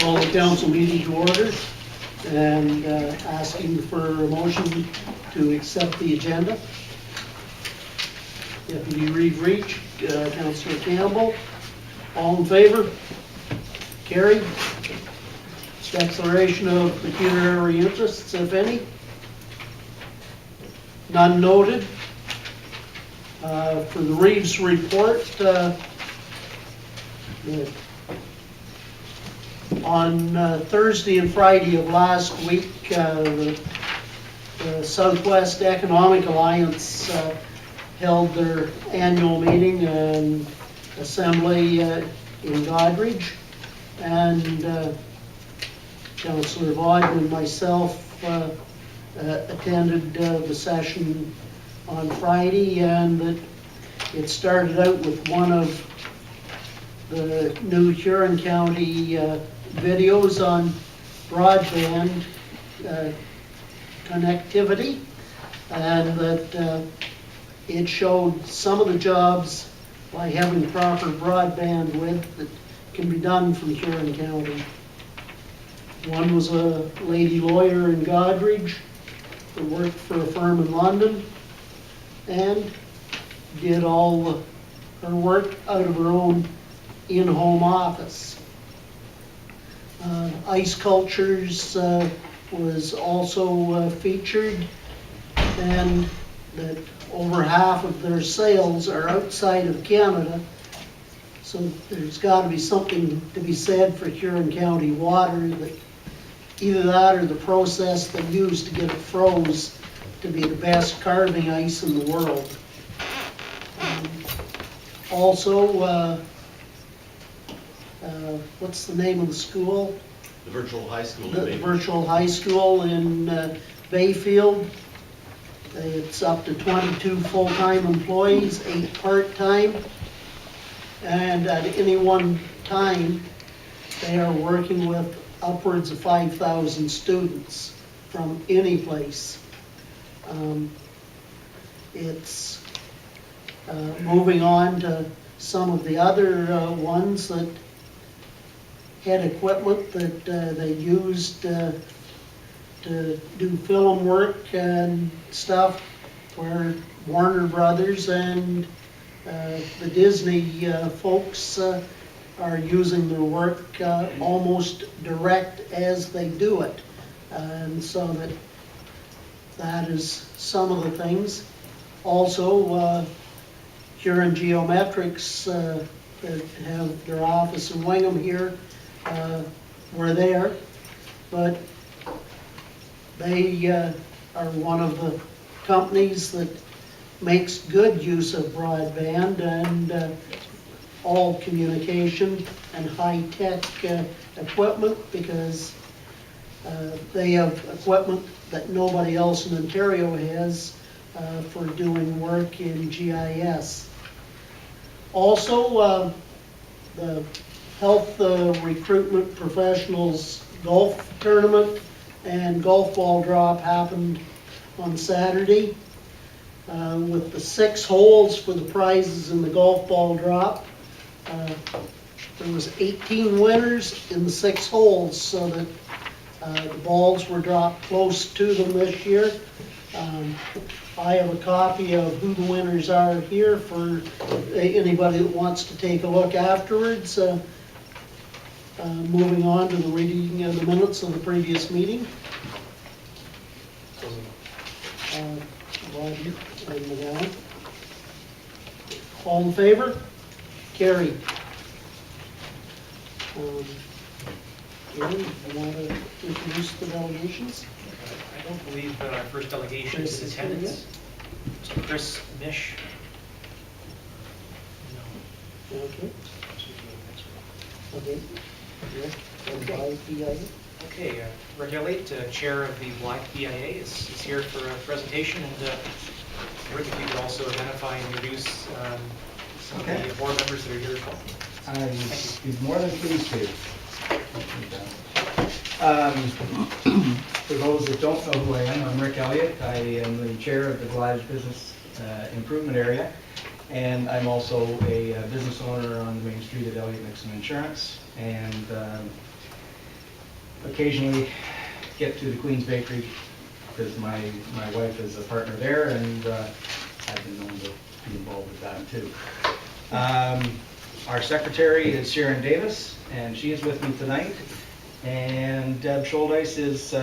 Call the council meeting to order and asking for a motion to accept the agenda. Deputy Reeve Reach, Councillor Campbell, all in favor? Carried. Declaration of pecuniary interests, if any. None noted. For the Reeves report, on Thursday and Friday of last week, the Southwest Economic Alliance held their annual meeting and assembly in Godrich, and Councillor Vaughan and myself attended the session on Friday, and that it started out with one of the new Huron County videos on broadband connectivity, and that it showed some of the jobs by having proper broadband width that can be done from Huron County. One was a lady lawyer in Godrich that worked for a firm in London and did all her work out of her own in-home office. Ice Cultures was also featured, and that over half of their sales are outside of Canada, so there's got to be something to be said for Huron County water, that either that or the process they use to get it froze to be the best carving ice in the world. Also, what's the name of the school? The virtual high school. The virtual high school in Bayfield. It's up to 22 full-time employees, 8 part-time, and at any one time they are working with upwards of 5,000 students from any place. It's moving on to some of the other ones that had equipment that they used to do film work and stuff, where Warner Brothers and the Disney folks are using their work almost direct as they do it. And so that is some of the things. Also, Huron Geometrics that have their office in Wingham here were there, but they are one of the companies that makes good use of broadband and all communication and high-tech equipment, because they have equipment that nobody else in Ontario has for doing work in GIS. Also, the Health Recruitment Professionals Golf Tournament and golf ball drop happened on Saturday with the 6 holes for the prizes in the golf ball drop. There was 18 winners in the 6 holes, so that the balls were dropped close to them this year. I have a copy of who the winners are here for anybody that wants to take a look afterwards. Moving on to the reading of the minutes of the previous meeting. Roger and McGowan. All in favor? Carried. Gary, you want to introduce the delegations? I don't believe our first delegation is in attendance. So Chris Mish. No. Okay. Okay. Rick, BIA. Okay, Rick Elliott, Chair of the Black BIA, is here for a presentation, and Rick, if you could also identify and introduce some of the board members that are here as well. I'd be more than pleased to. For those that don't know who I am, I'm Rick Elliott. I am the chair of the Gladge Business Improvement Area, and I'm also a business owner on the main street at Elliott Nixon Insurance. And occasionally get to the Queen's Bakery because my wife is a partner there, and I've been known to be involved with that too. Our secretary is Sharon Davis, and she is with me tonight. And Deb Scholdice is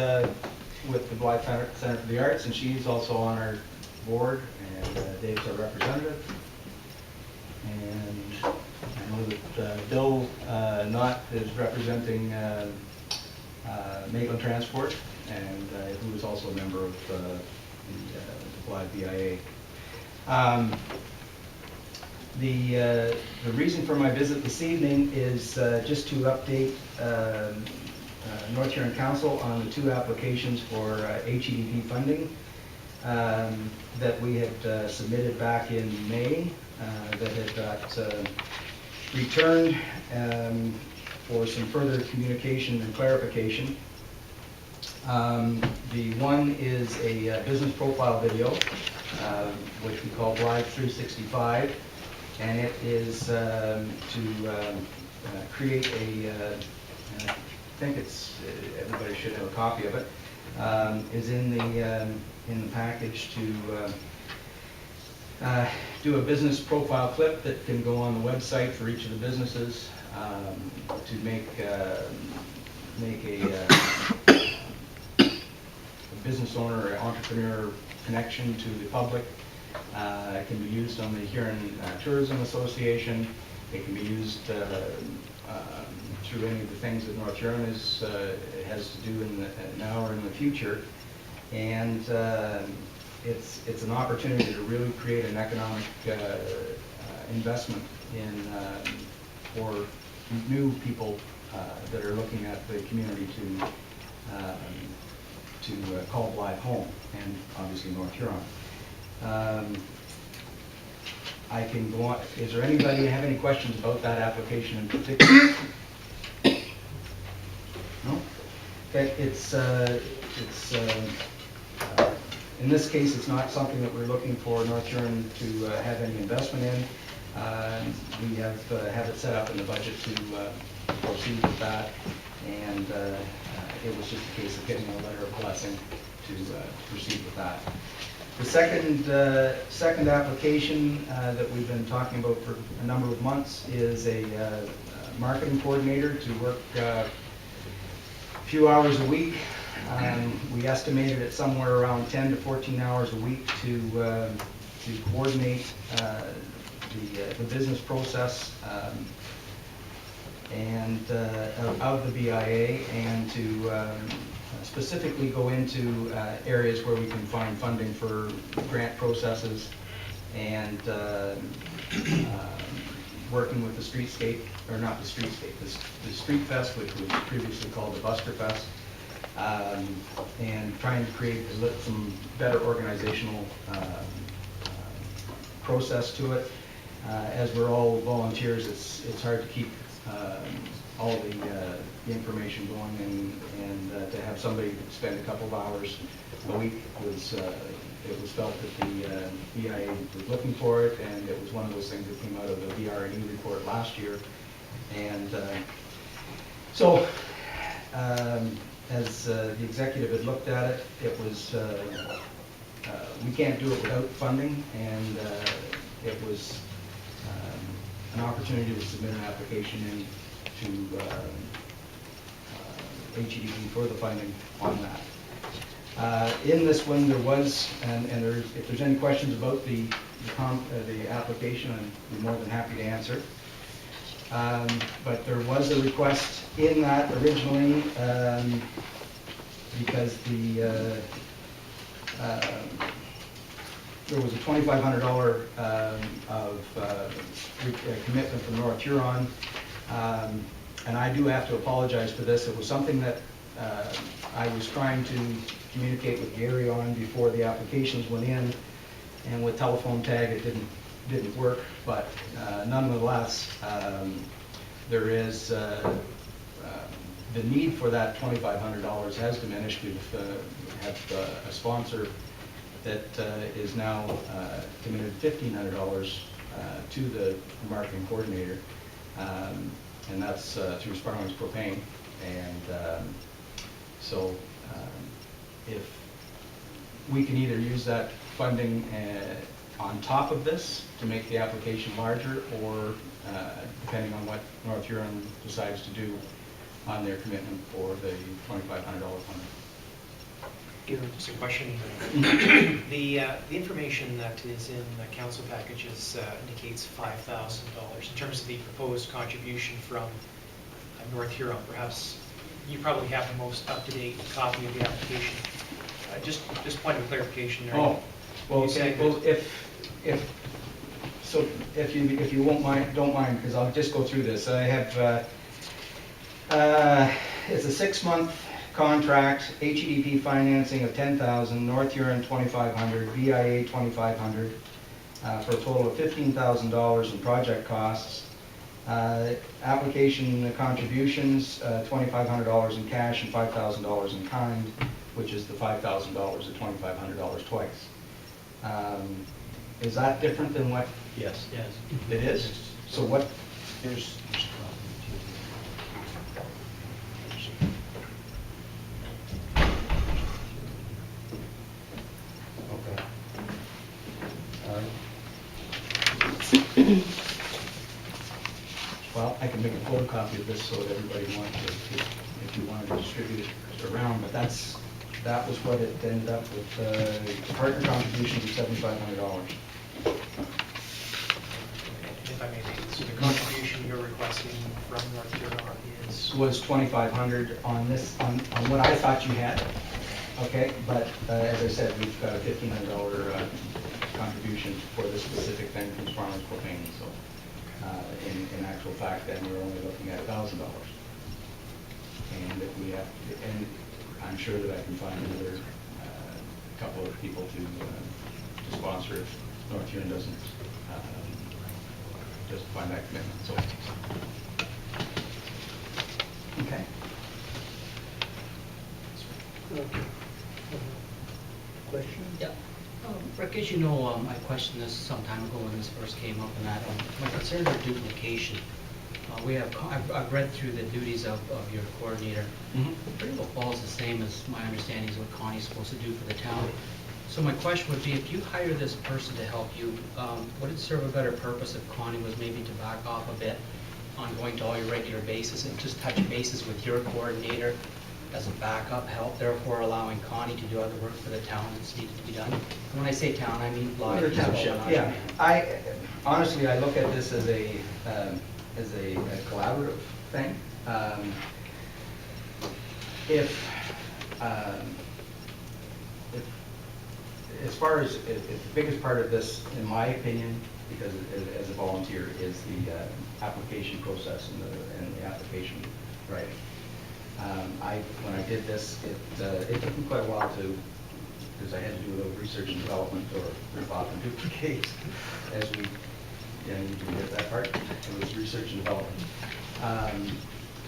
with the Blythe Center for the Arts, and she's also on our board, and Dave's our representative. And I know that Bill Knott is representing Maitland Transport, and who is also a member of the Blythe BIA. The reason for my visit this evening is just to update North Huron Council on the 2 applications for HEDP funding that we had submitted back in May that had got returned for some further communication and clarification. The one is a business profile video, which we call Blythe 365, and it is to create a, I think it's, everybody should have a copy of it, is in the package to do a business profile clip that can go on the website for each of the businesses to make a business owner or entrepreneur connection to the public. It can be used on the Huron Tourism Association. It can be used through any of the things that North Huron has to do now or in the future. And it's an opportunity to really create an economic investment in for new people that are looking at the community to call Blythe home, and obviously North Huron. I can go on. Is there anybody have any questions about that application in particular? No? Okay, in this case, it's not something that we're looking for North Huron to have any investment in. We have it set up in the budget to proceed with that, and it was just a case of getting a letter of blessing to proceed with that. The second application that we've been talking about for a number of months is a marketing coordinator to work a few hours a week. We estimated it somewhere around 10 to 14 hours a week to coordinate the business process and of the BIA, and to specifically go into areas where we can find funding for grant processes, and working with the streetscape, or not the streetscape, the Street Fest, which was previously called the Buster Fest, and trying to create some better organizational process to it. As we're all volunteers, it's hard to keep all the information going, and to have somebody spend a couple of hours a week was it was felt that the BIA was looking for it, and it was one of those things that came out of the BRNE report last year. And so as the executive had looked at it, it was we can't do it without funding, and it was an opportunity to submit an application in to HEDP for the funding on that. In this one, there was, and if there's any questions about the application, I'd be more than happy to answer. But there was a request in that originally because there was a $2,500 commitment from North Huron. And I do have to apologize for this. It was something that I was trying to communicate with Gary on before the applications went in, and with telephone tag it didn't work. But nonetheless, there is the need for that $2,500 has diminished. We have a sponsor that is now committed $1,500 to the marketing coordinator. And that's through Sparling's Propane, and So if we can either use that funding on top of this to make the application larger, or depending on what North Huron decides to do on their commitment for the $2,500 fund. Just a question. The information that is in the council packages indicates $5,000 in terms of the proposed contribution from North Huron. Perhaps you probably have the most up-to-date copy of the application. Just point of clarification there. Oh, well, okay. Well, if you don't mind, because I'll just go through this. I have it's a 6-month contract, HEDP financing of $10,000, North Huron $2,500, BIA $2,500, for a total of $15,000 in project costs. Application contributions, $2,500 in cash and $5,000 in kind, which is the $5,000 at $2,500 twice. Is that different than what? Yes. Yes. It is? So what? Here's Okay. Well, I can make a photocopy of this so that everybody wants to, if you wanted to distribute it around, but that was what it ended up with, partner contributions of $7,500. If I may, so the contribution you're requesting from North Huron is? Was $2,500 on this, on what I thought you had, okay? But as I said, we've got a $1,500 contribution for this specific thing from Farmers Propane, so in actual fact, then we're only looking at $1,000. And if we have, and I'm sure that I can find another couple of people to sponsor if North Huron doesn't just find that commitment. So, okay. Okay. Question? Yeah. Rick, as you know, I questioned this some time ago when this first came up, and that my concerns are duplication. I've read through the duties of your coordinator. Mm-hmm. Pretty well falls the same as my understanding is what Connie's supposed to do for the town. So my question would be, if you hire this person to help you, would it serve a better purpose if Connie was maybe to back off a bit on going to all your regular basis and just touch bases with your coordinator as a backup help, therefore allowing Connie to do other work for the town that's needed to be done? And when I say town, I mean Blythe. The township, yeah. Honestly, I look at this as a collaborative thing. As far as if the biggest part of this, in my opinion, because as a volunteer, is the application process and the application writing. When I did this, it took me quite a while because I had to do a little research and development or rip off and duplicate as we, you can get that part. It was research and development.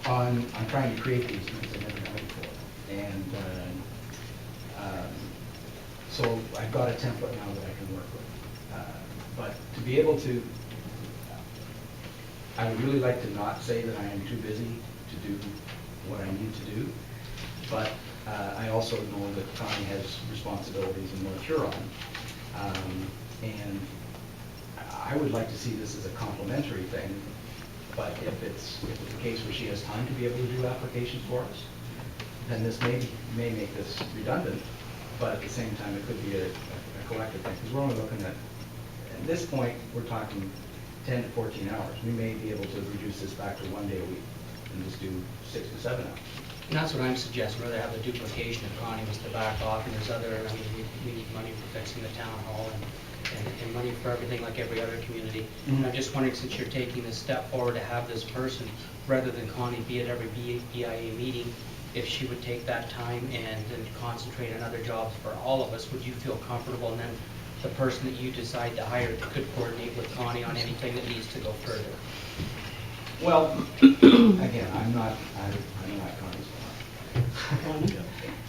On trying to create these things I've never done before. And so I've got a template now that I can work with. But to be able to, I would really like to not say that I am too busy to do what I need to do, but I also know that Connie has responsibilities in North Huron, and I would like to see this as a complementary thing, but if it's a case where she has time to be able to do applications for us, then this may make this redundant, but at the same time it could be a collective thing, because we're only looking at this point, we're talking 10 to 14 hours. We may be able to reduce this back to 1 day a week and just do 6 to 7 hours. And that's what I'm suggesting, rather have the duplication if Connie was to back off, and there's other, I mean, we need money for fixing the town hall and money for everything like every other community. Mm-hmm. And I'm just wondering, since you're taking this step forward to have this person, rather than Connie be at every BIA meeting, if she would take that time and concentrate on other jobs for all of us, would you feel comfortable? And then the person that you decide to hire could coordinate with Connie on anything that needs to go further. Well, again, I'm not Connie's.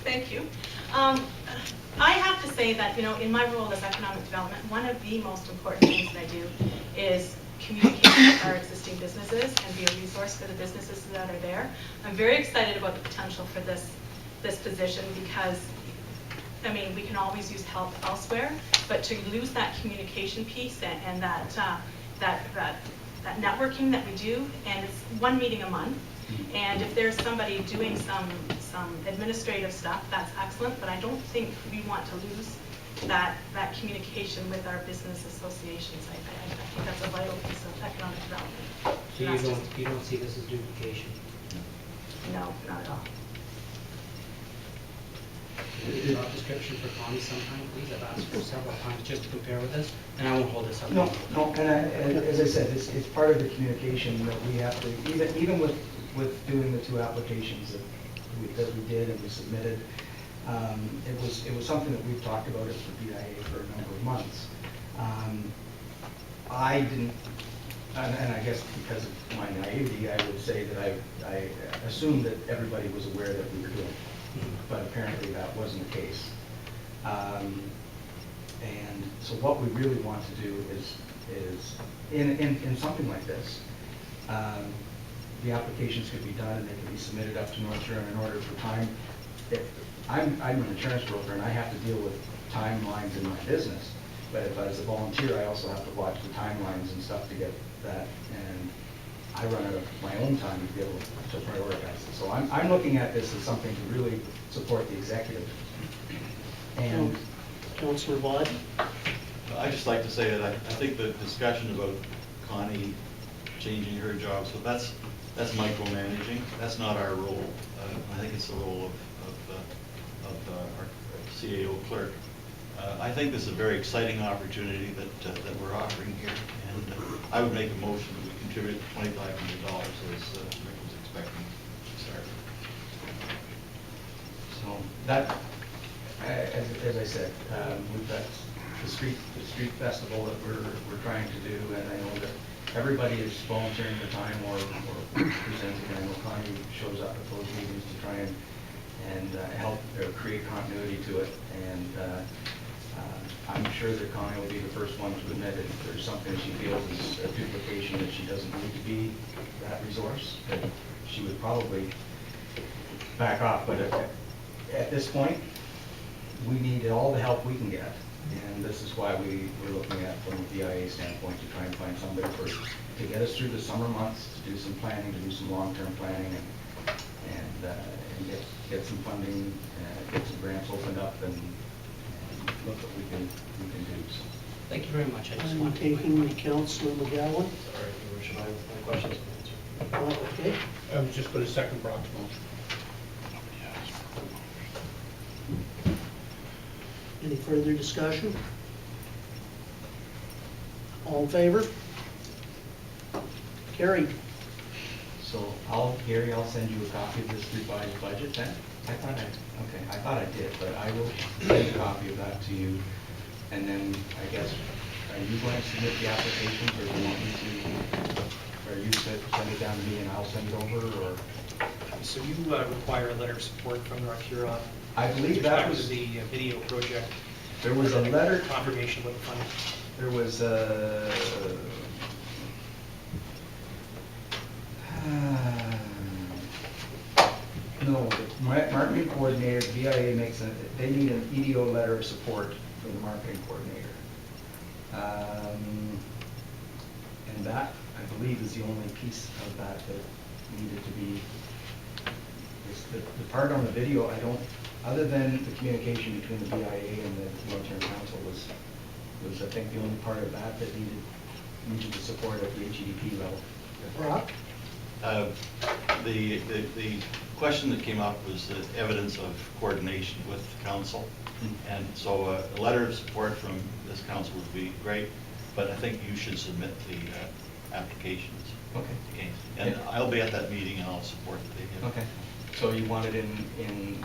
Thank you. I have to say that, in my role as economic development, one of the most important things that I do is communicate with our existing businesses and be a resource for the businesses that are there. I'm very excited about the potential for this this position because, I mean, we can always use help elsewhere, but to lose that communication piece and that networking that we do, and it's one meeting a month, and if there's somebody doing some administrative stuff, that's excellent, but I don't think we want to lose that communication with our business associations. I think that's a vital piece of economic development. So And that's you don't see this as duplication? No, not at all. Job description for Connie sometime, please. I've asked for several times just to compare with this, and I won't hold this up. No, and as I said, it's part of the communication that we have to, even with doing the 2 applications that we did and we submitted, it was something that we've talked about at the BIA for a number of months. I didn't, and I guess because of my naivety, I would say that I assumed that everybody was aware that we were doing it, but apparently that wasn't the case. And so what we really want to do is in something like this, the applications could be done and they can be submitted up to North Huron in order for time. I'm an insurance broker and I have to deal with timelines in my business, but if as a volunteer, I also have to watch the timelines and stuff to get that, and I run out of my own time to be able to prioritize it. So I'm looking at this as something to really support the executive. And Councillor Vaughn? I'd just like to say that I think the discussion about Connie changing her job, so that's micromanaging. That's not our role. I think it's the role of our CAO clerk. I think this is a very exciting opportunity that we're offering here, and I would make a motion that we contribute $2,500 as Rick was expecting to start. so that, as I said, we've got the street festival that we're trying to do, and I know that everybody is volunteering for time or presenting. I know Connie shows up at those meetings to try and help or create continuity to it. And I'm sure that Connie will be the first one to admit if there's something she feels is a duplication, that she doesn't need to be that resource, that she would probably back off. But at this point, we need all the help we can get. And this is why we're looking at, from a BIA standpoint, to try and find somebody to get us through the summer months, to do some planning, to do some long-term planning, and get some funding, get some grants opened up, and look what we can do. So. Thank you very much. I just I'm wanted to. taking Councillor McGowan. Sorry, Your Worship, my question's been answered. Okay. I'm just going to second Brock's motion. Any further discussion? All in favor? Carried. So Gary, I'll send you a copy of this revised budget then? I thought I did, but I will send a copy of that to you. And then, I guess, are you going to submit the application, or do you want me to, or you send it down to me and I'll send it over, or? So you require a letter of support from North Huron. I believe that was, the video project. there was a letter, Confirmation about the funding. there was no, the marketing coordinator, BIA they need an EDO letter of support from the marketing coordinator. And that, I believe, is the only piece of that needed to be, the part on the video, I don't, other than the communication between the BIA and the long-term council was I think the only part of that needed the support at the HEDP level. Brock? The question that came up was the evidence of coordination with the council. And so a letter of support from this council would be great, but I think you should submit the applications. Okay. And Yeah. I'll be at that meeting and I'll support the video. Okay. So you want it in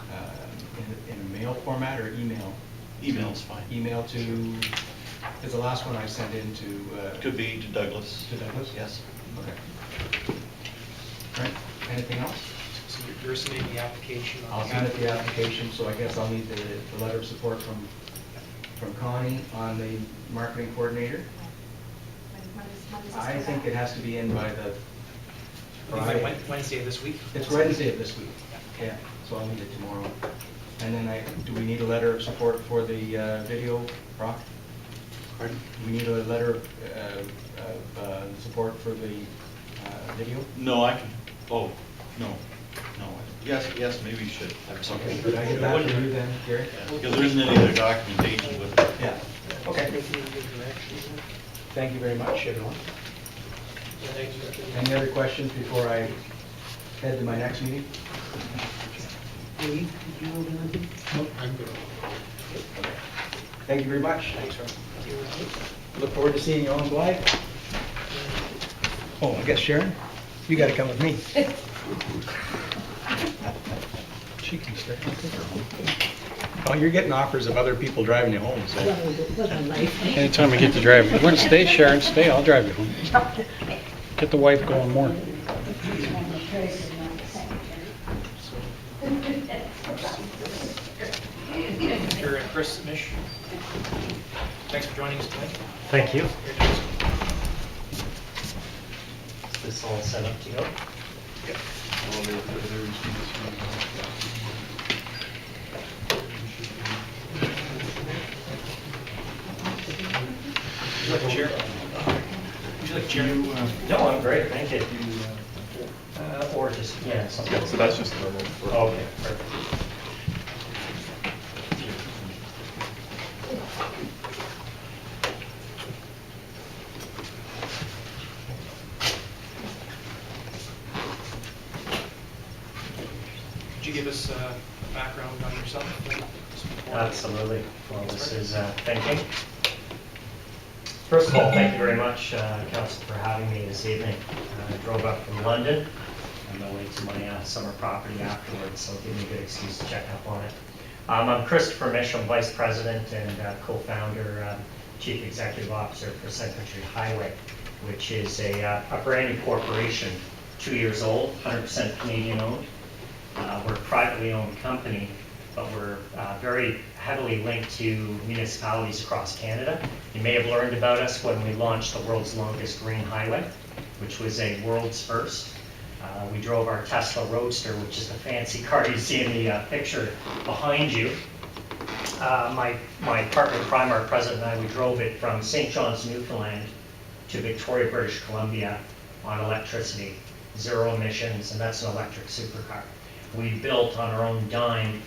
a mail format or email? Email's fine. Email to, because the last one I sent in to. Could be to Douglas. To Douglas? Yes. Okay. All right, anything else? So you're submitting the application on I'll behalf submit the application, so I guess I'll need the letter of support from Connie on the marketing coordinator. When is this I for think that? it has to be in by Friday. Wednesday of this week? It's Wednesday of this week. Yeah, so I'll meet it tomorrow. And then do we need a letter of support for the video, Brock? Pardon? Do we need a letter of support for the video? No, I can, oh, no. Yes, maybe you should have something. Okay, could I get that from you then, Gary? Yeah, because there isn't any other documentation with it. Yeah. Okay. Thank you very much, everyone. Any other questions before I head to my next meeting? Dave, did you have anything? Nope, I'm good. Thank you very much. Thanks, Rob. Look forward to seeing you on Blythe. Oh, I guess Sharon, you gotta come with me. She can stay. I'll take her home. Oh, you're getting offers of other people driving you home, so. Anytime I get to drive, you want to stay, Sharon, stay, I'll drive you home. Get the wife going more. Mr. Chris Mish, thanks for joining us tonight. Thank you. Your next- Is this all set up to go? Would you like to chair? Would you like to chair? No, I'm great, thank you. Or just, yeah, something. So that's just normal. Okay, perfect. Could you give us a background on yourself? Absolutely. Well, this is thinking. First of all, thank you very much, Council, for having me this evening. I drove up from London on my way to my summer property afterwards, so give me a good excuse to check up on it. I'm Christopher Mish, I'm Vice President and co-founder, Chief Executive Officer for Sun Country Highway, which is a brand new corporation, 2 years old, 100% Canadian owned. We're a privately owned company, but we're very heavily linked to municipalities across Canada. You may have learned about us when we launched the world's longest green highway, which was a world's first. We drove our Tesla Roadster, which is the fancy car you see in the picture behind you. My partner in crime, our president and I, we drove it from St. John's, Newfoundland to Victoria, British Columbia on electricity, zero emissions, and that's an electric supercar. We built on our own dime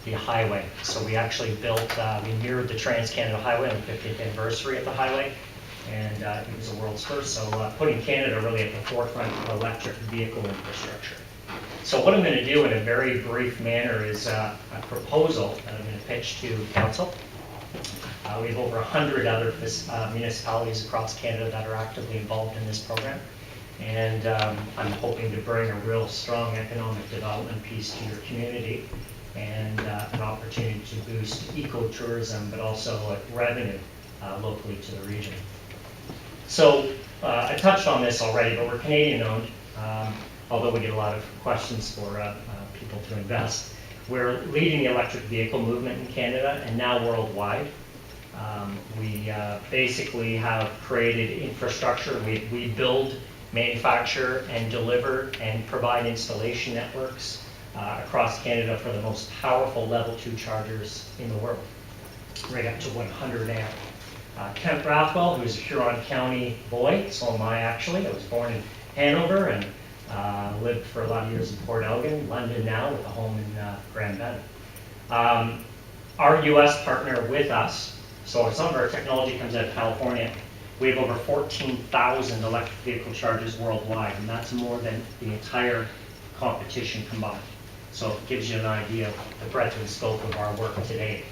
the highway. So we actually built, we mirrored the Trans-Canada Highway on the 50th anniversary of the highway, and it was the world's first. So putting Canada really at the forefront of electric vehicle infrastructure. So what I'm going to do in a very brief manner is a proposal that I'm going to pitch to Council. We have over 100 other municipalities across Canada that are actively involved in this program. And I'm hoping to bring a real strong economic development piece to your community and an opportunity to boost ecotourism, but also revenue locally to the region. So I touched on this already, but we're Canadian owned, although we get a lot of questions for people to invest. We're leading the electric vehicle movement in Canada and now worldwide. We basically have created infrastructure. We build, manufacture, and deliver and provide installation networks across Canada for the most powerful level 2 chargers in the world, right up to 100 amp. Kent Rathwell, who's a Huron County boy, so am I actually. I was born in Hanover and lived for a lot of years in Port Elgin, London now, with a home in Grand Bend. Our US partner with us, so some of our technology comes out of California. We have over 14,000 electric vehicle chargers worldwide, and that's more than the entire competition combined. So it gives you an idea of the breadth and scope of our work today.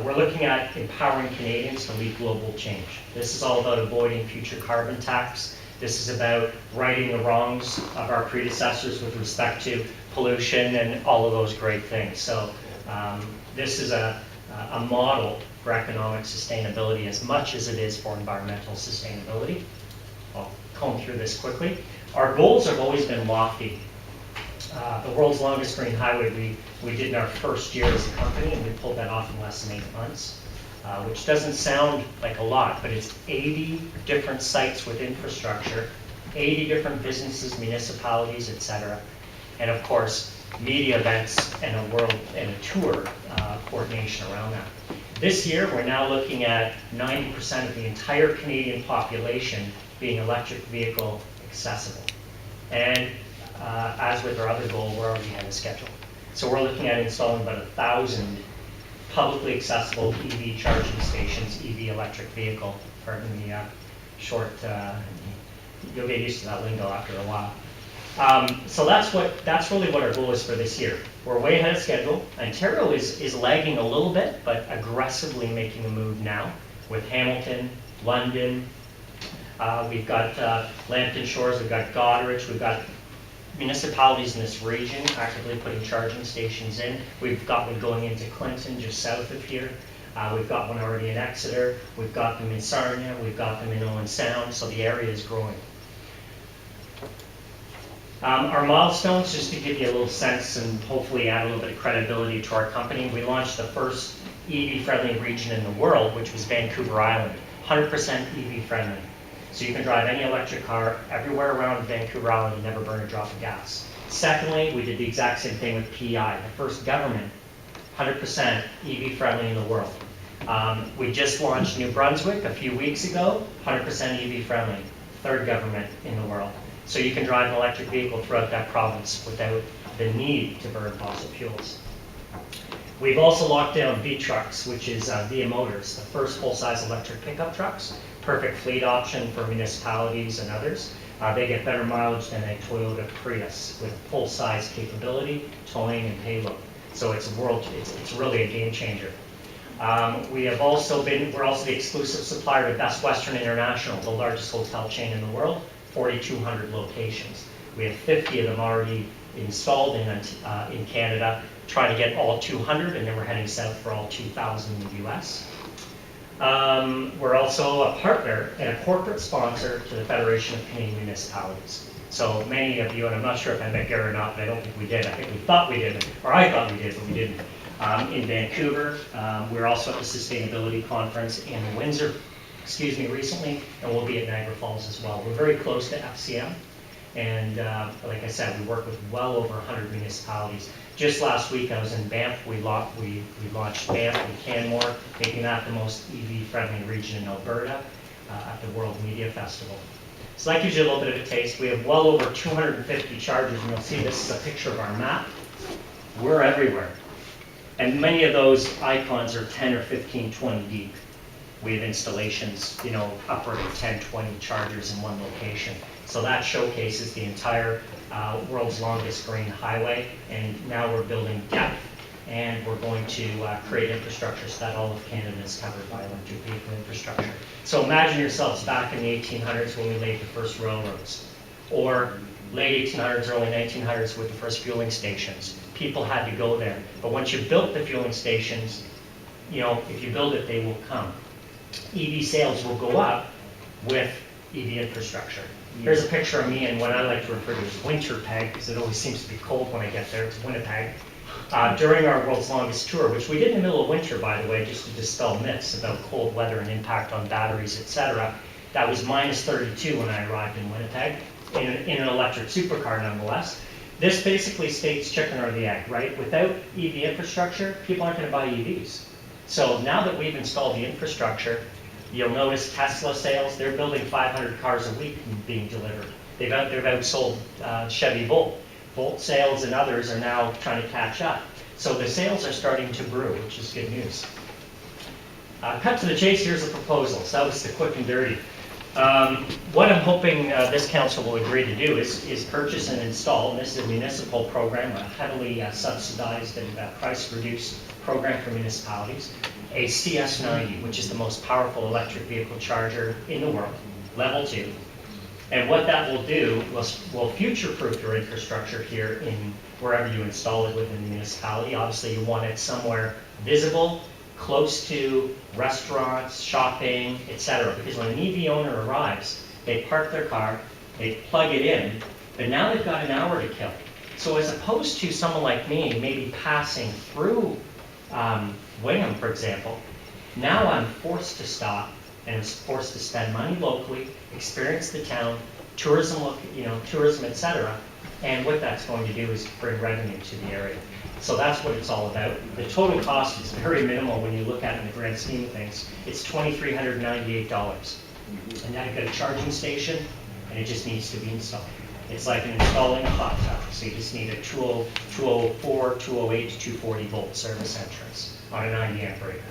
We're looking at empowering Canadians to lead global change. This is all about avoiding future carbon tax. This is about righting the wrongs of our predecessors with respect to pollution and all of those great things. So this is a model for economic sustainability as much as it is for environmental sustainability. I'll comb through this quickly. Our goals have always been lofty. The world's longest green highway we did in our first year as a company, and we pulled that off in less than 8 months, which doesn't sound like a lot, but it's 80 different sites with infrastructure 80 different businesses, municipalities, etc. And of course, media events and a tour coordination around that. This year, we're now looking at 90% of the entire Canadian population being electric vehicle accessible. And as with our other goal, we're already ahead of schedule. So we're looking at installing about 1,000 publicly accessible EV charging stations, EV electric vehicle, pardon the short, you'll get used to that lingo after a while. So that's really what our goal is for this year. We're way ahead of schedule. Ontario is lagging a little bit, but aggressively making a move now with Hamilton, London. We've got Lambton Shores, we've got Goderich, we've got municipalities in this region actively putting charging stations in. We've got one going into Clinton, just south of here. We've got one already in Exeter. We've got them in Sarnia. We've got them in Owen Sound, so the area is growing. Our milestones, just to give you a little sense and hopefully add a little bit of credibility to our company, we launched the first EV-friendly region in the world, which was Vancouver Island, 100% EV-friendly. So you can drive any electric car everywhere around Vancouver Island and never burn a drop of gas. Secondly, we did the exact same thing with PEI, the first government 100% EV-friendly in the world. We just launched New Brunswick a few weeks ago, 100% EV-friendly, third government in the world. So you can drive an electric vehicle throughout that province without the need to burn fossil fuels. We've also locked down V-Trucks, which is Via Motors, the first full-size electric pickup trucks. Perfect fleet option for municipalities and others. They get better mileage than a Toyota Prius with full-size capability, towing, and payload. So it's really a game changer. We're also the exclusive supplier to Best Western International, the largest hotel chain in the world, 4,200 locations. We have 50 of them already installed in Canada, trying to get all 200, and then we're heading south for all 2,000 in the US. We're also a partner and a corporate sponsor to the Federation of Canadian Municipalities. So many of you, and I'm not sure if I met Gary or not, but I don't think we did. I think we thought we did, or I thought we did, but we didn't. In Vancouver, we're also at the Sustainability Conference in Windsor, recently, and we'll be at Niagara Falls as well. We're very close to FCM, and like I said, we work with well over 100 municipalities. Just last week, I was in Banff. We launched Banff and Canmore, making that the most EV-friendly region in Alberta at the World Media Festival. So that gives you a little bit of a taste. We have well over 250 chargers, and you'll see this is a picture of our map. We're everywhere. And many of those icons are 10 or 15, 20 deep. We have installations, upward of 10, 20 chargers in one location. So that showcases the entire world's longest green highway, and now we're building depth, and we're going to create infrastructure so that all of Canada is covered by electric vehicle infrastructure. So imagine yourselves back in the 1800s when we laid the first railroads, or late 1800s, early 1900s with the first fueling stations. People had to go there, but once you built the fueling stations, if you build it, they will come. EV sales will go up with EV infrastructure. Here's a picture of me in what I like to refer to as Winterpeg, because it always seems to be cold when I get there. It's Winnipeg. During our world's longest tour, which we did in the middle of winter, by the way, just to dispel myths about cold weather and impact on batteries, etc. That was minus 32 when I arrived in Winnipeg, in an electric supercar nonetheless. This basically states chicken or the egg, right? Without EV infrastructure, people aren't going to buy EVs. So now that we've installed the infrastructure, you'll notice Tesla sales, they're building 500 cars a week being delivered. They've outsold Chevy Volt. Volt sales and others are now trying to catch up. So the sales are starting to brew, which is good news. Cut to the chase, here's the proposal. So that was the quick and dirty. What I'm hoping this council will agree to do is purchase and install, and this is a municipal program, a heavily subsidized and price-reduced program for municipalities, a CS90, which is the most powerful electric vehicle charger in the world, level 2. And what that will do will future-proof your infrastructure here in wherever you install it within the municipality. Obviously, you want it somewhere visible, close to restaurants, shopping, etc. Because when an EV owner arrives, they park their car, they plug it in, but now they've got an hour to kill. So as opposed to someone like me maybe passing through Wingham, for example, now I'm forced to stop and I'm forced to spend money locally, experience the town, tourism, tourism, et cetera. And what that's going to do is bring revenue to the area. So that's what it's all about. The total cost is very minimal when you look at it in the grand scheme of things. It's $2,398. And now you've got a charging station, and it just needs to be installed. It's like installing a hot tub. So you just need a 204, 208, 240 volt service entrance on a 90 amp breaker.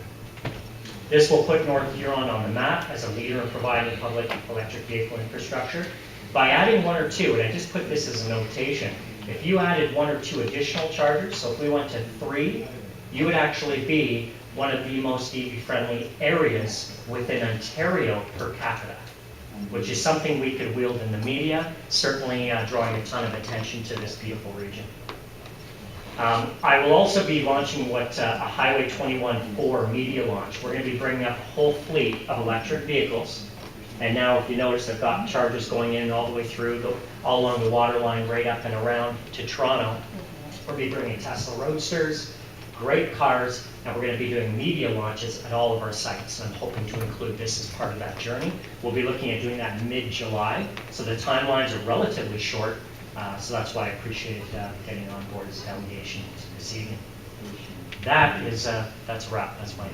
This will put North Huron on the map as a leader in providing public electric vehicle infrastructure. By adding one or two, and I just put this as a notation, if you added one or two additional chargers, so if we went to 3, you would actually be one of the most EV-friendly areas within Ontario per capita, which is something we could wield in the media, certainly drawing a ton of attention to this beautiful region. I will also be launching what a Highway 21-4 media launch. We're going to be bringing up a whole fleet of electric vehicles. And now, if you notice, I've got chargers going in all the way through, all along the water line, right up and around to Toronto. We'll be bringing Tesla Roadsters, great cars, and we're going to be doing media launches at all of our sites. And I'm hoping to include this as part of that journey. We'll be looking at doing that mid-July, so the timelines are relatively short. So that's why I appreciate getting on board as a delegation this evening. That's a wrap. That's my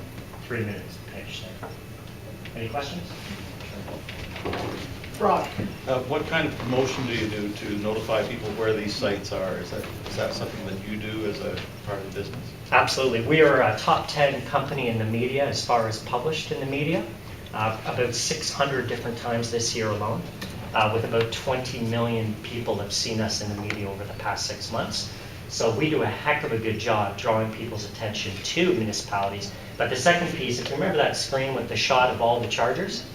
3 minutes pitch there. Any questions? Brock? What kind of promotion do you do to notify people where these sites are? Is that something that you do as a part of the business? Absolutely. We are a top 10 company in the media as far as published in the media, about 600 different times this year alone, with about 20 million people have seen us in the media over the past 6 months. So we do a heck of a good job drawing people's attention to municipalities. But the second piece, if you remember that screen with the shot of all the chargers,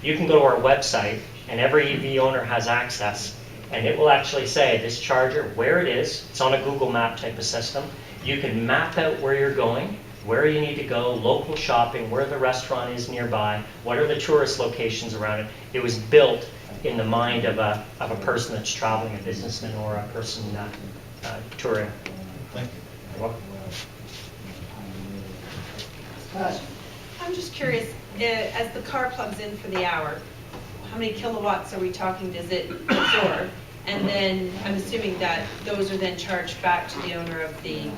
you can go to our website, and every EV owner has access, and it will actually say this charger, where it is. It's on a Google Map type of system. You can map out where you're going, where you need to go, local shopping, where the restaurant is nearby, what are the tourist locations around it. It was built in the mind of a person that's traveling, a businessman or a person touring. Thank you. You're welcome. I'm just curious, as the car plugs in for the hour, how many kilowatts are we talking does it absorb? And then I'm assuming that those are then charged back to the owner of the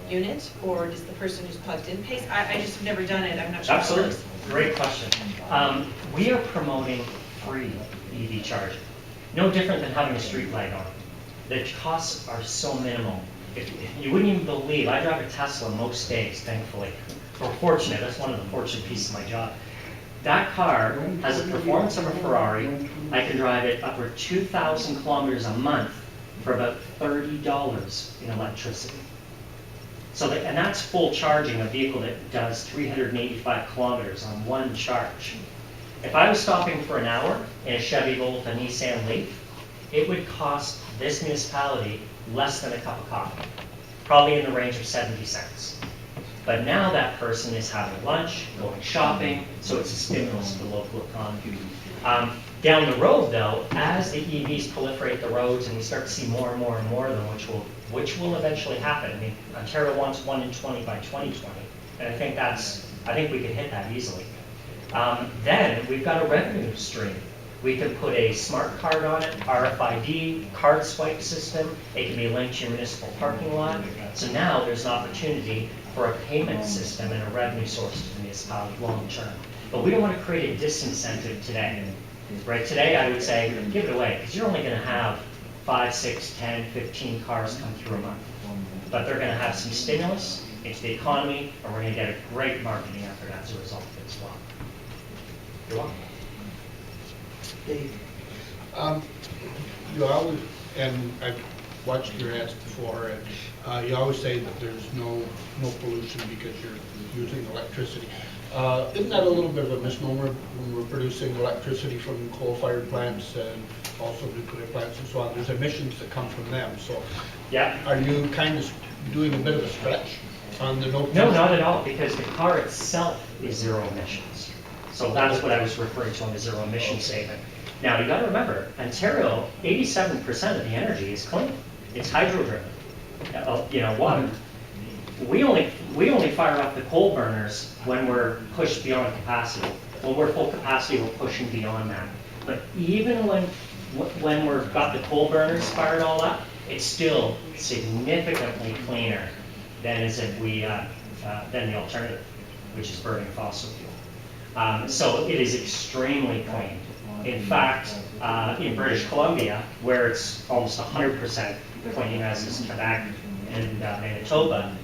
unit, or does the person who's plugged in pay? I just have never done it, I'm not sure. Absolutely. Great question. We are promoting free EV charging. No different than having a street light on. The costs are so minimal. You wouldn't even believe, I drive a Tesla most days, thankfully. We're fortunate, that's one of the fortunate pieces of my job. That car has the performance of a Ferrari. I can drive it upward 2,000 kilometers a month for about $30 in electricity. So and that's full charging a vehicle that does 385 kilometers on one charge. If I was stopping for an hour in a Chevy Volt, a Nissan Leaf, it would cost this municipality less than a cup of coffee, probably in the range of 70 cents. But now that person is having lunch, going shopping, so it's a stimulus to the local economy. Down the road, though, as the EVs proliferate the roads and we start to see more and more and more of them, which will eventually happen. I mean, Ontario wants 1 in 20 by 2020, and I think we can hit that easily. Then we've got a revenue stream. We can put a smart card on it, RFID, card swipe system. It can be linked to your municipal parking lot. So now there's an opportunity for a payment system and a revenue source to the municipality long term. But we don't want to create a disincentive today. Right today, I would say, give it away, because you're only going to have 5, 6, 10, 15 cars come through a month. But they're going to have some stimulus into the economy, and we're going to get a great marketing effort as a result of it as well. You're welcome. Dave? You always, and I've watched your ads before, and you always say that there's no pollution because you're using electricity. Isn't that a little bit of a misnomer when we're producing electricity from coal-fired plants and also nuclear plants and so on? There's emissions that come from them, so Yeah. are you kind of doing a bit of a stretch on the no? No, not at all, because the car itself is zero emissions. So that's what I was referring to on the zero emission statement. Now, you got to remember, Ontario, 87% of the energy is clean. It's hydro-driven, water. We only fire up the coal burners when we're pushed beyond capacity. When we're full capacity, we're pushing beyond that. But even when when we've got the coal burners fired all up, it's still significantly cleaner than as if we, than the alternative, which is burning fossil fuel. So it is extremely clean. In fact, in British Columbia, where it's almost 100% clean, as is Quebec and Manitoba,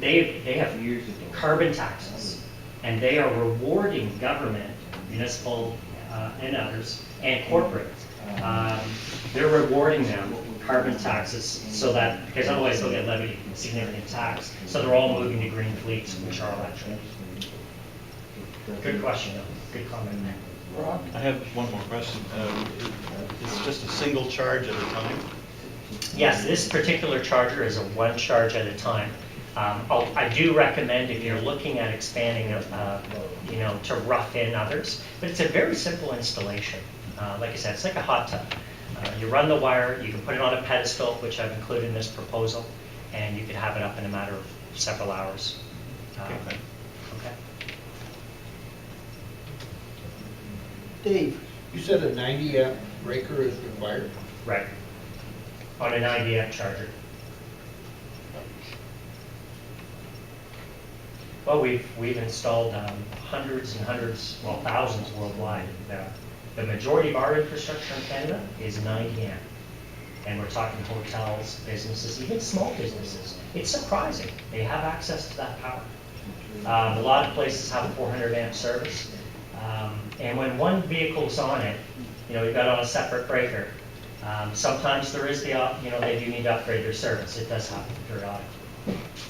they have carbon taxes, and they are rewarding government, municipal and others, and corporate. They're rewarding them carbon taxes so that, because otherwise they'll get levied significant tax. So they're all moving to green fleets, which are electric. Good question, though. Good comment there. I have one more question. It's just a single charge at a time? Yes, this particular charger is a one charge at a time. I do recommend if you're looking at expanding, to rough in others, but it's a very simple installation. Like I said, it's like a hot tub. You run the wire, you can put it on a pedestal, which I've included in this proposal, and you can have it up in a matter of several hours. Okay. Okay. Dave? You said a 90 amp breaker is required? Right. On an IDF charger. Well, we've installed hundreds and hundreds, well, thousands worldwide. The majority of our infrastructure in Canada is 90 amp. And we're talking hotels, businesses, even small businesses. It's surprising. They have access to that power. A lot of places have a 400 amp service. And when one vehicle's on it, we've got on a separate breaker. Sometimes there is they do need to upgrade their service. It does happen periodically.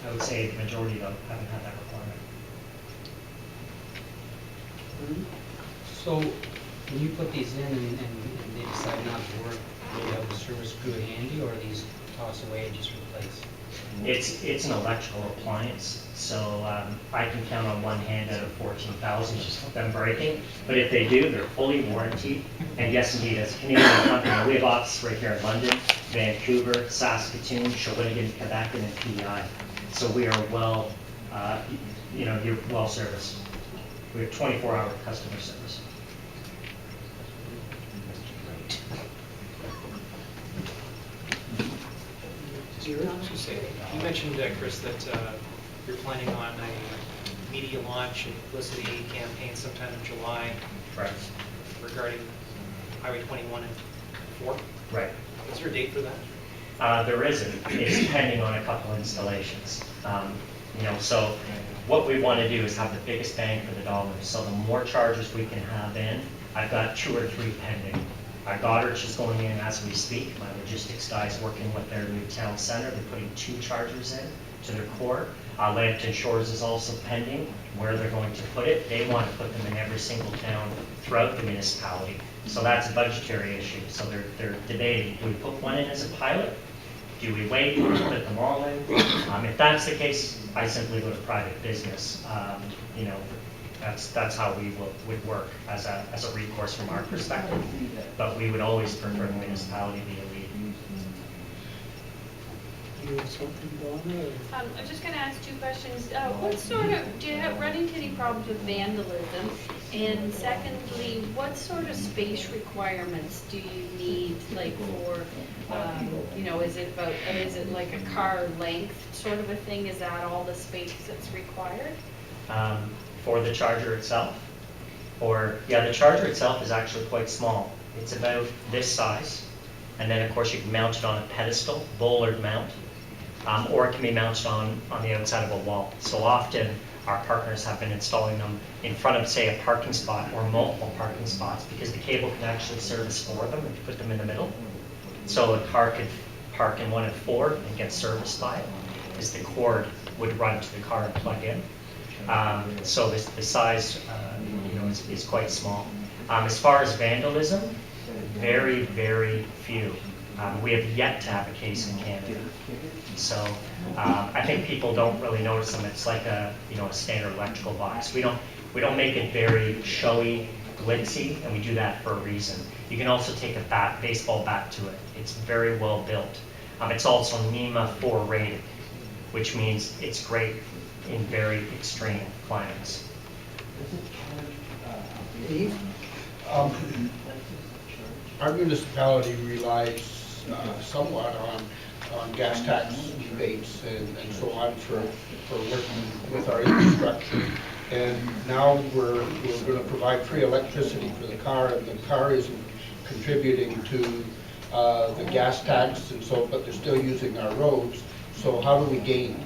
I would say the majority, though, haven't had that requirement. So when you put these in and they decide not to work, do you have the service crew handy, or are these toss away and just replace? It's an electrical appliance, so I can count on one hand out of 14,000 just them breaking. But if they do, they're fully warranted. And yes, indeed, as a Canadian company, we have offices right here in London, Vancouver, Saskatoon, Shawinigan, Quebec, and in PEI. So we are you're well serviced. We have 24-hour customer service. You mentioned, Chris, that you're planning on a media launch and publicity campaign sometime in July. Right. Regarding Highway 21 and 4. Right. Is there a date for that? There isn't. It's depending on a couple installations. So what we want to do is have the biggest bang for the dollar. So the more chargers we can have in, I've got 2 or 3 pending. Goddard's is going in as we speak. My logistics guys working with their new town center. They're putting 2 chargers in to their core. Lambton Shores is also pending where they're going to put it. They want to put them in every single town throughout the municipality. So that's a budgetary issue. So they're debating, do we put one in as a pilot? Do we wait? Do we put them all in? If that's the case, I simply go to private business. That's how we would work as a recourse from our perspective. But we would always prefer the municipality be a lead. You have something, Donna? I'm just going to ask 2 questions. Do you run into any problems with vandalism? And secondly, what sort of space requirements do you need, like for, is it like a car length sort of a thing? Is that all the space that's required? For the charger itself? The charger itself is actually quite small. It's about this size. And then, of course, you can mount it on a pedestal, bollard mount, or it can be mounted on the outside of a wall. So often, our partners have been installing them in front of, say, a parking spot or multiple parking spots, because the cable can actually service 4 of them if you put them in the middle. So a car could park in one of 4 and get serviced by it, because the cord would run to the car and plug in. So the size, is quite small. As far as vandalism, very, very few. We have yet to have a case in Canada. So I think people don't really notice them. It's like a standard electrical box. We don't make it very showy, glitzy, and we do that for a reason. You can also take a baseball bat to it. It's very well built. It's also NEMA 4 rated, which means it's great in very extreme climates. Dave? our municipality relies somewhat on gas tax rebates and so on for working with our infrastructure. And now we're going to provide free electricity for the car, and the car isn't contributing to the gas tax and so, but they're still using our roads. So how do we gain?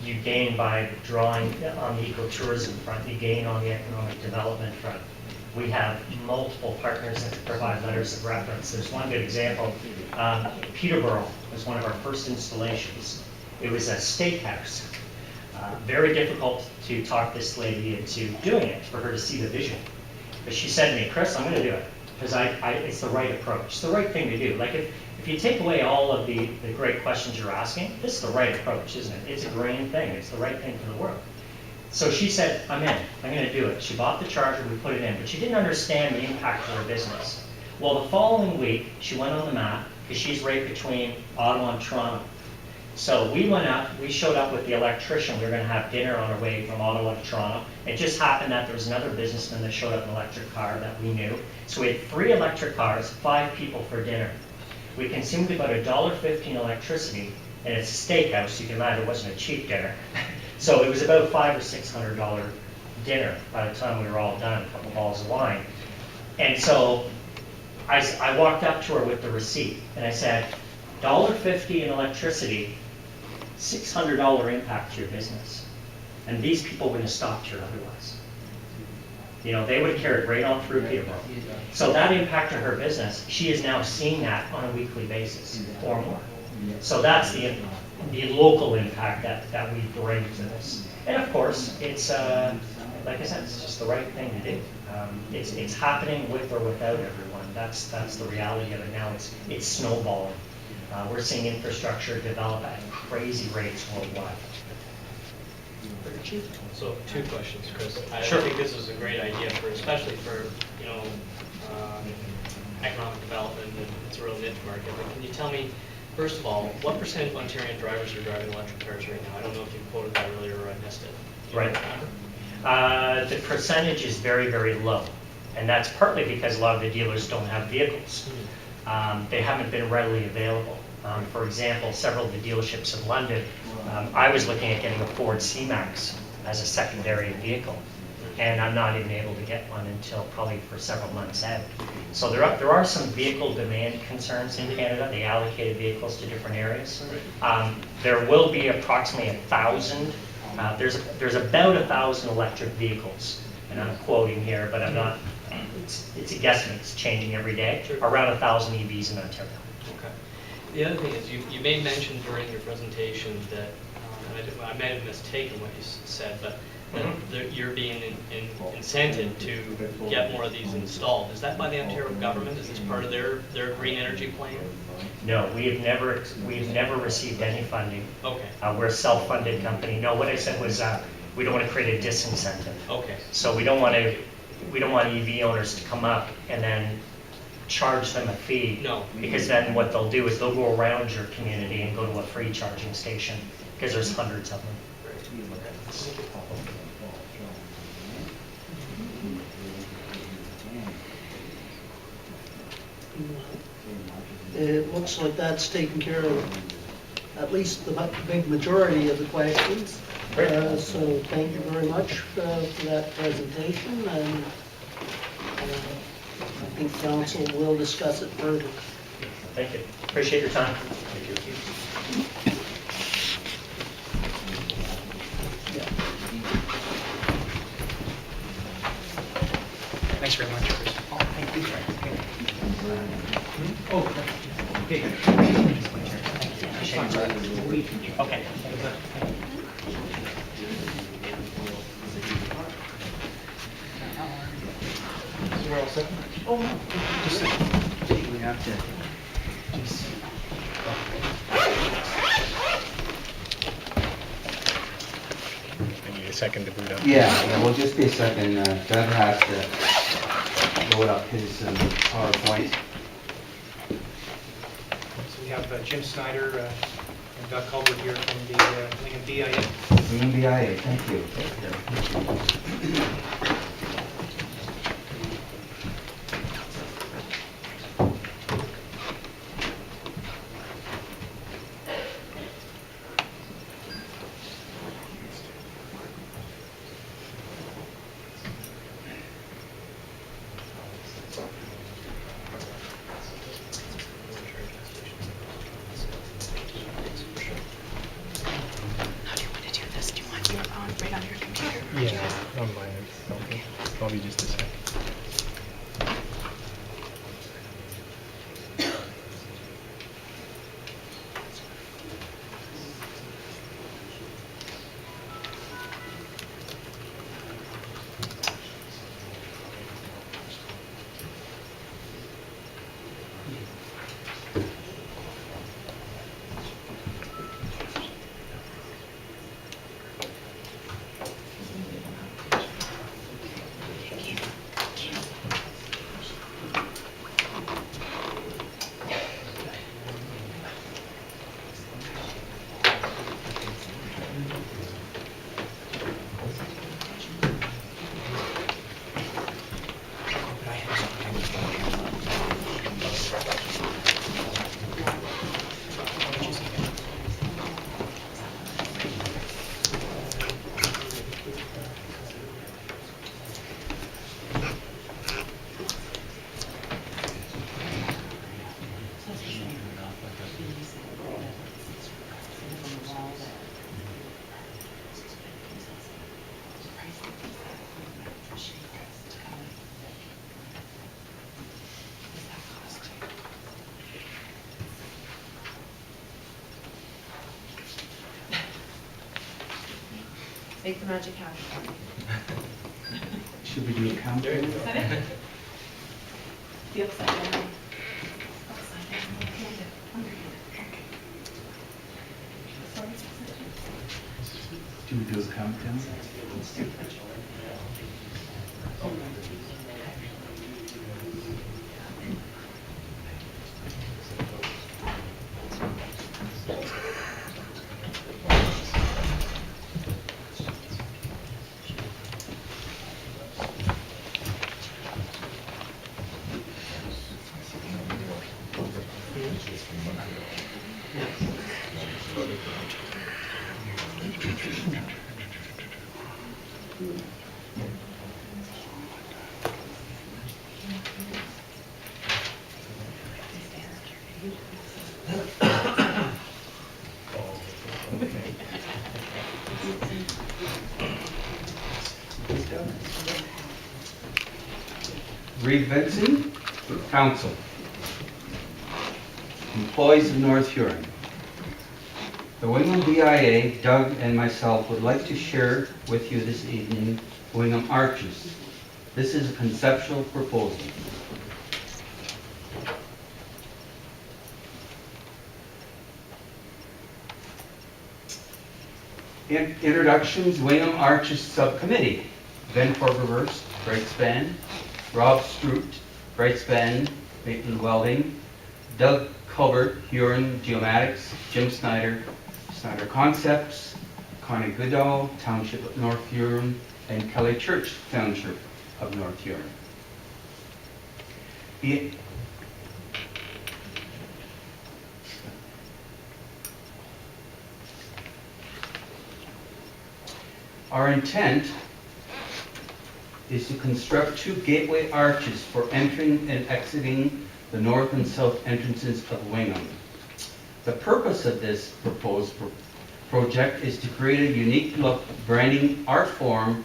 You gain by drawing on the ecotourism front, you gain on the economic development front. We have multiple partners that provide letters of reference. There's one good example. Peterborough was one of our first installations. It was a steakhouse. Very difficult to talk this lady into doing it, for her to see the vision. But she said to me, Chris, I'm going to do it, because it's the right approach. It's the right thing to do. Like if you take away all of the great questions you're asking, this is the right approach, isn't it? It's a green thing. It's the right thing for the world. So she said, I'm in. I'm going to do it. She bought the charger. We put it in. But she didn't understand the impact to her business. Well, the following week, she went on the map, because she's right between Ottawa and Toronto. So we went up, we showed up with the electrician. We were going to have dinner on our way from Ottawa to Toronto. It just happened that there was another businessman that showed up in an electric car that we knew. So we had 3 electric cars, 5 people for dinner. We consumed about $1.50 in electricity, and it's a steakhouse. You can imagine it wasn't a cheap dinner. So it was about $500 or $600 dinner by the time we were all done, a couple bottles of wine. And so I walked up to her with the receipt, and I said, $1.50 in electricity, $600 impact to your business. And these people wouldn't have stopped here otherwise. You know, they would have carried right on through Peterborough. So that impacted her business. She is now seeing that on a weekly basis or more. So that's the local impact that we bring to this. And of course, it's, like I said, it's just the right thing to do. It's happening with or without everyone. That's the reality of it now. It's snowballing. We're seeing infrastructure develop at crazy rates worldwide. So 2 questions, Chris. Sure. I think this is a great idea especially for, economic development, and it's a real niche market. But can you tell me, first of all, what percent of Ontarian drivers are driving electric cars right now? I don't know if you quoted that earlier or I missed it. Right. The percentage is very, very low. And that's partly because a lot of the dealers don't have vehicles. They haven't been readily available. For example, several of the dealerships in London, I was looking at getting a Ford C-Max as a secondary vehicle, and I'm not even able to get one until probably for several months out. So there are some vehicle demand concerns in Canada. They allocated vehicles to different areas. There will be approximately 1,000. There's about 1,000 electric vehicles, and I'm quoting here, but I'm not. It's a guesstimate. It's changing every day. Sure. Around 1,000 EVs in Ontario. Okay. The other thing is you made mention during your presentation that, and I may have mistaken what you said, but that you're being incented to get more of these installed. Is that by the Ontario government? Is this part of their green energy plan? No, we've never received any funding. Okay. We're a self-funded company. No, what I said was we don't want to create a disincentive. Okay. So we don't want EV owners to come up and then charge them a fee. No. Because then what they'll do is they'll go around your community and go to a free charging station, because there's hundreds of them. It looks like that's taken care of at least the big majority of the questions. So thank you very much for that presentation, and I think council will discuss it further. Thank you. Appreciate your time. Thank you. Thanks very much, Chris. Oh, thank you. Okay. Okay. We're all set? Oh, no. Just sit. We have to. I need a second to boot up. Yeah, well, just be a second. Doug has to load up his PowerPoint. So we have Jim Snyder and Doug Culver here from the Lincoln BIA. From BIA, thank you. Probably just a second. Make the magic happen. Should we do a countdown? The upside down. Upside down. Underhand. Okay. Sorry. Do we do a countdown? Reed Benson, Council. Employees of North Huron. The Wingham BIA, Doug and myself would like to share with you this evening Wingham Arches. This is a conceptual proposal. Introductions, Wingham Arches Subcommittee. Ben Forgerverse, Bright Span. Rob Stroot, Bright Span, Maitland Welding. Doug Culbert, Huron Geomatics. Jim Snyder, Snyder Concepts. Connie Goodall, Township of North Huron. And Kelly Church, Township of North Huron. Our intent is to construct 2 gateway arches for entering and exiting the north and south entrances of Wingham. The purpose of this proposed project is to create a unique look branding art form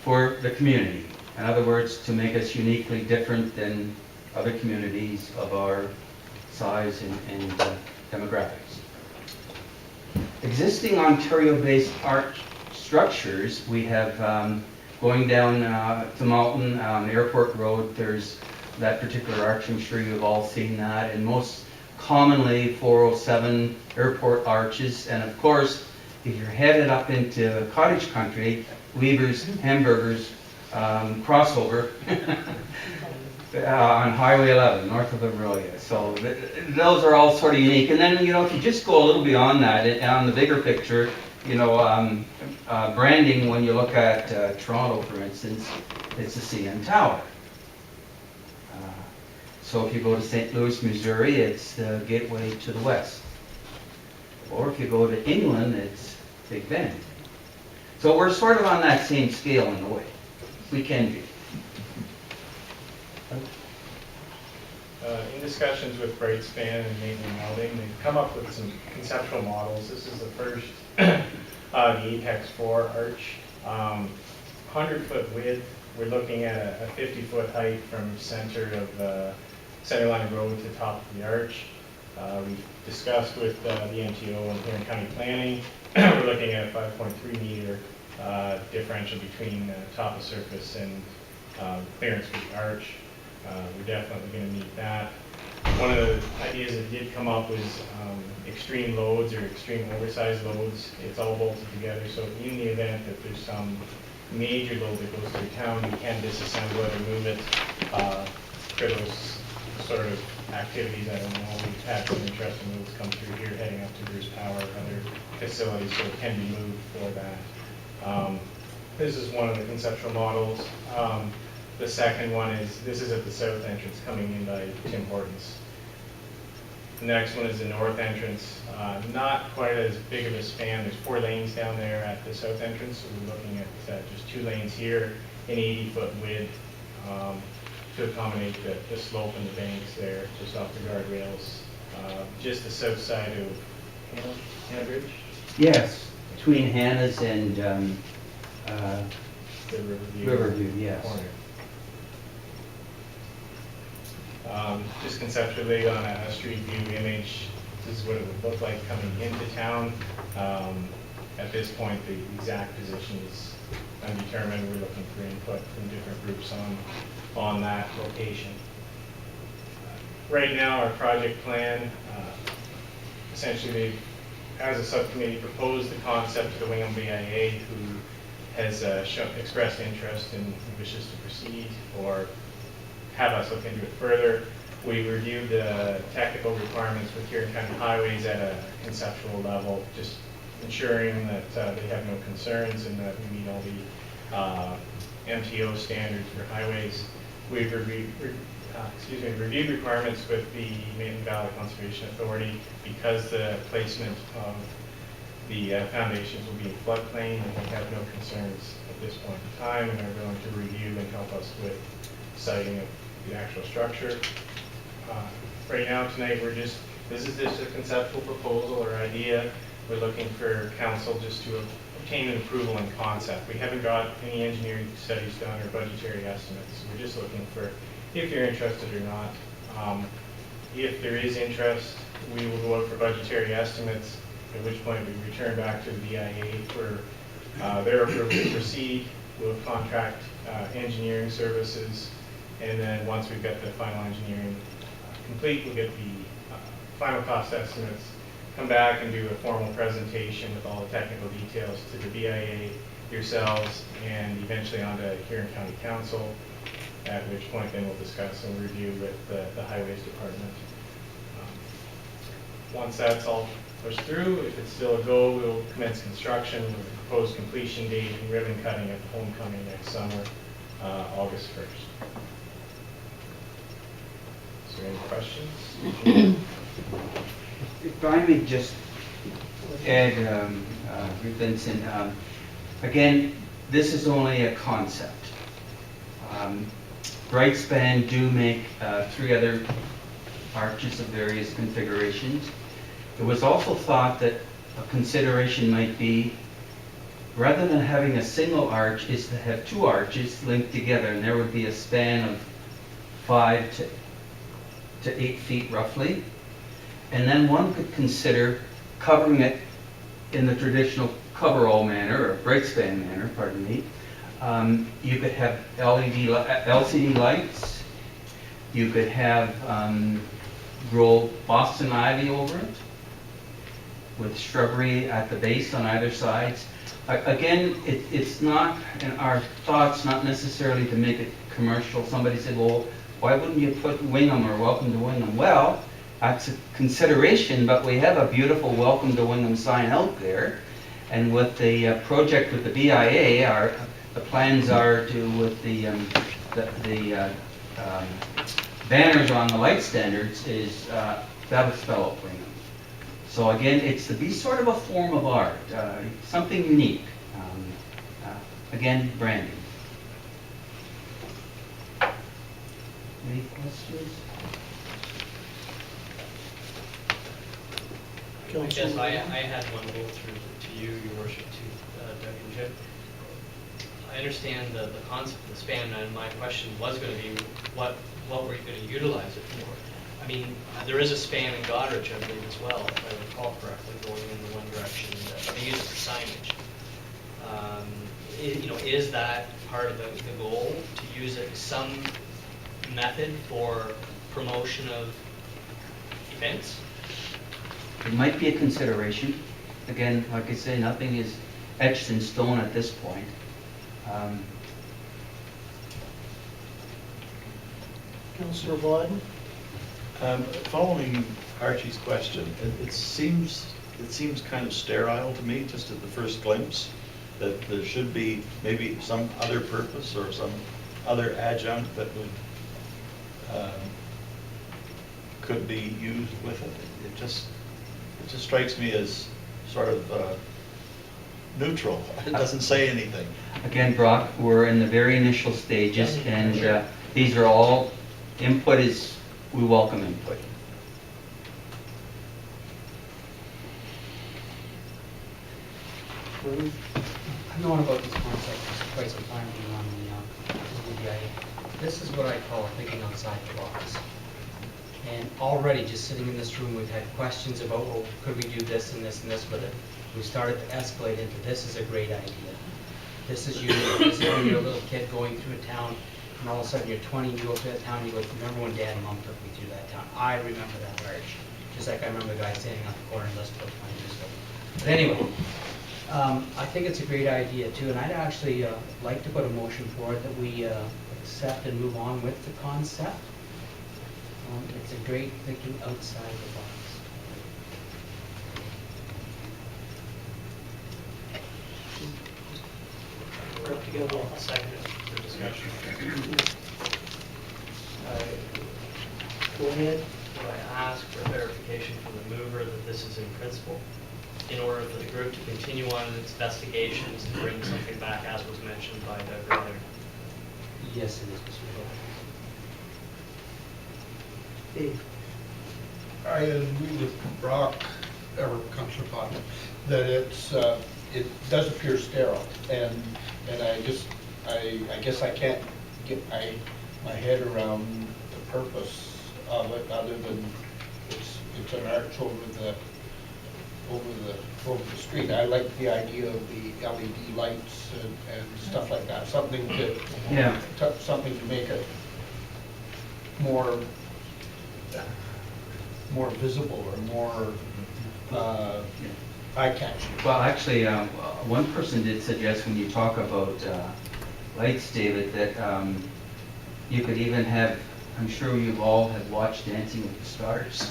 for the community. In other words, to make us uniquely different than other communities of our size and demographics. Existing Ontario-based art structures, we have going down to Malton, Airport Road, there's that particular arch. I'm sure you've all seen that, and most commonly 407 airport arches. And of course, if you're headed up into cottage country, Weaver's Hamburgers crossover on Highway 11, north of Aurelia. So those are all sort of unique. And then, you know, if you just go a little beyond that, on the bigger picture, you know, branding, when you look at Toronto, for instance, it's the CN Tower. So if you go to St. Louis, Missouri, it's the gateway to the west. Or if you go to England, it's Big Ben. So we're sort of on that same scale in a way. We can be. In discussions with Bright Span and Maitland Welding, they've come up with some conceptual models. This is the first, the Apex 4 arch, 100-foot width we're looking at a 50-foot height from center of center line road to top of the arch. We've discussed with the MTO and Huron County Planning, we're looking at a 5.3 meter differential between top of surface and clearance for the arch. We're definitely going to meet that. One of the ideas that did come up was extreme loads or extreme oversized loads. It's all bolted together, so in the event that there's some major load that goes through town, you can disassemble it or move it. For those sort of activities, I don't know, we've had some interesting moves come through here heading up to Bruce Power, other facilities, so it can be moved for that. This is one of the conceptual models. The second one is, this is at the south entrance coming in by Tim Hortons. The next one is the north entrance. Not quite as big of a span. There's 4 lanes down there at the south entrance, so we're looking at just 2 lanes here, an 80-foot width to accommodate the slope and the banks there, just off the guardrails. Just the south side of Hannah Bridge? Yes, between Hannah's and The Riverview, yes. corner. Just conceptually on a street view image, this is what it would look like coming into town. At this point, the exact position is undetermined. We're looking for input from different groups on that location. Right now, our project plan, essentially they've, as a subcommittee, proposed the concept to the Wingham BIA, who has expressed interest and wishes to proceed or have us look into it further. We reviewed the technical requirements with Huron County Highways at a conceptual level, just ensuring that they have no concerns and that we meet all the MTO standards for highways. We've reviewed requirements with the Maitland Valley Conservation Authority because the placement of the foundations will be in floodplain, and we have no concerns at this point in time, and are willing to review and help us with siting of the actual structure. Right now, tonight, this is just a conceptual proposal or idea. We're looking for council just to obtain an approval and concept. We haven't got any engineering studies done or budgetary estimates. We're just looking for if you're interested or not. If there is interest, we will go out for budgetary estimates, at which point we return back to the BIA for their approval to proceed. We'll contract engineering services, and then once we've got the final engineering complete, we'll get the final cost estimates, come back and do a formal presentation with all the technical details to the BIA, yourselves, and eventually on to Huron County Council, at which point then we'll discuss and review with the Highways Department. Once that's all pushed through, if it's still a go, we'll commence construction with a proposed completion date and ribbon cutting at homecoming next summer, August 1st. Is there any questions? If I may just add, Vincent, again, this is only a concept. Brightspan do make 3 other arches of various configurations. It was also thought that a consideration might be, rather than having a single arch, is to have 2 arches linked together, and there would be a span of 5 to 8 feet roughly. And then one could consider covering it in the traditional coverall manner, or Brightspan manner, pardon me. You could have LCD lights. You could have grow Boston ivy over it with shrubbery at the base on either sides. Again, it's not, in our thoughts, not necessarily to make it commercial. Somebody said, well, why wouldn't you put Wingham or Welcome to Wingham? Well, that's a consideration, but we have a beautiful Welcome to Wingham sign out there. And with the project with the BIA, the plans are to, with the banners on the light standards, is that would spell out Wingham. So again, it's to be sort of a form of art, something unique. Again, branding. Any questions? I guess I had one go through to you, Your Worship, to Doug and Jim. I understand the concept of the span, and my question was going to be, what were you going to utilize it for? I mean, there is a span in Goderich, I believe, as well, if I recall correctly, going in the one direction. They use it for signage. You know, is that part of the goal, to use it some method for promotion of events? It might be a consideration. Again, like I say, nothing is etched in stone at this point. Councillor Biden? Following Archie's question, it seems kind of sterile to me, just at the first glimpse, that there should be maybe some other purpose or some other adjunct that would could be used with it. It just strikes me as sort of neutral. It doesn't say anything. Again, Brock, we're in the very initial stages, and these are all, input is, we welcome input. I've known about this concept for quite some time, being on the UDIA. This is what I call thinking outside the box. And already, just sitting in this room, we've had questions about, well, could we do this and this and this with it? We started to escalate into, this is a great idea. This is you, this is when you're a little kid going through a town, and all of a sudden you're 20, and you go through that town, and you go, remember when Dad and Mom took me through that town? I remember that arch. Just like I remember the guy standing on the corner in Lisbon 20 years ago. But anyway, I think it's a great idea too, and I'd actually like to put a motion forward that we accept and move on with the concept. It's a great thinking outside the box. We're up to go. I'll second it for discussion. Go ahead. Will I ask for clarification from the mover that this is in principle, in order for the group to continue on its investigations and bring something back, as was mentioned by Doug earlier? Yes, it is, Mr. Hill. Dave? I agree with Brock, or Councillor Potter, that it does appear sterile, and I guess I can't get my head around the purpose of it, other than it's an arch over the street. I like the idea of the LED lights and stuff like that, something to make it more visible or more eye-catching. Well, actually, one person did suggest, when you talk about lights, David, that you could even have, I'm sure you all have watched Dancing with the Stars.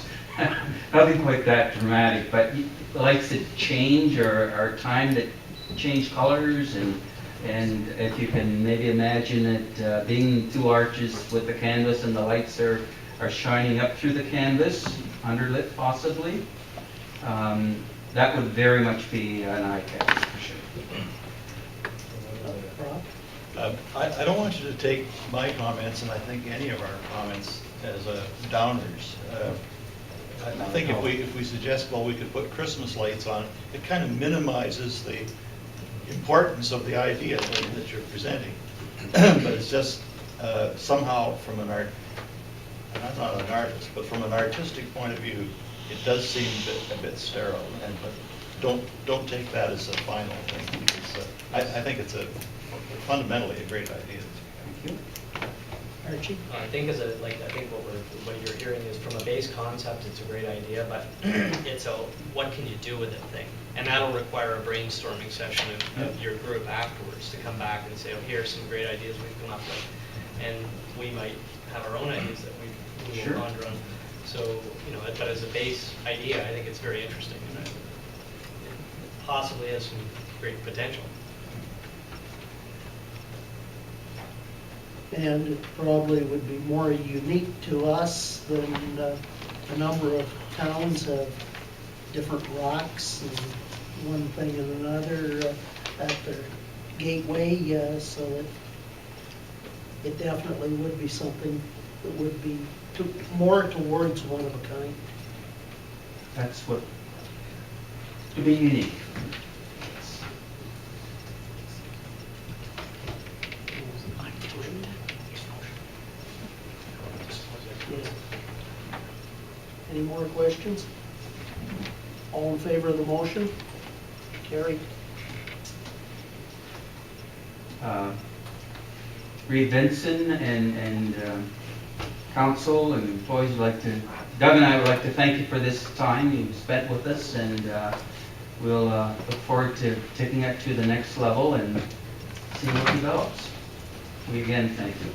Nothing quite that dramatic, but lights that change or time that change colors, and if you can maybe imagine it being two arches with the canvas and the lights are shining up through the canvas, underlit possibly, that would very much be an eye catch for sure. I don't want you to take my comments, and I think any of our comments, as downers. I think if we suggest, well, we could put Christmas lights on, it kind of minimizes the importance of the idea that you're presenting. But it's just somehow from an I'm not an artist, but from an artistic point of view, it does seem a bit sterile. But don't take that as a final thing, because I think it's fundamentally a great idea. Thank you. Archie? I think what you're hearing is, from a base concept, it's a great idea, but it's what can you do with it thing? And that'll require a brainstorming session of your group afterwards to come back and say, oh, here's some great ideas we've come up with. And we might have our own ideas that we will ponder on. So, but as a base idea, I think it's very interesting, and it possibly has some great potential. And it probably would be more unique to us than a number of towns have different rocks and one thing and another at their gateway, so it definitely would be something that would be more towards one of a kind. That's what, to be unique. questions? All in favor of the motion? Carried. Reed Vinson and council and employees would like to, Doug and I would like to thank you for this time you've spent with us, and we'll look forward to taking it to the next level and seeing what develops. We again thank you.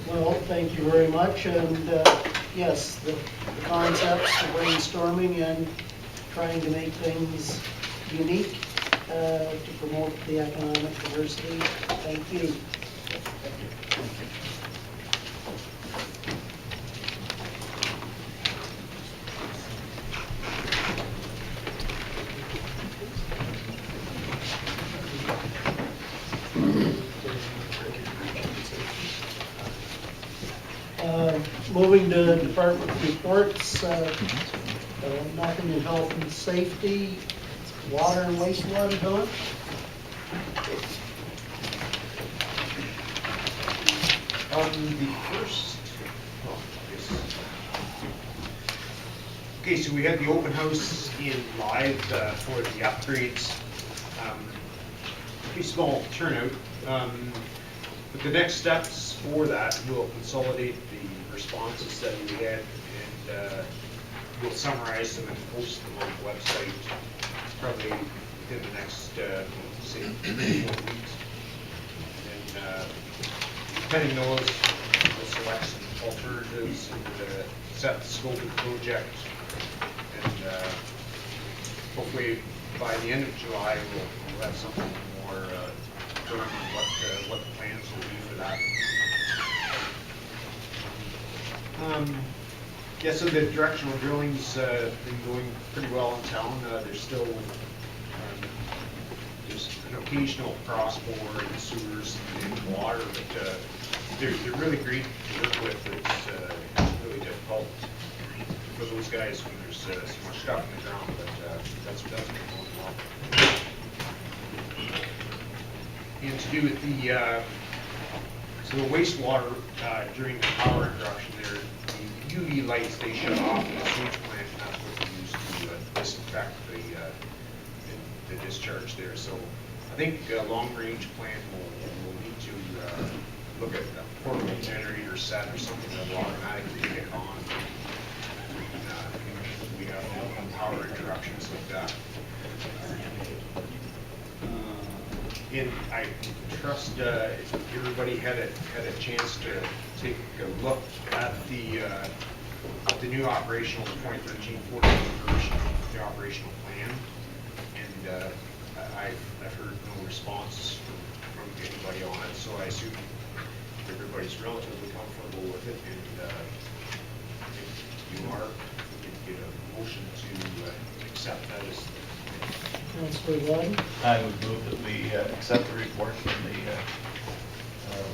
Well, thank you very much, and yes, the concepts, the brainstorming, and trying to make things unique to promote the economic diversity. Thank you. Moving to department reports, nothing in health and safety, water and wastewater, Don? The first, okay, so we had the open house in Live for the upgrades. Pretty small turnout. But the next steps for that, we'll consolidate the responses that we had, and we'll summarize them and post them on the website probably within the next, say, 4 weeks. And depending on those, we'll select some alternatives and set the scope of the project. And hopefully by the end of July, we'll have something more firm on what the plans will be for that. Yeah, so the directional drilling's been going pretty well in town. There's still just an occasional cross-bore in sewers and water, but they're really great to work with. It's really difficult for those guys when there's so much stuff in the ground, but that's been going well. And to do with the so the wastewater during the power interruption there, the UV lights, they shut off in the sewage plant, and that's what we use to disinfect the discharge there. So I think a long-range plan will need to look at a portable generator set or something that will automatically kick on. We have power interruptions like that. And I trust everybody had a chance to take a look at the new operational 2013-14 version of the operational plan, and I've heard no response from anybody on it, so I assume everybody's relatively comfortable with it, and if you are, we can get a motion to accept that as. Councillor Gordon? I would move that we accept the report from the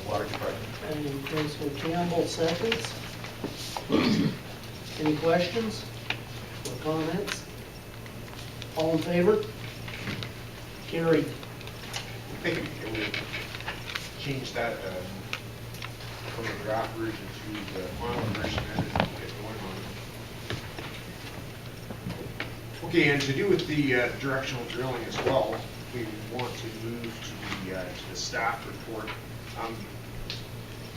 water department. And Councillor Campbell seconds. Any questions or comments? All in favor? Carried. I think it would change that from the draft version to the final version and get going on it. Okay, and to do with the directional drilling as well, we want to move to the staff report.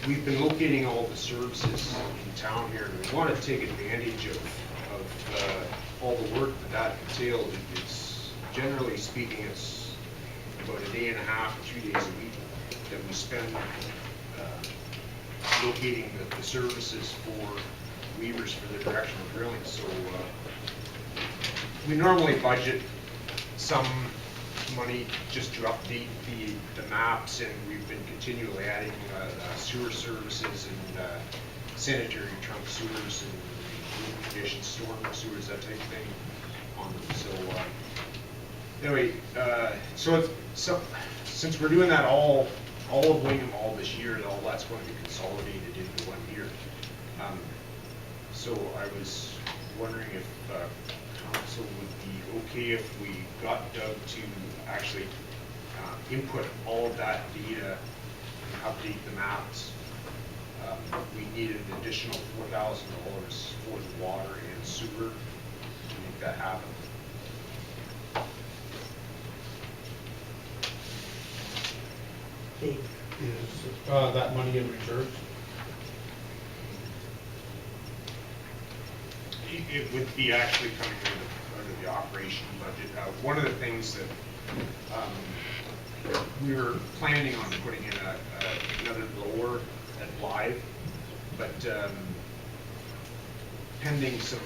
We've been locating all the services in town here, and we want to take advantage of all the work that entailed. It's generally speaking, it's about a day and a half, 2 days a week that we spend locating the services for weavers for the directional drilling. So we normally budget some money just to update the maps, and we've been continually adding sewer services and sanitary trunk sewers and room condition storm sewers, that type of thing on them. So anyway, so since we're doing that all of Wingham all this year, all that's going to be consolidated into 1 year. So I was wondering if council would be okay if we got Doug to actually input all of that data and update the maps. We needed an additional $4,000 for the water and sewer. that happen. Okay. Is that money in reserves? It would be actually coming out of the operation budget. One of the things that we were planning on putting in another blower at Live, but pending some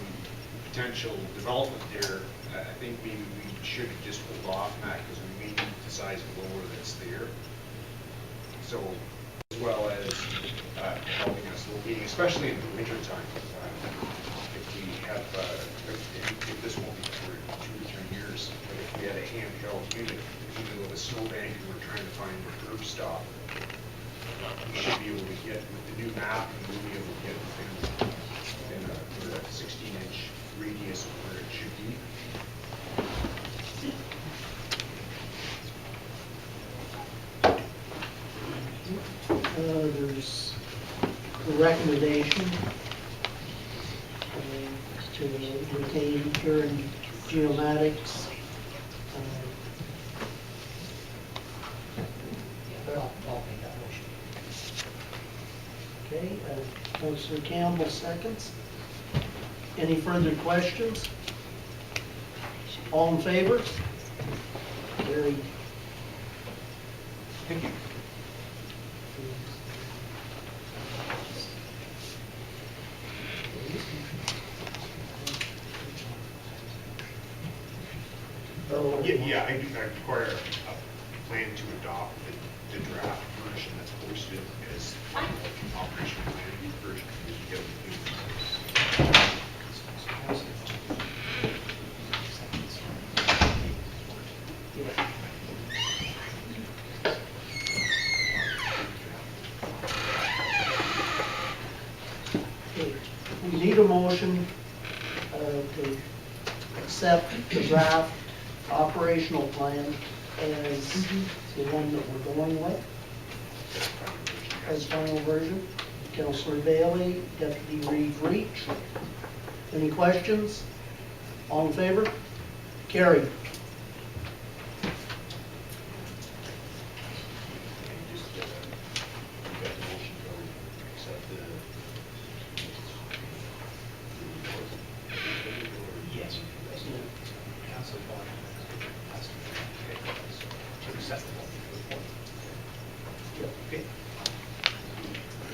potential development there, I think maybe we should just hold off on that because we may need the size of blower that's there. So, as well as helping us locating, especially in the winter time. If we have, if this won't be for 2 or 3 years, but if we had a handheld unit in the middle of a snowbank and we're trying to find a curb stop, we should be able to get with the new map, and we'll be able to get within a 16-inch radius of where it should be. There's the recommendation to retain Huron Geomatics. I'll make that motion. Okay, Councillor Campbell seconds. Any further questions? All in favor? Carried. Thank you. Yeah, I require a plan to adopt the draft version that's posted as operational plan version. Okay, we need a motion to accept the draft operational plan as the one that we're going with, as final version. Councillor Bailey, Deputy Reeve Reach. Any questions? All in favor? Carried. Yes. Council Okay.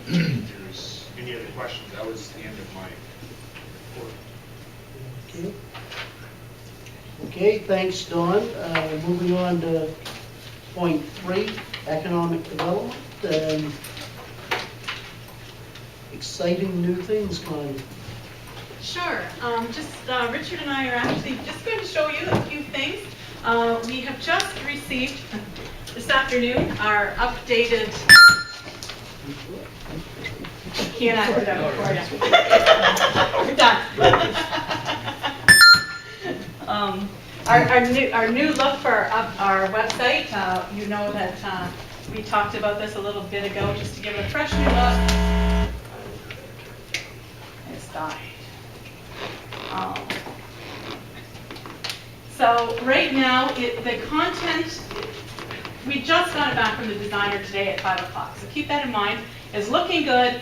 If there's any other questions, that was the end of my report. Okay. Okay, thanks, Don. Moving on to point 3, economic development. Exciting new things, Connie. Sure. Richard and I are actually just going to show you a few things. We have just received this afternoon our updated. Can't act it out for you. We're done. Our new look for our website. You know that we talked about this a little bit ago, just to give it a fresh new look. It's died. So right now, the content, we just got it back from the designer today at 5 o'clock. So keep that in mind. It's looking good.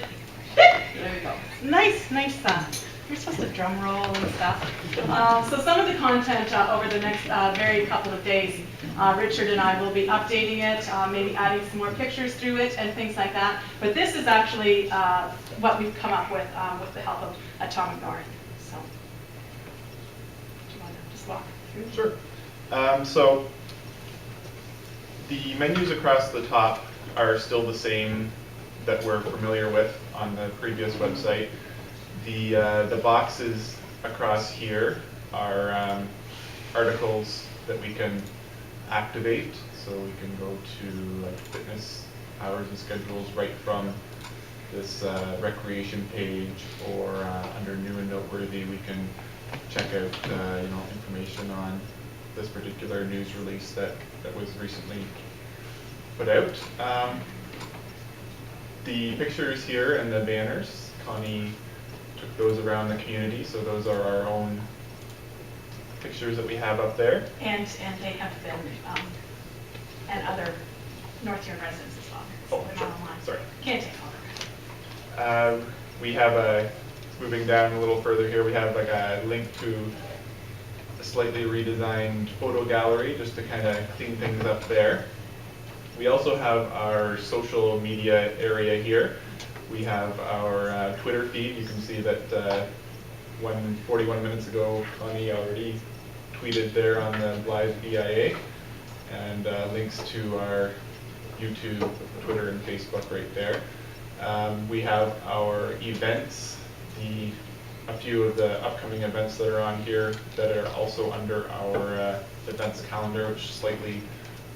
There we go. Nice. You're supposed to drum roll and stuff. So some of the content over the next very couple of days, Richard and I will be updating it, maybe adding some more pictures through it and things like that. But this is actually what we've come up with the help of Atomic North. So, do you want to just walk through? Sure. So the menus across the top are still the same that we're familiar with on the previous website. The boxes across here are articles that we can activate, so we can go to like fitness hours and schedules right from this recreation page, or under new and noteworthy we can check out information on this particular news release that was recently put out. The pictures here and the banners, Connie took those around the community, so those are our own pictures that we have up there. And they have been, and other North Huron residents as well. So Oh, they're sure. not online. Sorry. Can't take all their We have moving down a little further here, we have like a link to a slightly redesigned photo gallery just to kind of clean things up there. We also have our social media area here. We have our Twitter feed. You can see that 41 minutes ago, Connie already tweeted there on the live BIA, and links to our YouTube, Twitter, and Facebook right there. We have our events, a few of the upcoming events that are on here that are also under our events calendar, which slightly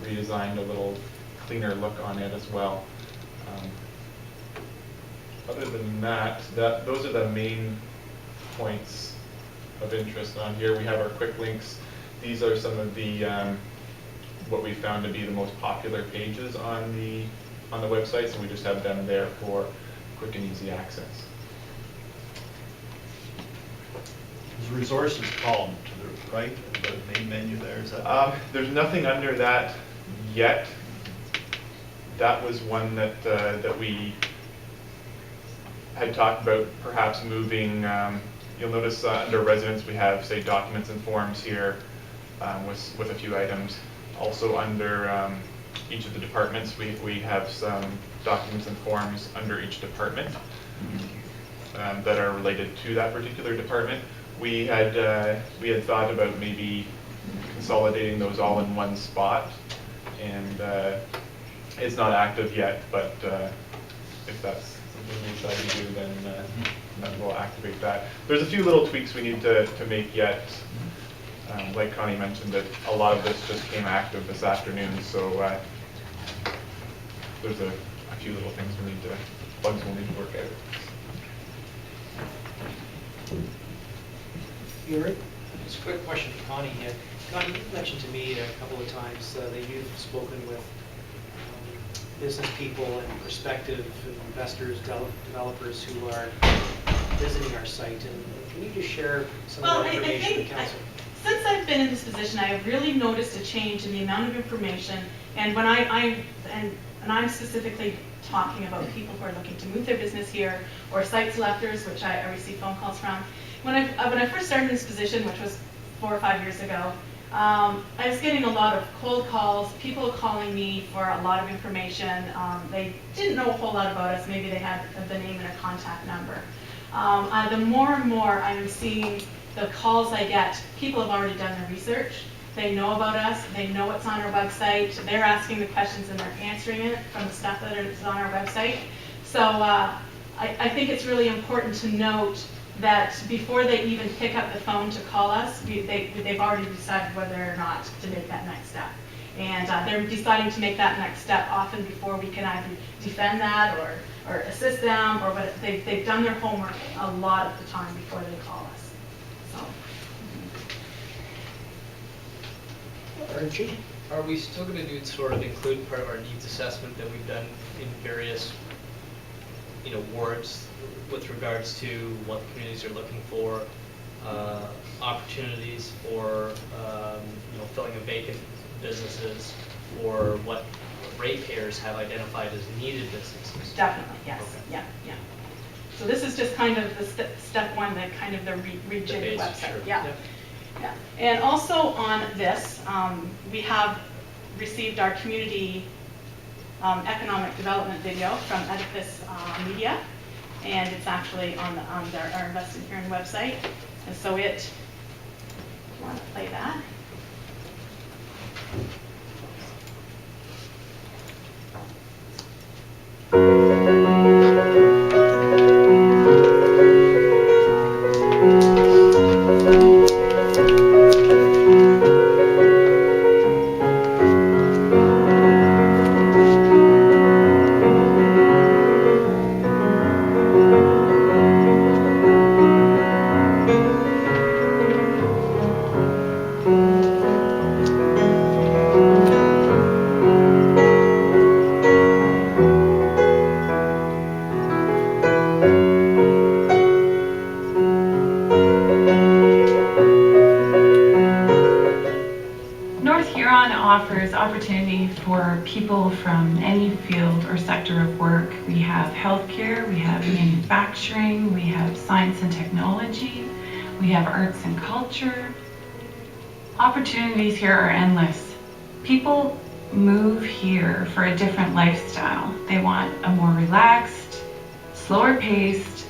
redesigned, a little cleaner look on it as well. Other than that, those are the main points of interest on here. We have our quick links. These are some of the what we found to be the most popular pages on the website, so we just have them there for quick and easy access. There's resources column to the right of the main menu there, is that? There's nothing under that yet. That was one that that we had talked about perhaps moving. You'll notice under residents we have, say, documents and forms here with a few items. Also under each of the departments, we have some documents and forms under each department that are related to that particular department. We had thought about maybe consolidating those all in one spot, and it's not active yet, but if that's something we decide to do, then we'll activate that. There's a few little tweaks we need to make yet. Like Connie mentioned, that a lot of this just came active this afternoon, so there's a few little things bugs we'll need to work out. Gary? Just a quick question for Connie here. Connie, you mentioned to me a couple of times that you've spoken with business people and prospective investors, developers who are visiting our site. And can you just share some of that information with council? Since I've been in this position, I have really noticed a change in the amount of information, and when I'm specifically talking about people who are looking to move their business here, or site selectors, which I receive phone calls from. When I first started in this position, which was 4 or 5 years ago, I was getting a lot of cold calls, people calling me for a lot of information. They didn't know a whole lot about us. Maybe they had the name and a contact number. The more and more I'm seeing the calls I get, people have already done their research. They know about us. They know what's on our website. They're asking the questions and they're answering it from the stuff that is on our website. So I think it's really important to note that before they even pick up the phone to call us, they've already decided whether or not to make that next step. And they're deciding to make that next step often before we can either defend that or assist them, or but they've done their homework a lot of the time before they call us. So. Archie? Are we still going to sort of include part of our needs assessment that we've done in various, wards with regards to what the communities are looking for, opportunities for, filling a vacant businesses, or what ratepayers have identified as needed businesses? Definitely, yes. Okay. Yeah. So this is just kind of the step one, the kind of the rejig website. Sure. Yeah. And also on this, we have received our community economic development video from Edifice Media, and it's actually on our Invest in Huron website. And so if you want to play that. offers opportunity for people from any field or sector of work. We have healthcare, we have manufacturing, we have science and technology, we have arts and culture. Opportunities here are endless. People move here for a different lifestyle. They want a more relaxed, slower paced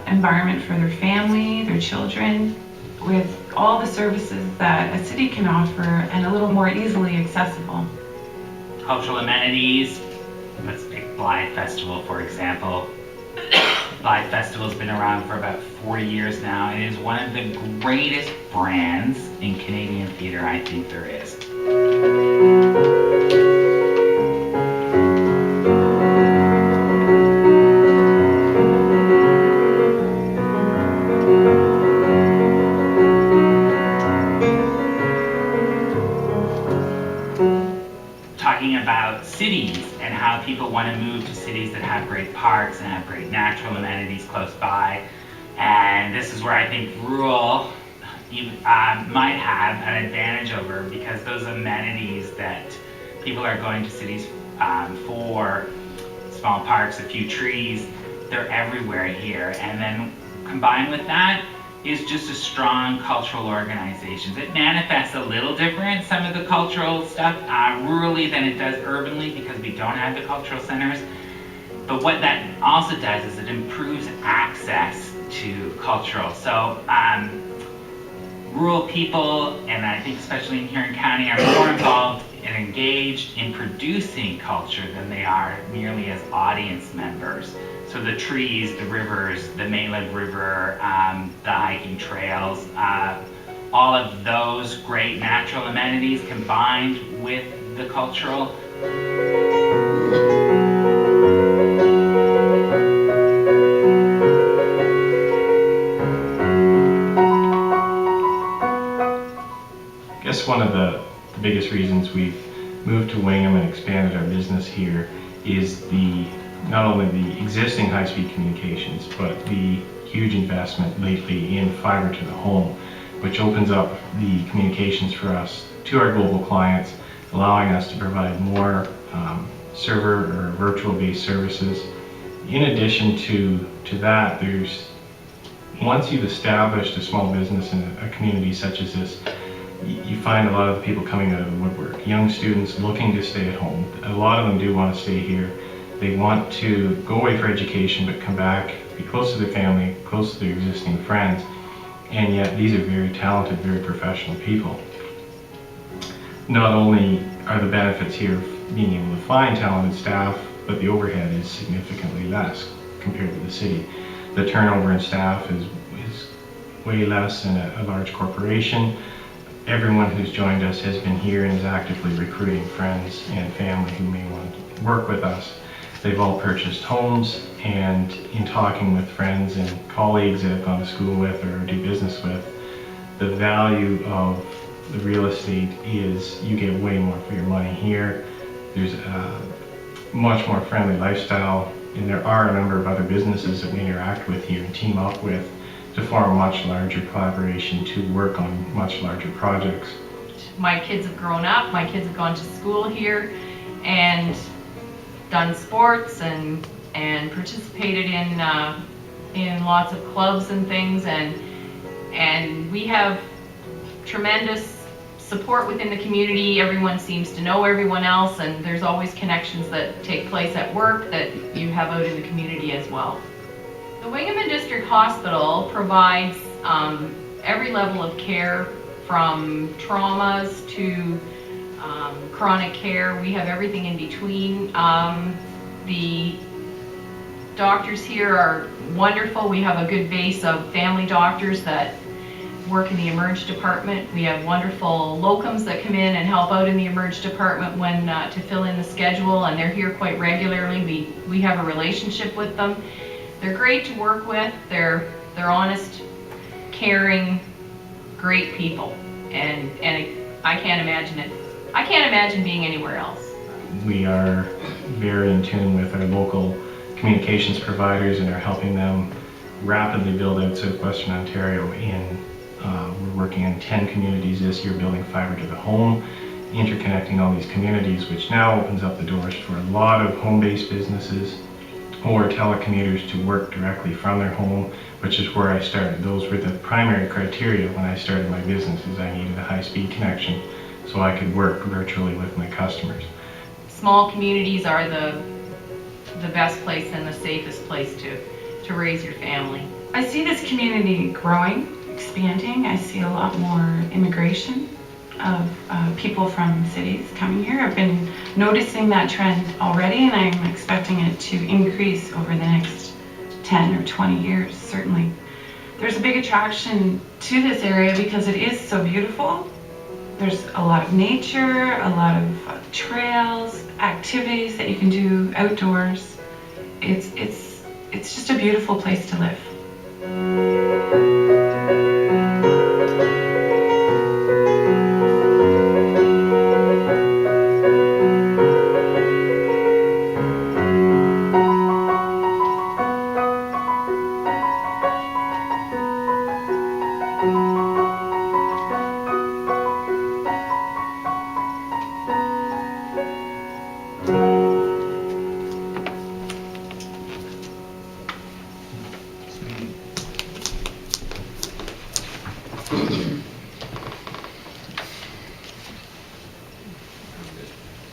environment for their family, their children, with all the services that a city can offer and a little more easily accessible. Cultural amenities, let's pick Blythe Festival for example. Blythe Festival's been around for about 40 years now and is one of the greatest brands in Canadian theatre I think there is. Talking about cities and how people want to move to cities that have great parks and have great natural amenities close by. And this is where I think rural might have an advantage over, because those amenities that people are going to cities for, small parks, a few trees, they're everywhere here. And then combined with that is just a strong cultural organizations. It manifests a little different, some of the cultural stuff, rurally than it does urbanly, because we don't have the cultural centers. But what that also does is it improves access to cultural. So rural people, and I think especially in Huron County, are more involved and engaged in producing culture than they are merely as audience members. So the trees, the rivers, the Mainland River, the hiking trails, all of those great natural amenities combined with the cultural. I guess one of the biggest reasons we've moved to Wingham and expanded our business here is not only the existing high-speed communications, but the huge investment lately in fiber to the home, which opens up the communications for us to our global clients, allowing us to provide more server or virtual-based services. In addition to that, once you've established a small business in a community such as this, you find a lot of the people coming out of the woodwork. Young students looking to stay at home. A lot of them do want to stay here. They want to go away for education but come back, be close to their family, close to their existing friends, and yet these are very talented, very professional people. Not only are the benefits here of being able to find talented staff, but the overhead is significantly less compared to the city. The turnover in staff is way less than a large corporation. Everyone who's joined us has been here and is actively recruiting friends and family who may want to work with us. They've all purchased homes, and in talking with friends and colleagues that I've gone to school with or do business with, the value of the real estate is you get way more for your money here. There's a much more friendly lifestyle, and there are a number of other businesses that we interact with here and team up with to form a much larger collaboration to work on much larger projects. My kids have grown up, my kids have gone to school here and done sports and participated in lots of clubs and things, and we have tremendous support within the community. Everyone seems to know everyone else, and there's always connections that take place at work that you have out in the community as well. The Wingham District Hospital provides every level of care, from traumas to chronic care. We have everything in between. The doctors here are wonderful. We have a good base of family doctors that work in the emerge department. We have wonderful locums that come in and help out in the emerge department when to fill in the schedule, and they're here quite regularly. We have a relationship with them. They're great to work with. They're honest, caring, great people, and I can't imagine it. I can't imagine being anywhere else. We are very in tune with our local communications providers and are helping them rapidly build out Southwestern Ontario. We're working in 10 communities this year building fiber to the home, interconnecting all these communities, which now opens up the doors for a lot of home-based businesses or telecommuters to work directly from their home, which is where I started. Those were the primary criteria when I started my business, is I needed a high-speed connection so I could work virtually with my customers. Small communities are the best place and the safest place to raise your family. I see this community growing, expanding. I see a lot more immigration of people from cities coming here. I've been noticing that trend already, and I'm expecting it to increase over the next 10 or 20 years, certainly. There's a big attraction to this area because it is so beautiful. There's a lot of nature, a lot of trails, activities that you can do outdoors. It's just a beautiful place to live.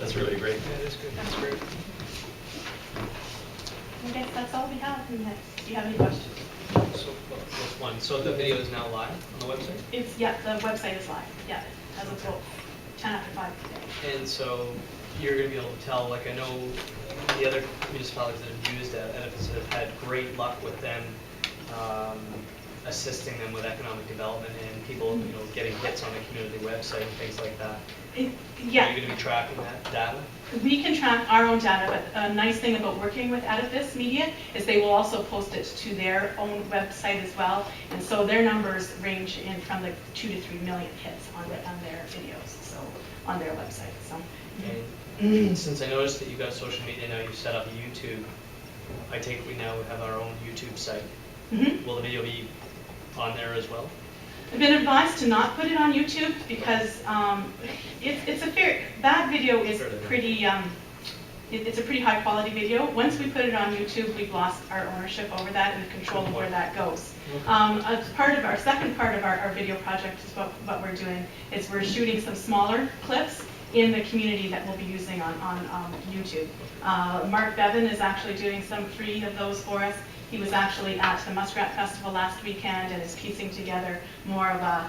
That's really great. That is good. That's great. I guess that's all we have. Unless you have any questions? So, well, just one. So the video is now live on the website? It's, yeah, the website is live, yeah, as of 10 after 5 today. And so you're going to be able to tell, like I know the other municipalities that have used Edifice have had great luck with them assisting them with economic development and people, you know, getting hits on the community website and things like that. Yeah. Are you going to be tracking that data? We can track our own data, but a nice thing about working with Edifice Media is they will also post it to their own website as well. And so their numbers range in from like 2 to 3 million hits on their videos, so on their website. So. And since I noticed that you've got social media now, you've set up YouTube, I take it we now have our own YouTube site. Mm-hmm. Will the video be on there as well? I've been advised to not put it on YouTube because it's a fair, that video is pretty, it's a pretty high quality video. Once we put it on YouTube, we've lost our ownership over that and the control of where that goes. As part of our second part of our video project is what we're doing is we're shooting some smaller clips in the community that we'll be using on YouTube. Mark Bevan is actually doing some free of those for us. He was actually at the Muskrat Festival last weekend and is piecing together more of a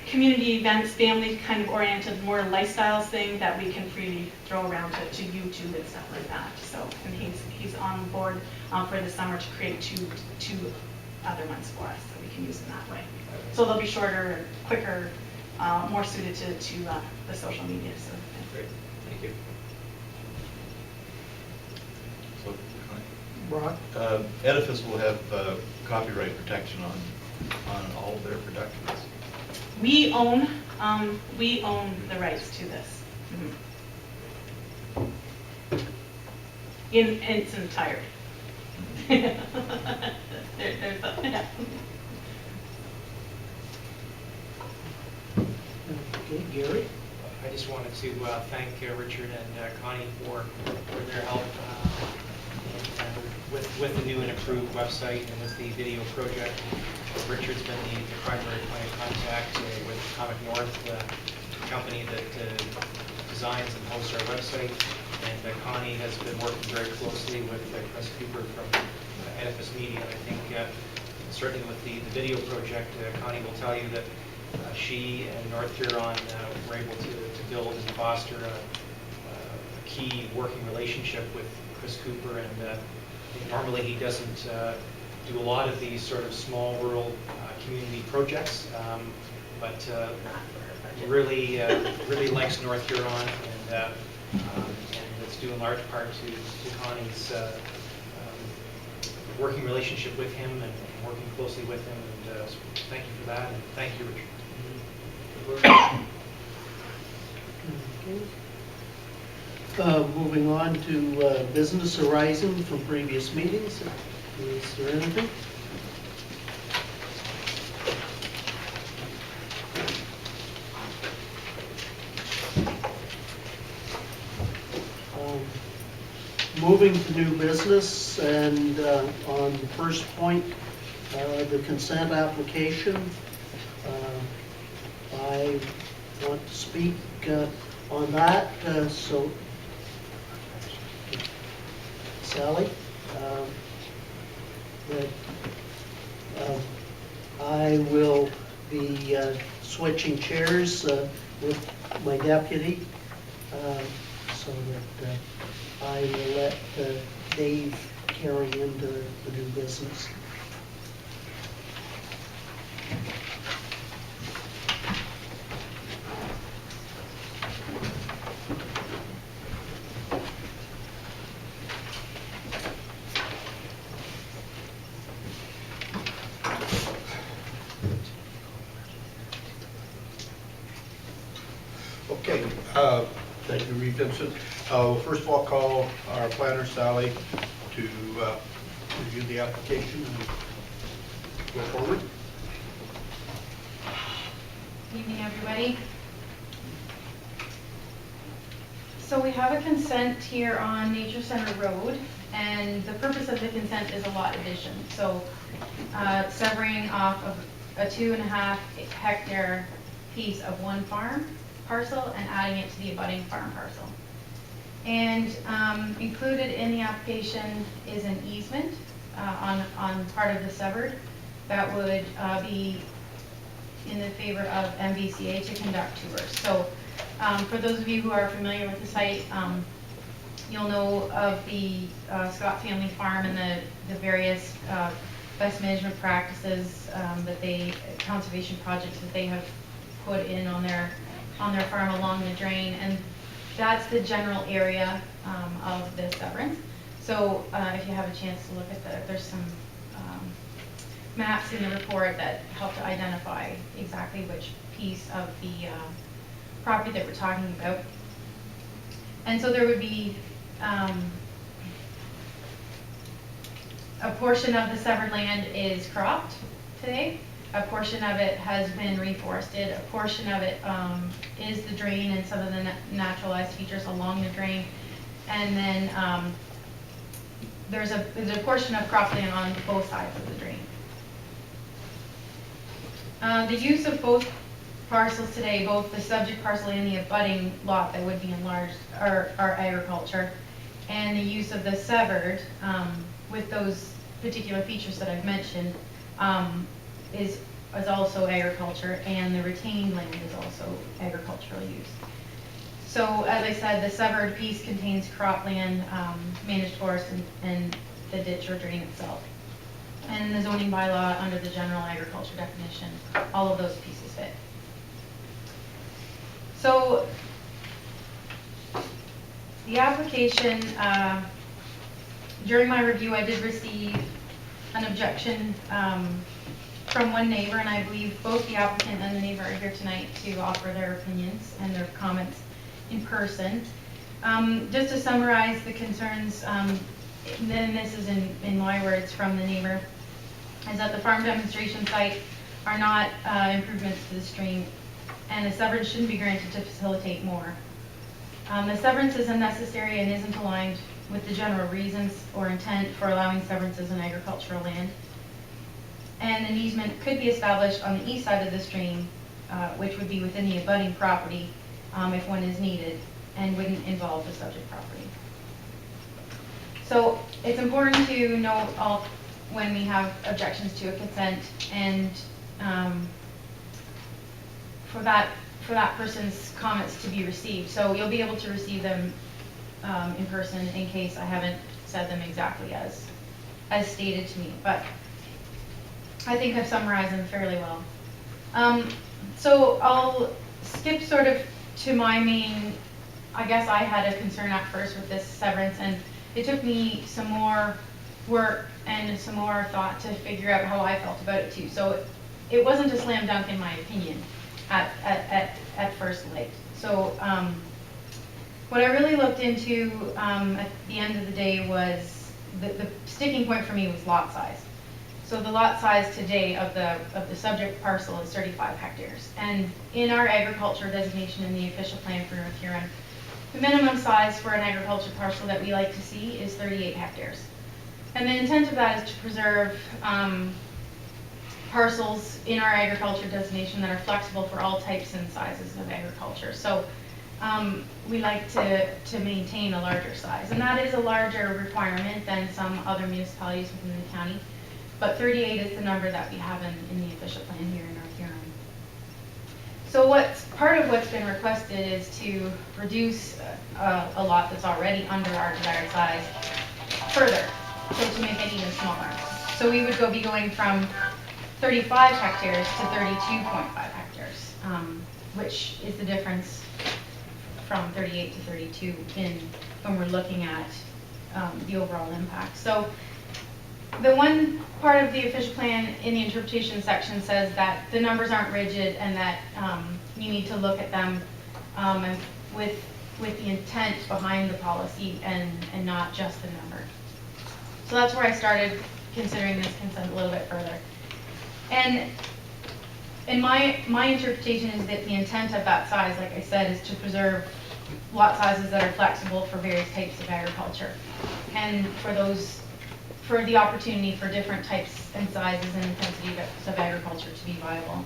community events, family kind of oriented, more lifestyles thing that we can freely throw around to YouTube and stuff like that. So, and he's on board for the summer to create two other ones for us so we can use them that way. So they'll be shorter, quicker, more suited to the social media. So. Great, thank you. So, Brock? Edifice will have copyright protection on all of their productions. We own the rights to this. Mm-hmm. In its entirety. There's yeah. Okay, Gary? I just wanted to thank Richard and Connie for their help with the new and improved website and with the video project. Richard's been the primary point of contact with Comic North, the company that designs and hosts our website. And Connie has been working very closely with Chris Cooper from Edifice Media. I think certainly with the video project, Connie will tell you that she and North Huron were able to build and foster a key working relationship with Chris Cooper. And normally he doesn't do a lot of these sort of small rural community projects, but he really likes North Huron, and it's due in large part to Connie's working relationship with him and working closely with him. And so thank you for that, and thank you, Richard. Moving on to business arising from previous meetings. Is there anything? Moving to new business, and on the first point, the consent application. I want to speak on that, so Sally, that I will be switching chairs with my deputy, so that I will let Dave carry into the new business. Okay, thank you, Reeve Vincent. First of all, call our planner, Sally, to review the application and go forward. Good evening, everybody. So we have a consent here on Nature Center Road, and the purpose of the consent is a lot addition. So severing off of a 2.5 hectare piece of one farm parcel and adding it to the abutting farm parcel. And included in the application is an easement on part of the severed that would be in the favor of MVCA to conduct tours. So for those of you who are familiar with the site, you'll know of the Scott Family Farm and the various best management practices conservation projects that they have put in on their farm along the drain, and that's the general area of the severance. So if you have a chance to look at there's some maps in the report that help to identify exactly which piece of the property that we're talking about. And so there would be a portion of the severed land is cropped today. A portion of it has been reforested. A portion of it is the drain and some of the naturalized features along the drain. And then there's a portion of cropland on both sides of the drain. The use of both parcels today, both the subject parcel and the abutting lot that would be enlarged, are agriculture. And the use of the severed, with those particular features that I've mentioned, is also agriculture, and the retained land is also agricultural use. So as I said, the severed piece contains cropland, managed forest, and the ditch or drain itself. And the zoning bylaw under the general agriculture definition, all of those pieces fit. So the application, during my review, I did receive an objection from one neighbor, and I believe both the applicant and the neighbor are here tonight to offer their opinions and their comments in person. Just to summarize the concerns, then this is in my words from the neighbor, is that the farm demonstration site are not improvements to the stream, and a severance shouldn't be granted to facilitate more. The severance is unnecessary and isn't aligned with the general reasons or intent for allowing severances in agricultural land. And an easement could be established on the east side of the stream, which would be within the abutting property if one is needed, and wouldn't involve the subject property. So it's important to note when we have objections to a consent, and for that person's comments to be received. So you'll be able to receive them in person in case I haven't said them exactly as stated to me. But I think I've summarized them fairly well. So I'll skip sort of to my main, I guess I had a concern at first with this severance, and it took me some more work and some more thought to figure out how I felt about it too. So it wasn't a slam dunk in my opinion at first light. So what I really looked into at the end of the day was the sticking point for me was lot size. So the lot size today of the subject parcel is 35 hectares. And in our agriculture designation in the official plan for North Huron, the minimum size for an agriculture parcel that we like to see is 38 hectares. And the intent of that is to preserve parcels in our agriculture designation that are flexible for all types and sizes of agriculture. So we like to maintain a larger size, and that is a larger requirement than some other municipalities within the county. But 38 is the number that we have in the official plan here in North Huron. So part of what's been requested is to reduce a lot that's already under our desired size further, so to make it even smaller. So we would be going from 35 hectares to 32.5 hectares, which is the difference from 38 to 32 when we're looking at the overall impact. So the one part of the official plan in the interpretation section says that the numbers aren't rigid and that you need to look at them and with the intent behind the policy and not just the number. So that's where I started considering this consent a little bit further. And in my interpretation is that the intent of that size, like I said, is to preserve lot sizes that are flexible for various types of agriculture, and for the opportunity for different types and sizes and intensities of agriculture to be viable.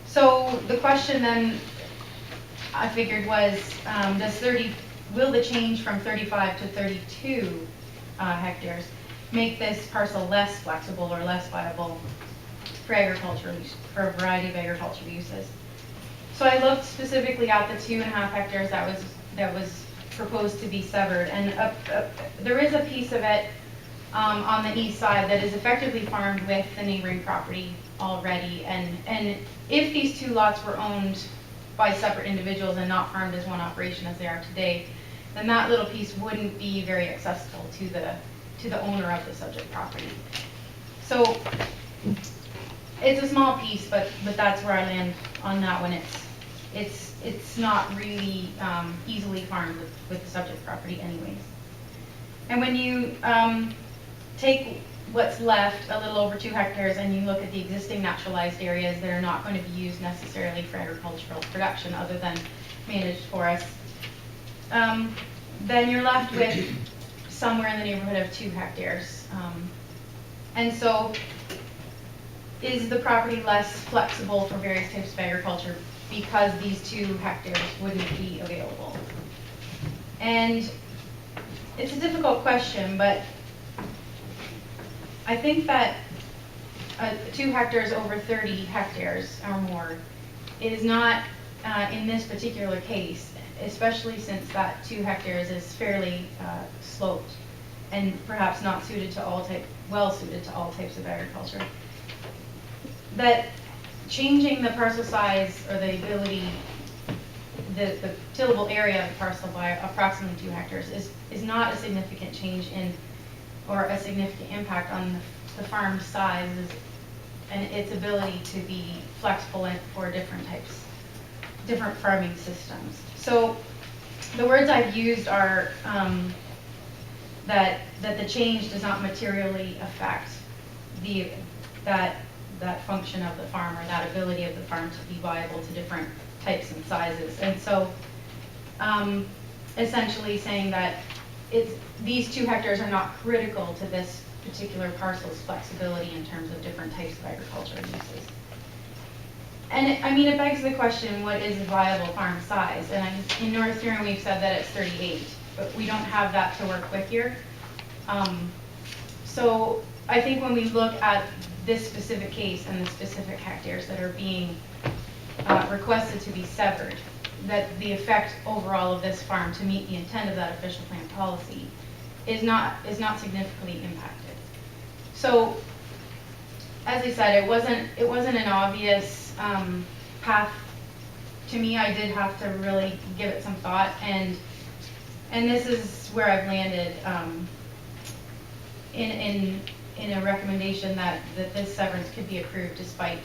So the question then I figured was, will the change from 35 to 32 hectares make this parcel less flexible or less viable for agriculture, for a variety of agricultural uses? So I looked specifically at the 2.5 hectares that was proposed to be severed, and there is a piece of it on the east side that is effectively farmed with the neighboring property already, and if these two lots were owned by separate individuals and not farmed as one operation as they are today, then that little piece wouldn't be very accessible to the owner of the subject property. So it's a small piece, but that's where I land on that one. It's not really easily farmed with the subject property anyways. And when you take what's left, a little over 2 hectares, and you look at the existing naturalized areas that are not going to be used necessarily for agricultural production other than managed forests, then you're left with somewhere in the neighborhood of 2 hectares. And so is the property less flexible for various types of agriculture because these 2 hectares wouldn't be available? And it's a difficult question, but I think that 2 hectares over 30 hectares or more is not, in this particular case, especially since that 2 hectares is fairly sloped and perhaps not suited to well suited to all types of agriculture, that changing the parcel size or the ability, the tillable area of the parcel by approximately 2 hectares is not a significant change in or a significant impact on the farm sizes and its ability to be flexible for different farming systems. So the words I've used are that the change does not materially affect that function of the farm or that ability of the farm to be viable to different types and sizes. And so essentially saying that these 2 hectares are not critical to this particular parcel's flexibility in terms of different types of agricultural uses. And it begs the question, what is a viable farm size? And in North Huron we've said that it's 38, but we don't have that to work with here. So I think when we look at this specific case and the specific hectares that are being requested to be severed, that the effect overall of this farm to meet the intent of that official plan policy is not significantly impacted. So, as I said, it wasn't an obvious path to me. I did have to really give it some thought, and this is where I've landed in a recommendation that this severance could be approved despite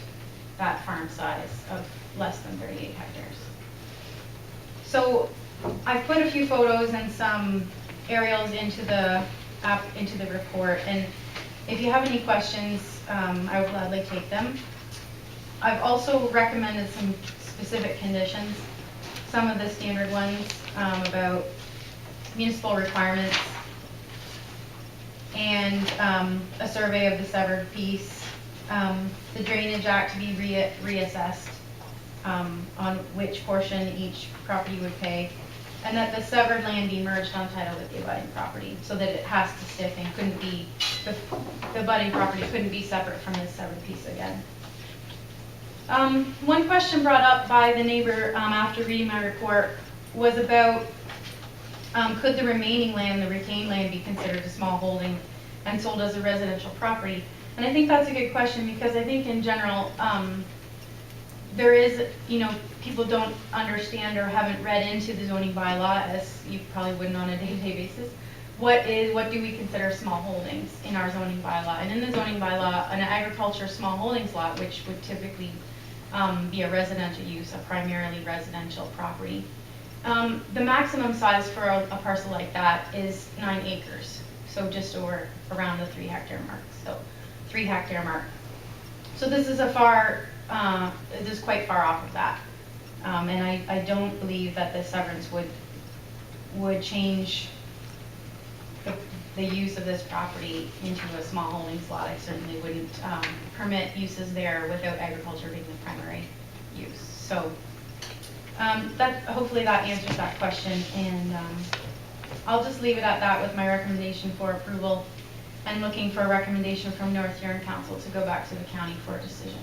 that farm size of less than 38 hectares. So I've put a few photos and some aerials into the report, and if you have any questions, I would gladly take them. I've also recommended some specific conditions. some of the standard ones about municipal requirements and a survey of the severed piece, the Drainage Act to be reassessed on which portion each property would pay, and that the severed land be merged on title with the abutting property, so that it has to stick and couldn't be, the abutting property couldn't be separate from this severed piece again. One question brought up by the neighbor after reading my report was about could the remaining land, the retained land, be considered a small holding and sold as a residential property? And I think that's a good question, because I think in general, there is, people don't understand or haven't read into the zoning bylaw, as you probably wouldn't on a day-to-day basis. What do we consider small holdings in our zoning bylaw? And in the zoning bylaw, an agriculture small holdings lot, which would typically be a residential use, a primarily residential property. The maximum size for a parcel like that is 9 acres, so just around the 3 hectare mark. So 3 hectare mark. So this is this is quite far off of that, and I don't believe that the severance would change the use of this property into a small holdings lot. I certainly wouldn't permit uses there without agriculture being the primary use. So hopefully that answers that question, and I'll just leave it at that with my recommendation for approval, and looking for a recommendation from North Huron Council to go back to the county for a decision.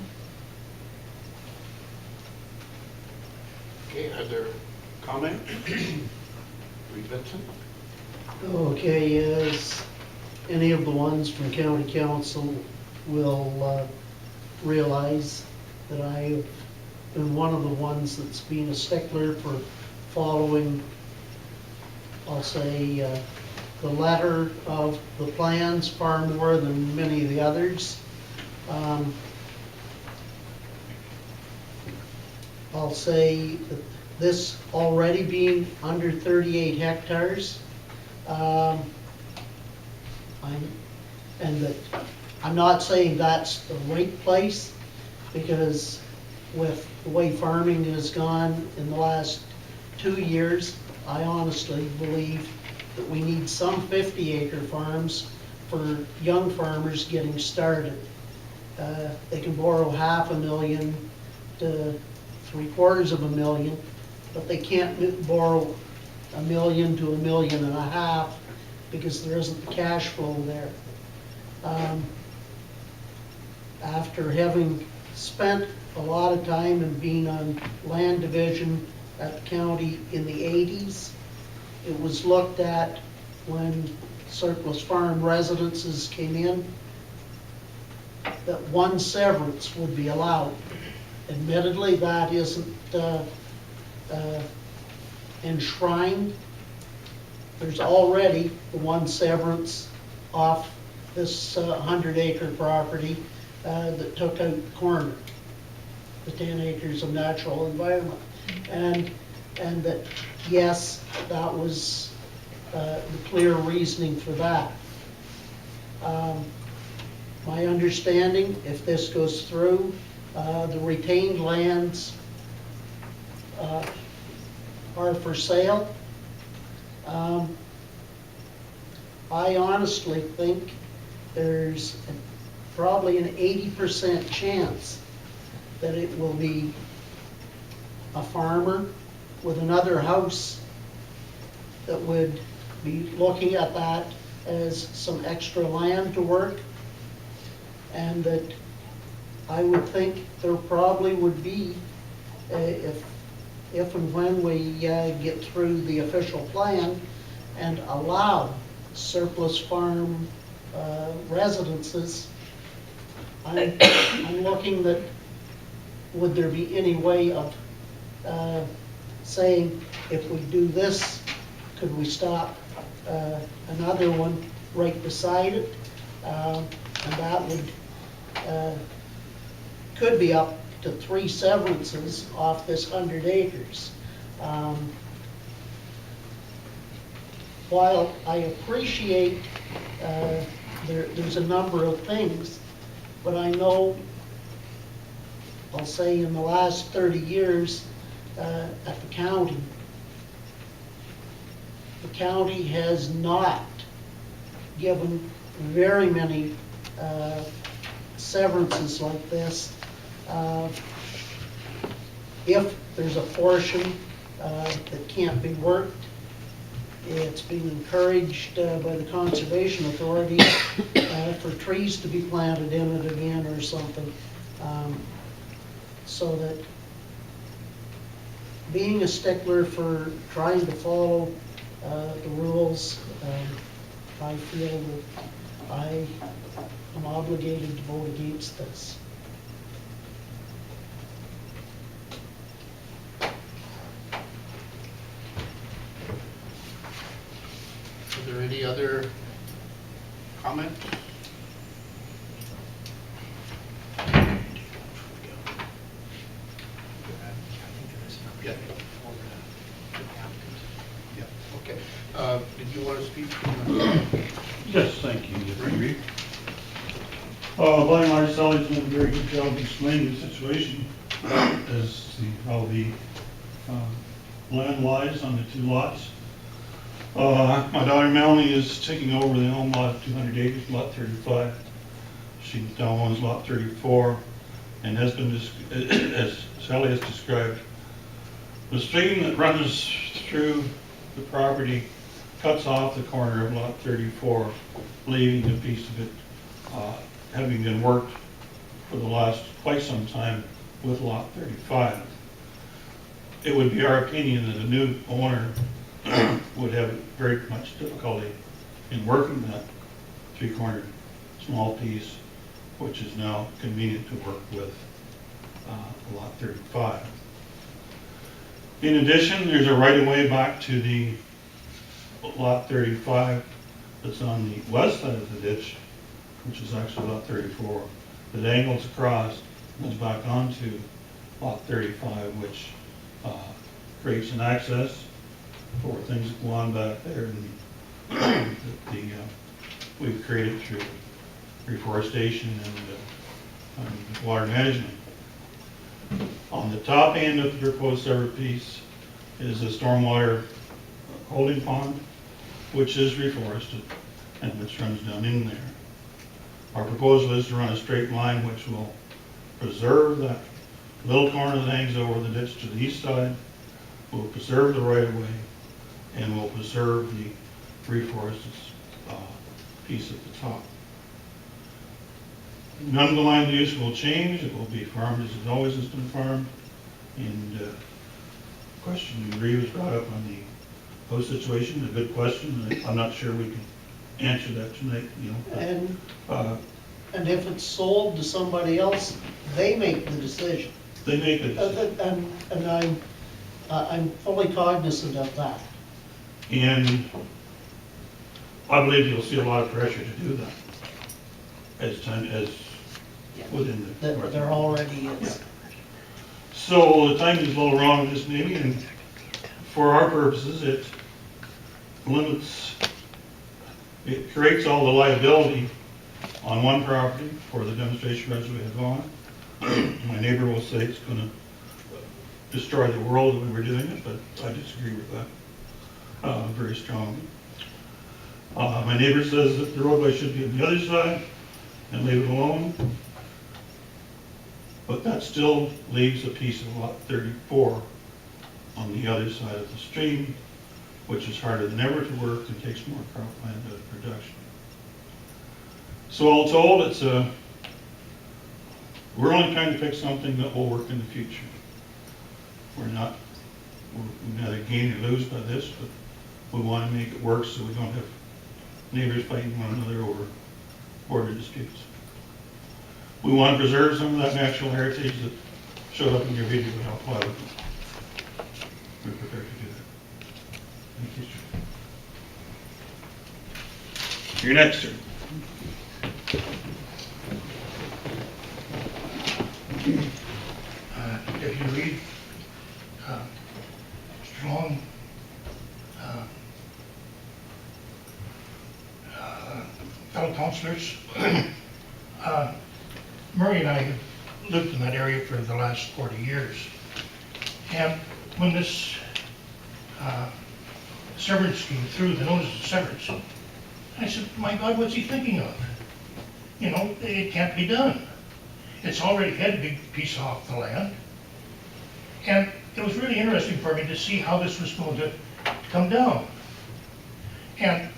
Okay, other comment? Reed Vincent? Okay, as any of the ones from county council will realize, that I have been one of the ones that's been a stickler for following, I'll say, the letter of the plans far more than many of the others. I'll say that this already being under 38 hectares, and that I'm not saying that's the right place, because with the way farming has gone in the last 2 years, I honestly believe that we need some 50-acre farms for young farmers getting started. They can borrow $500,000 to $750,000, but they can't borrow $1 million to $1.5 million because there isn't the cash flow there. After having spent a lot of time and being on land division at the county in the 80s, it was looked at when surplus farm residences came in that one severance would be allowed. Admittedly, that isn't enshrined. There's already the one severance off this 100-acre property that took out the corner, the 10 acres of natural environment. And that, yes, that was the clear reasoning for that. My understanding, if this goes through, the retained lands are for sale. I honestly think there's probably an 80% chance that it will be a farmer with another house that would be looking at that as some extra land to work, and that I would think there probably would be, if and when we get through the official plan and allow surplus farm residences, I'm looking that would there be any way of saying, if we do this, could we stop another one right beside it? And that would could be up to 3 severances off this 100 acres. While I appreciate there's a number of things, but I know, I'll say in the last 30 years, at the county. The county has not given very many severances like this. If there's a portion that can't be worked, it's being encouraged by the Conservation Authority for trees to be planted in it again or something. So that being a stickler for trying to follow the rules, I feel that I am obligated to vote against this. Are there any other comments? Yeah. Yeah, okay. Did you want to speak? Yes, thank you, Mr. Reed. By and large, Sally's done a very good job of explaining the situation as to how the land lies on the two lots. My daughter Melanie is taking over the home lot of 200 acres, lot 35. She now owns lot 34, and has been, as Sally has described, the stream that runs through the property cuts off the corner of lot 34, leaving a piece of it having been worked for the last quite some time with lot 35. It would be our opinion that a new owner would have very much difficulty in working that three-cornered small piece, which is now convenient to work with lot 35. In addition, there's a right-of-way back to the lot 35 that's on the west side of the ditch, which is actually lot 34, that angles across and goes back onto lot 35, which creates an access for things that go on back there, and we've created through reforestation and water management. On the top end of the proposed sewer piece is a stormwater holding pond, which is reforested and which runs down in there. Our proposal is to run a straight line which will preserve that little corner that hangs over the ditch to the east side, will preserve the right-of-way, and will preserve the reforested piece at the top. None of the land use will change. It will be farmed as it always has been farmed. And the question you agree was brought up on the host situation, a good question. I'm not sure we can answer that tonight, you know. And if it's sold to somebody else, they make the decision. They make the decision. And I'm fully cognizant of that. And I believe you'll see a lot of pressure to do that as within the. There already is. Yeah. So the timing is a little wrong on this maybe, and for our purposes, it creates all the liability on one property for the demonstration as we have gone. My neighbor will say it's going to destroy the world when we're doing it, but I disagree with that very strongly. My neighbor says that the roadway should be on the other side and leave it alone, but that still leaves a piece of lot 34 on the other side of the stream, which is harder than ever to work and takes more cropland out of production. So all told, we're only trying to pick something that will work in the future. We neither gain or lose by this, but we want to make it work so we don't have neighbors fighting one another over border disputes. We want to preserve some of that natural heritage that showed up in your video with how plowed. We're prepared to do that. Thank you, sir. You're next, sir. If you read strong fellow councillors, Murray and I have lived in that area for the last 40 years. And when this severance came through, the notice of severance, I said, my God, what's he thinking of? You know, it can't be done. It's already had a big piece off the land. And it was really interesting for me to see how this was going to come down. And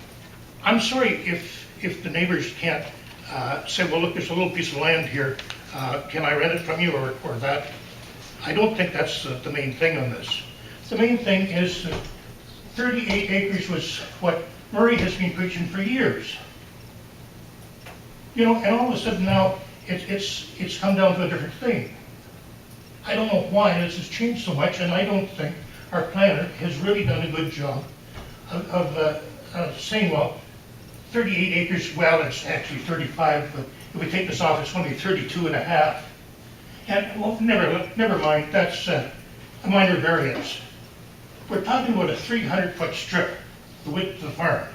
I'm sorry if the neighbors can't say, well, look, there's a little piece of land here, can I rent it from you or that? I don't think that's the main thing on this. The main thing is that 38 acres was what Murray has been preaching for years. You know, and all of a sudden now, it's come down to a different thing. I don't know why this has changed so much, and I don't think our planner has really done a good job of saying, well, 38 acres, well, it's actually 35, but if we take this off, it's going to be 32 and a half. And, well, never mind, that's a minor variance. We're talking about a 300-foot strip, the width of the farm.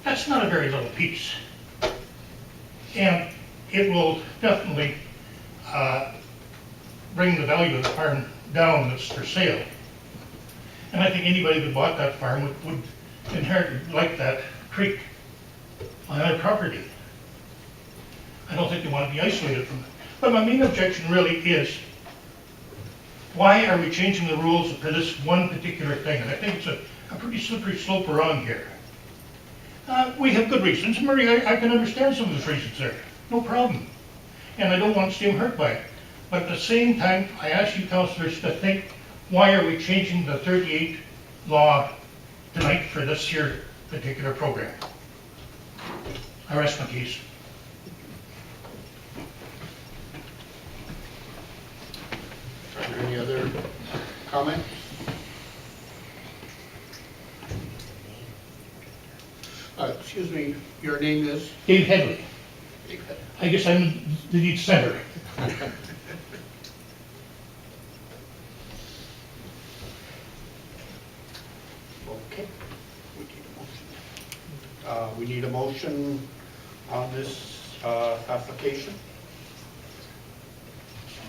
That's not a very little piece. And it will definitely bring the value of the farm down that's for sale. And I think anybody that bought that farm would inherit like that creek on their property. I don't think they want to be isolated from it. But my main objection really is, why are we changing the rules for this one particular thing? And I think it's a pretty slippery slope we're on here. We have good reasons. Murray, I can understand some of those reasons there. No problem. And I don't want to see him hurt by it. But at the same time, I ask you councillors to think, why are we changing the 38 law tonight for this here particular program? I rest my case. Are there any other comments? Excuse me, your name is? Dave Headley. I guess I'm the lead center. Okay. We need a motion on this application.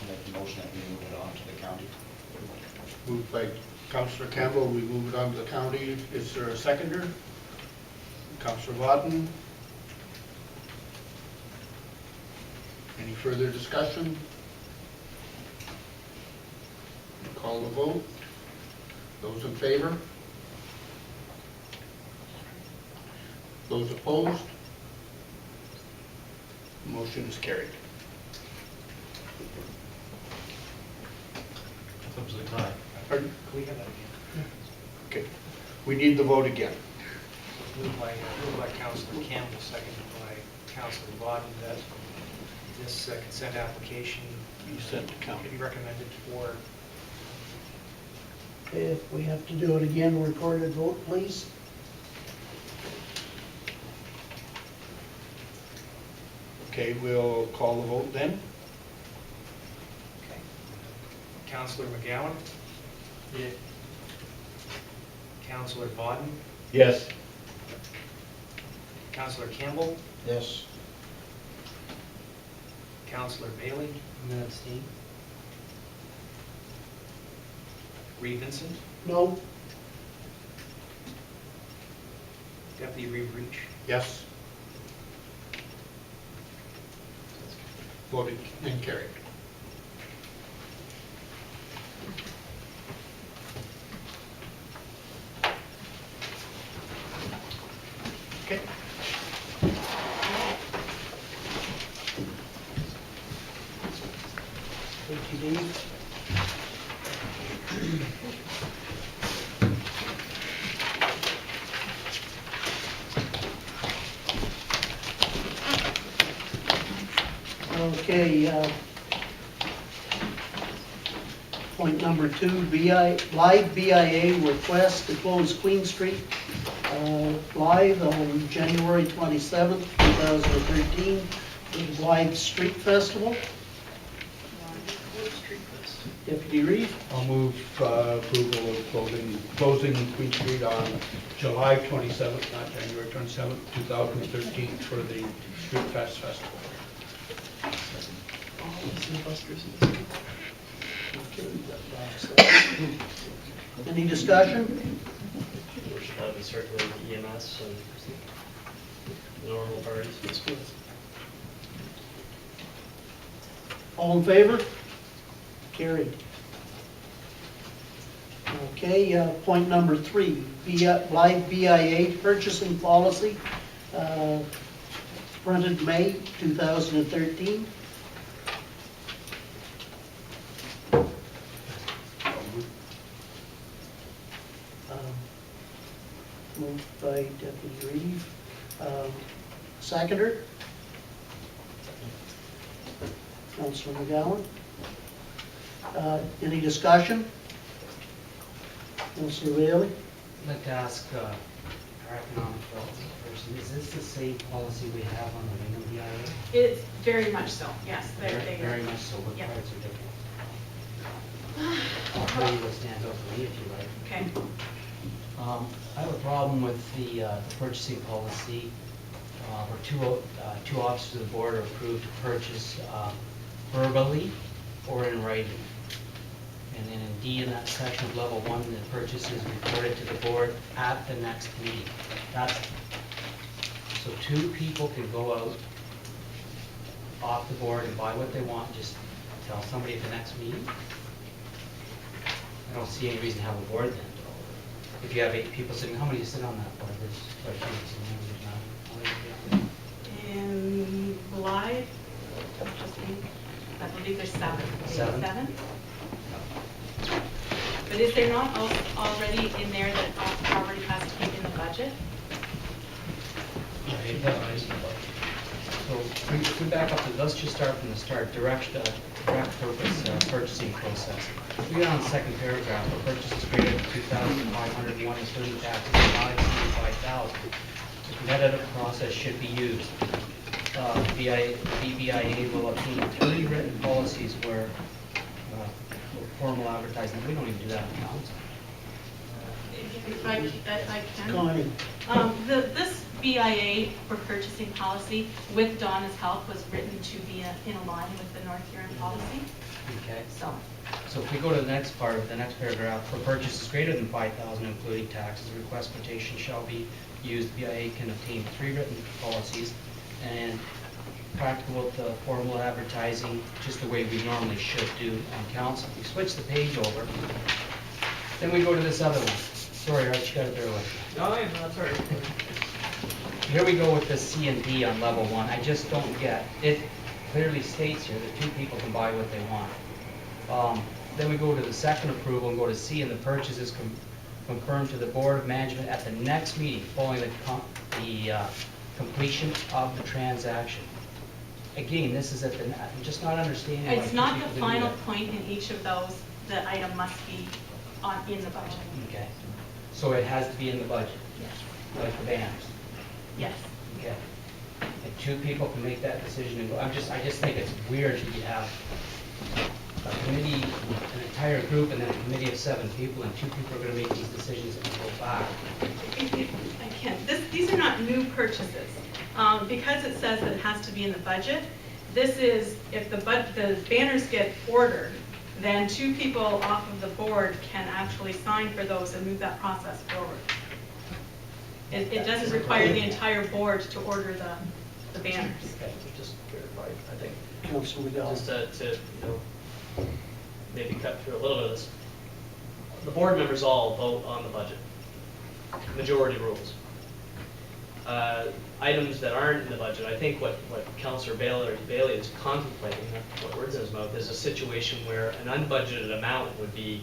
I'll make the motion that we move it on to the county. Moved by Councillor Campbell, we move it on to the county. Is there a seconder? Councillor Wadden. Any further discussion? Call the vote. Those in favor? Those opposed? Motion is carried. Comes the tie. Pardon? Can we have that again? Okay. We need the vote again. Moved by Councillor Campbell, seconded by Councillor Wadden, that this consent application Be sent to county. be recommended for. If we have to do it again, recorded vote, please. Okay, we'll call the vote then. Okay. Councillor McGowan? Yeah. Councillor Wadden? Yes. Councillor Campbell? Yes. Councillor Bailey? I'm going to abstain. Reed Vincent? No? Deputy Reed Reach? Yes. Voted and carried. Okay. Thank you, Dave. Okay, point number 2, live BIA request to close Queen Street live on January 27th, 2013, with the Live Street Festival. Deputy Reed? I'll move approval of closing Queen Street on July 27th, not January 27th, 2013, for the Street Festival. Any discussion? Or should that be circulated to EMS and normal parties? All in favor? Carried. Okay, point number 3, live BIA purchasing policy, printed May 2013. Moved by Deputy Reeve. Seconder? Councilor McGowan. Any discussion? Councilor Bailey? I'd like to ask our economic development person, is this the same policy we have on the Wingham BIA? It's very much so, yes. Very much so. What Yeah. parts are different? I'll tell you what stands out for me if you like. Okay. I have a problem with the purchasing policy where two officers of the board are approved to purchase verbally or in writing. And then in D in that section of level 1, the purchase is reported to the board at the next meeting. So 2 people can go out off the board and buy what they want, just tell somebody at the next meeting. I don't see any reason to have a board then. If you have 8 people sitting, how many sit on that board? There's quite a few. In July, I believe there's 7. 7? 7? But is there not already in there that property has to be in the budget? It does. So if we back up, let's just start from the start, direct purpose purchasing process. We got on the second paragraph, the purchase is greater than 2,501, including taxes, not exceeding 5,000. The competitive process should be used. BBIA will obtain 30 written policies where formal advertising, we don't even do that in council. If I can. Connie. This BIA for purchasing policy, with Donna's help, was written to be in line with the North Huron policy. Okay. So if we go to the next part, the next paragraph, for purchases greater than 5,000, including taxes, request quotation shall be used. BIA can obtain 3 written policies and practical with the formal advertising, just the way we normally should do on council. We switch the page over. Then we go to this other one. Sorry, Art, you got it there with me. No, that's all right. Here we go with the C and D on level 1. I just don't get, it clearly states here that 2 people can buy what they want. Then we go to the second approval and go to C, and the purchase is confirmed to the Board of Management at the next meeting following the completion of the transaction. Again, this is at the, I'm just not understanding why it's 2 not people the can do final that. point in each of those. The item must be in the budget. Okay. So it has to be in the budget, Yes. like the banners. Yes. Okay. And 2 people can make that decision and go, I just think it's weird that you have a committee, an entire group, and then a committee of 7 people, and 2 people are gonna make these decisions and go back. I can't. These are not new purchases. Because it says that it has to be in the budget, this is, if the banners get ordered, then 2 people off of the board can actually sign for those and move that process forward. It doesn't require the entire board to order the banners. Okay, just clarify, I think. Councilor McGowan. Just to maybe cut through a little bit of this. The board members all vote on the budget. Majority rules. Items that aren't in the budget, I think what Councillor Bailey is contemplating, what words in his mouth, is a situation where an unbudgeted amount would be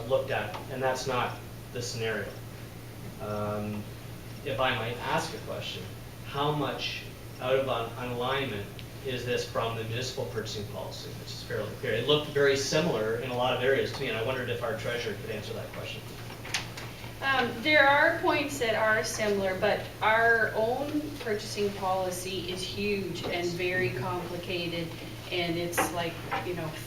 looked at, and that's not the scenario. If I might ask a question, how much out of an alignment is this from the municipal purchasing policy, which is fairly clear? It looked very similar in a lot of areas to me, and I wondered if our treasurer could answer that question. There are points that are similar, but our own purchasing policy is huge and very complicated, and it's like,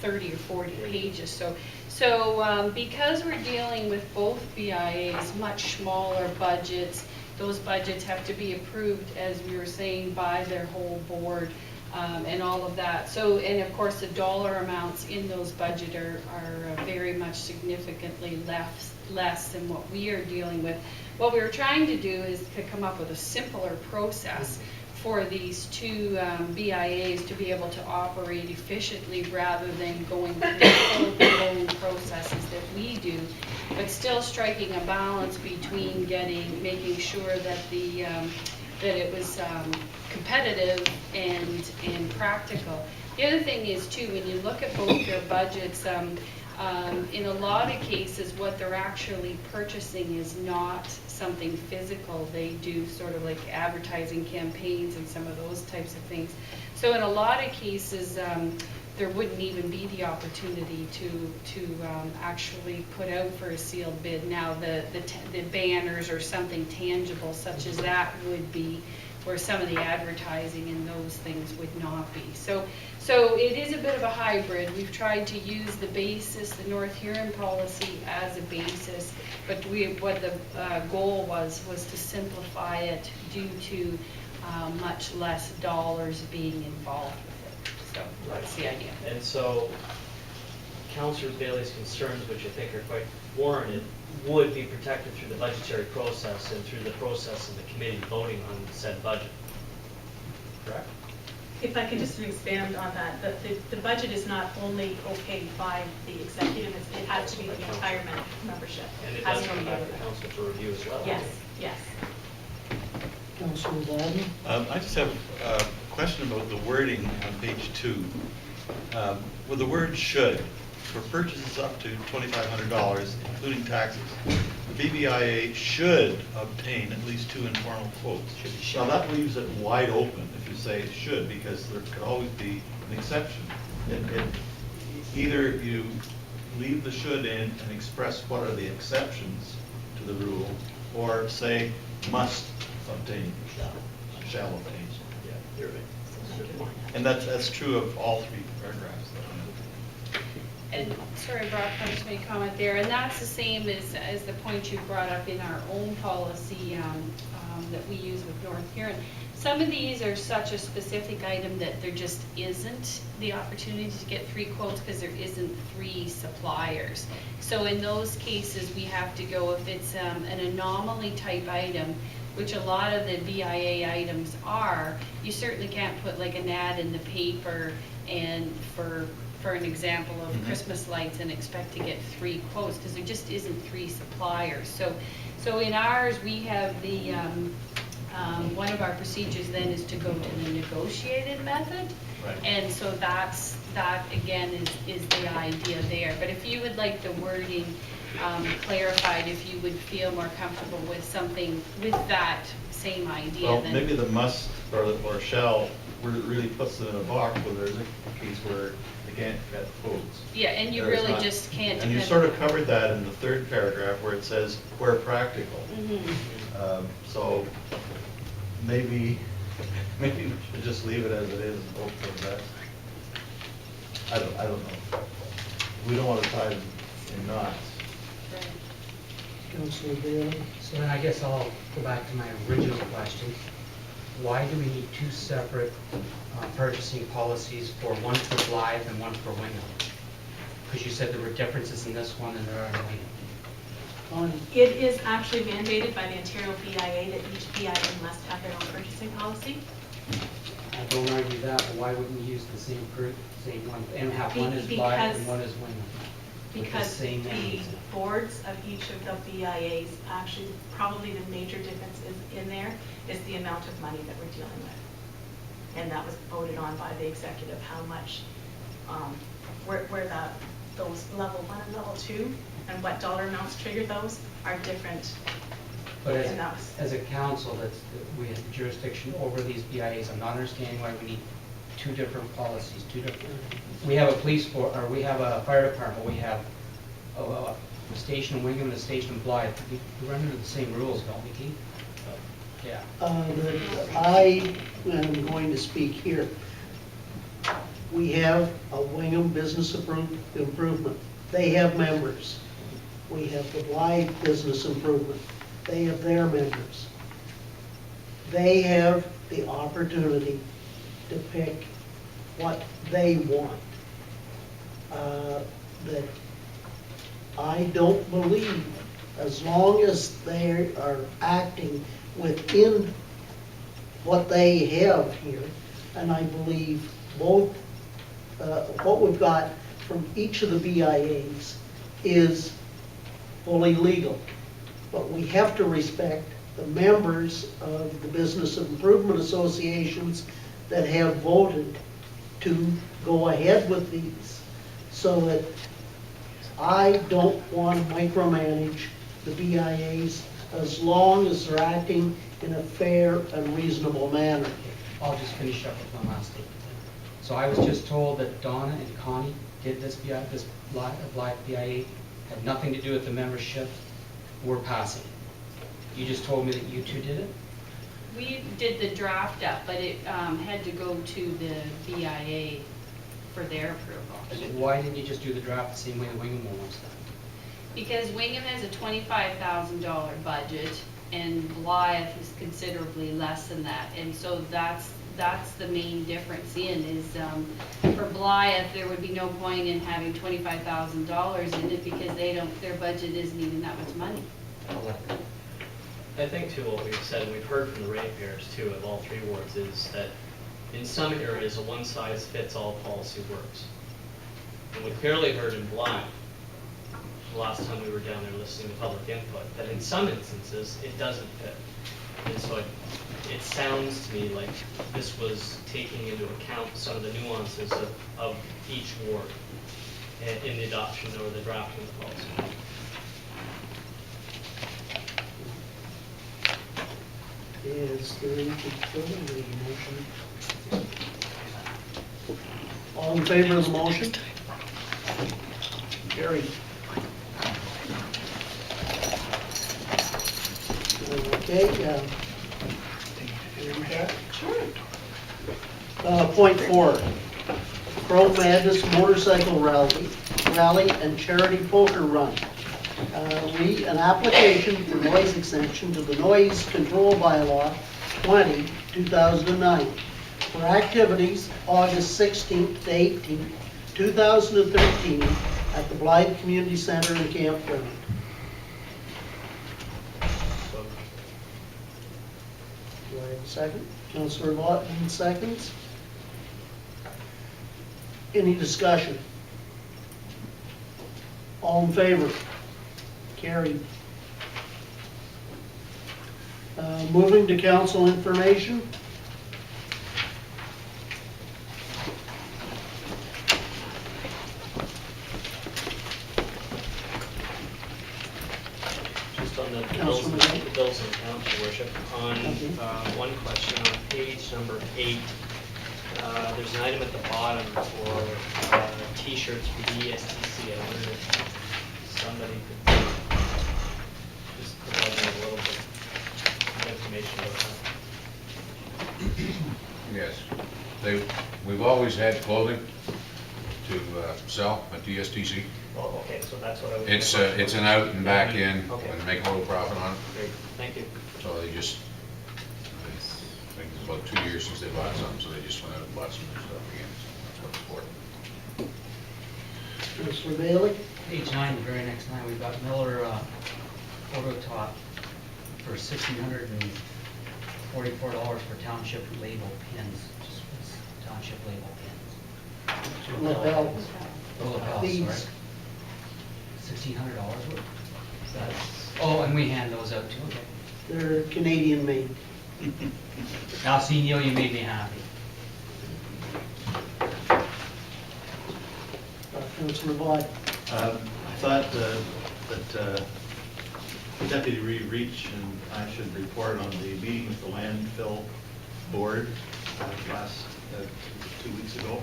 30 or 40 pages. So because we're dealing with both BIAs, much smaller budgets, those budgets have to be approved, as we were saying, by their whole board. and all of that. So, and of course, the dollar amounts in those budget are very much significantly less than what we are dealing with. What we were trying to do is to come up with a simpler process for these two BIAs to be able to operate efficiently rather than going through the full-blown processes that we do, but still striking a balance between making sure that that it was competitive and practical. The other thing is too, when you look at both their budgets, in a lot of cases, what they're actually purchasing is not something physical. They do sort of like advertising campaigns and some of those types of things. So in a lot of cases, there wouldn't even be the opportunity to actually put out for a sealed bid. Now the banners or something tangible such as that would be, where some of the advertising and those things would not be. So it is a bit of a hybrid. We've tried to use the basis, the North Huron policy as a basis, but what the goal was to simplify it due to much less dollars being involved with it. So that's the idea. And so Councillor Bailey's concerns, which I think are quite warranted, would be protected through the budgetary process and through the process of the committee voting on said budget. Correct? If I could just expand on that, the budget is not only okayed by the executive, it has to be the entire membership. And it Has does to come be back able to council for review as well. Yes, yes. Councillor Gladden? I just have a question about the wording on page 2. With the word should, for purchases up to $2,500, including taxes, the BBIA should obtain at least 2 informal quotes. Now that leaves it wide open if you say it should, because there could always be an exception. Either you leave the should in and express what are the exceptions to the rule, or say must obtain, shall obtain. Yeah, you're right. And that's true of all 3 paragraphs. And sorry, Brock, I just made a comment there, and that's the same as the point you brought up in our own policy that we use with North Huron. Some of these are such a specific item that there just isn't the opportunity to get 3 quotes because there isn't 3 suppliers. So in those cases, we have to go, if it's an anomaly type item, which a lot of the BIA items are, you certainly can't put like an ad in the paper and for an example of Christmas lights and expect to get 3 quotes because there just isn't 3 suppliers. So in ours, we have the, one of our procedures then is to go to the negotiated method. Right. And so that again is the idea there. But if you would like the wording clarified, if you would feel more comfortable with something with that same idea, Well, then maybe the must or shall really puts them in a box where there's a case where they can't get quotes. yeah, and you There's really not. just can't. And you sort of covered that in the 3rd paragraph where it says where practical. So maybe we should just leave it as it is and hope for the best. I don't know. We don't want to tie them in knots. Councillor Bailey? So then I guess I'll go back to my original question. Why do we need 2 separate purchasing policies, for one for Blythe and one for Wingham? Because you said there were differences in this one and there are in Wingham. It is actually mandated by the Ontario BIA that each BIA must have their own purchasing policy. I don't argue that, but why wouldn't we use the same one and have one as Blythe and one as Wingham? Because the boards of each of the BIAs, actually, probably the major difference in there is the amount of money that we're dealing with. And that was voted on by the executive, how much, where those level 1 and level 2, and what dollar amounts trigger those are different. But as a council, we have the jurisdiction over these BIAs. I'm not understanding why we need 2 different policies, 2 different. We have a police force, or we have a fire department. We have a station in Wingham and a station in Blythe. We run under the same rules, don't we, Keith? Yeah. I am going to speak here. We have a Wingham Business Improvement. They have members. We have the Blythe Business Improvement. They have their members. They have the opportunity to pick what they want. That I don't believe, as long as they are acting within what they have here, and I believe both, what we've got from each of the BIAs is fully legal. But we have to respect the members of the Business Improvement Associations that have voted to go ahead with these. So that I don't want to micromanage the BIAs as long as they're acting in a fair and reasonable manner. I'll just finish up with one last statement. So I was just told that Donna and Connie did this black BIA, had nothing to do with the membership. We're passing. You just told me that you two did it? We did the draft up, but it had to go to the BIA for their approval. Why didn't you just do the draft the same way the Wingham one was done? Because Wingham has a $25,000 budget and Blythe is considerably less than that. And so that's the main difference is for Blythe, there would be no point in having $25,000 in it because their budget isn't even that much money. I think too, what we've said, and we've heard from the ratepayers too, of all three wards, is that in some areas, a one-size-fits-all policy works. And we clearly heard in Blythe, the last time we were down there listening to public input, that in some instances, it doesn't fit. And so it sounds to me like this was taking into account some of the nuances of each ward in the adoption or the drafting of the policy. Is there any further motion? All in favor of the motion? Carried. Okay, point 4, Crow Madness Motorcycle Rally and Charity Poker Run. An application for noise exemption to the Noise Control Bylaw 20, 2009 for activities August 16th to 18th, 2013 at the Blythe Community Center and Campground. Do I have a second? Councillor Lawton seconds. Any discussion? All in favor? Carried. Moving to council information. Just on the bills and accounts, Your Worship, on one question on page number 8, there's an item at the bottom for T-shirts for the ESTC. I wonder if somebody could just provide me a little bit of information about that. Yes, we've always had clothing to sell at DSTC. Oh, okay, so that's what I was. It's an out and back in, Okay. and make a little profit on it. Great, thank you. So they just, I think it's about 2 years since they bought some, so they just went out and bought some new stuff again. So that's what it's for. Councillor Bailey? Page 9, the very next line, we've got Miller photo top for $1,644 for township label pins. Just township label pins. Lapels. Oh, lapels, These. sorry. $1,600 worth? That's, oh, and we hand those out too, okay. They're Canadian made. Now, see, Neil, you made me happy. Councillor Blythe? I thought that Deputy Reach and I should report on the meeting with the landfill board last 2 weeks ago.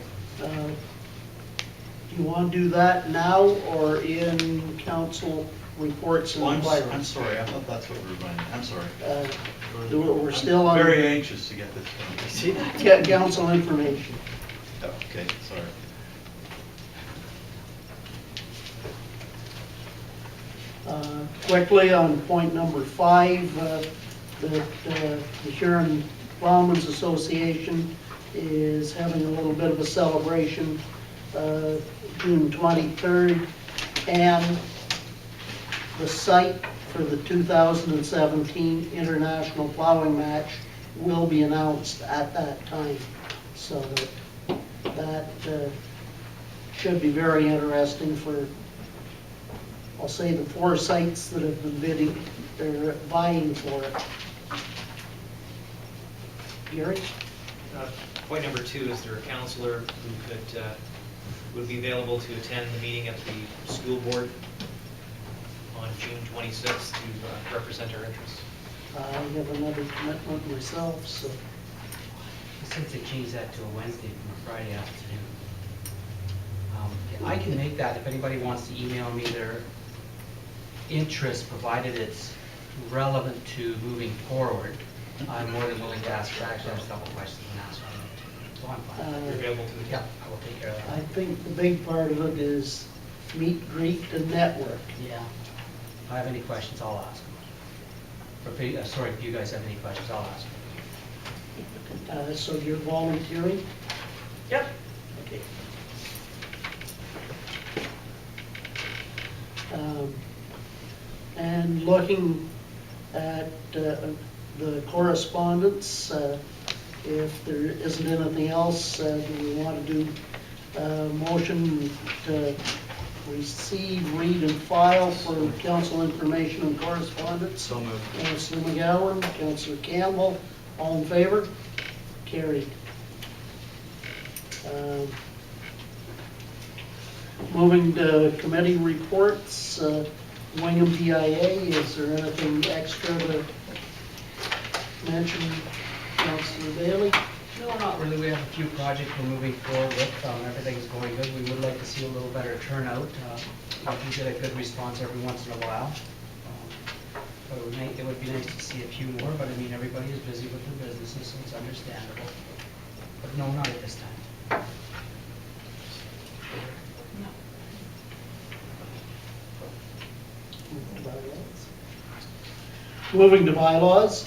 Do you want to do that now or in council reports and inquiries? I'm sorry, I thought that's what we were going to, I'm sorry. We're still on. I'm very anxious to get this done. See that? Get council information. Oh, okay, sorry. Quickly on point number 5, the Huron Plowmen's Association is having a little bit of a celebration, June 23rd, and the site for the 2017 International Plowing Match will be announced at that time. So that should be very interesting for, I'll say, the 4 sites that have been bidding, they're vying for it. Gary? Point number 2, is there a counselor who would be available to attend the meeting at the school board on June 26th to represent our interests? I have another commitment myself, so. Since they changed that to a Wednesday from a Friday afternoon. I can make that if anybody wants to email me their interest, provided it's relevant to moving forward. I'm more than willing to ask, actually I have a couple questions and ask them. So I'm fine. You're available to the... Yeah, I will take care of I that. think the big part of it is meet, greet, and network. Yeah. If I have any questions, I'll ask them. Or if you guys have any questions, I'll ask them. So you're volunteering? Yep. Okay. And looking at the correspondence, if there isn't anything else, do we want to do a motion to receive, read, and file for council information and correspondence? So moved. Councillor McGowan, Councillor Campbell, all in favor? Carried. Moving to committee reports, Wingham PIA, is there anything extra to mention, Councillor Bailey? No, not really. We have a few projects we're moving forward with. Everything's going good. We would like to see a little better turnout. We do get a good response every once in a while. But it would be nice to see a few more, but I mean, everybody is busy with their businesses, so it's understandable. But no, not at this time. Moving to bylaws.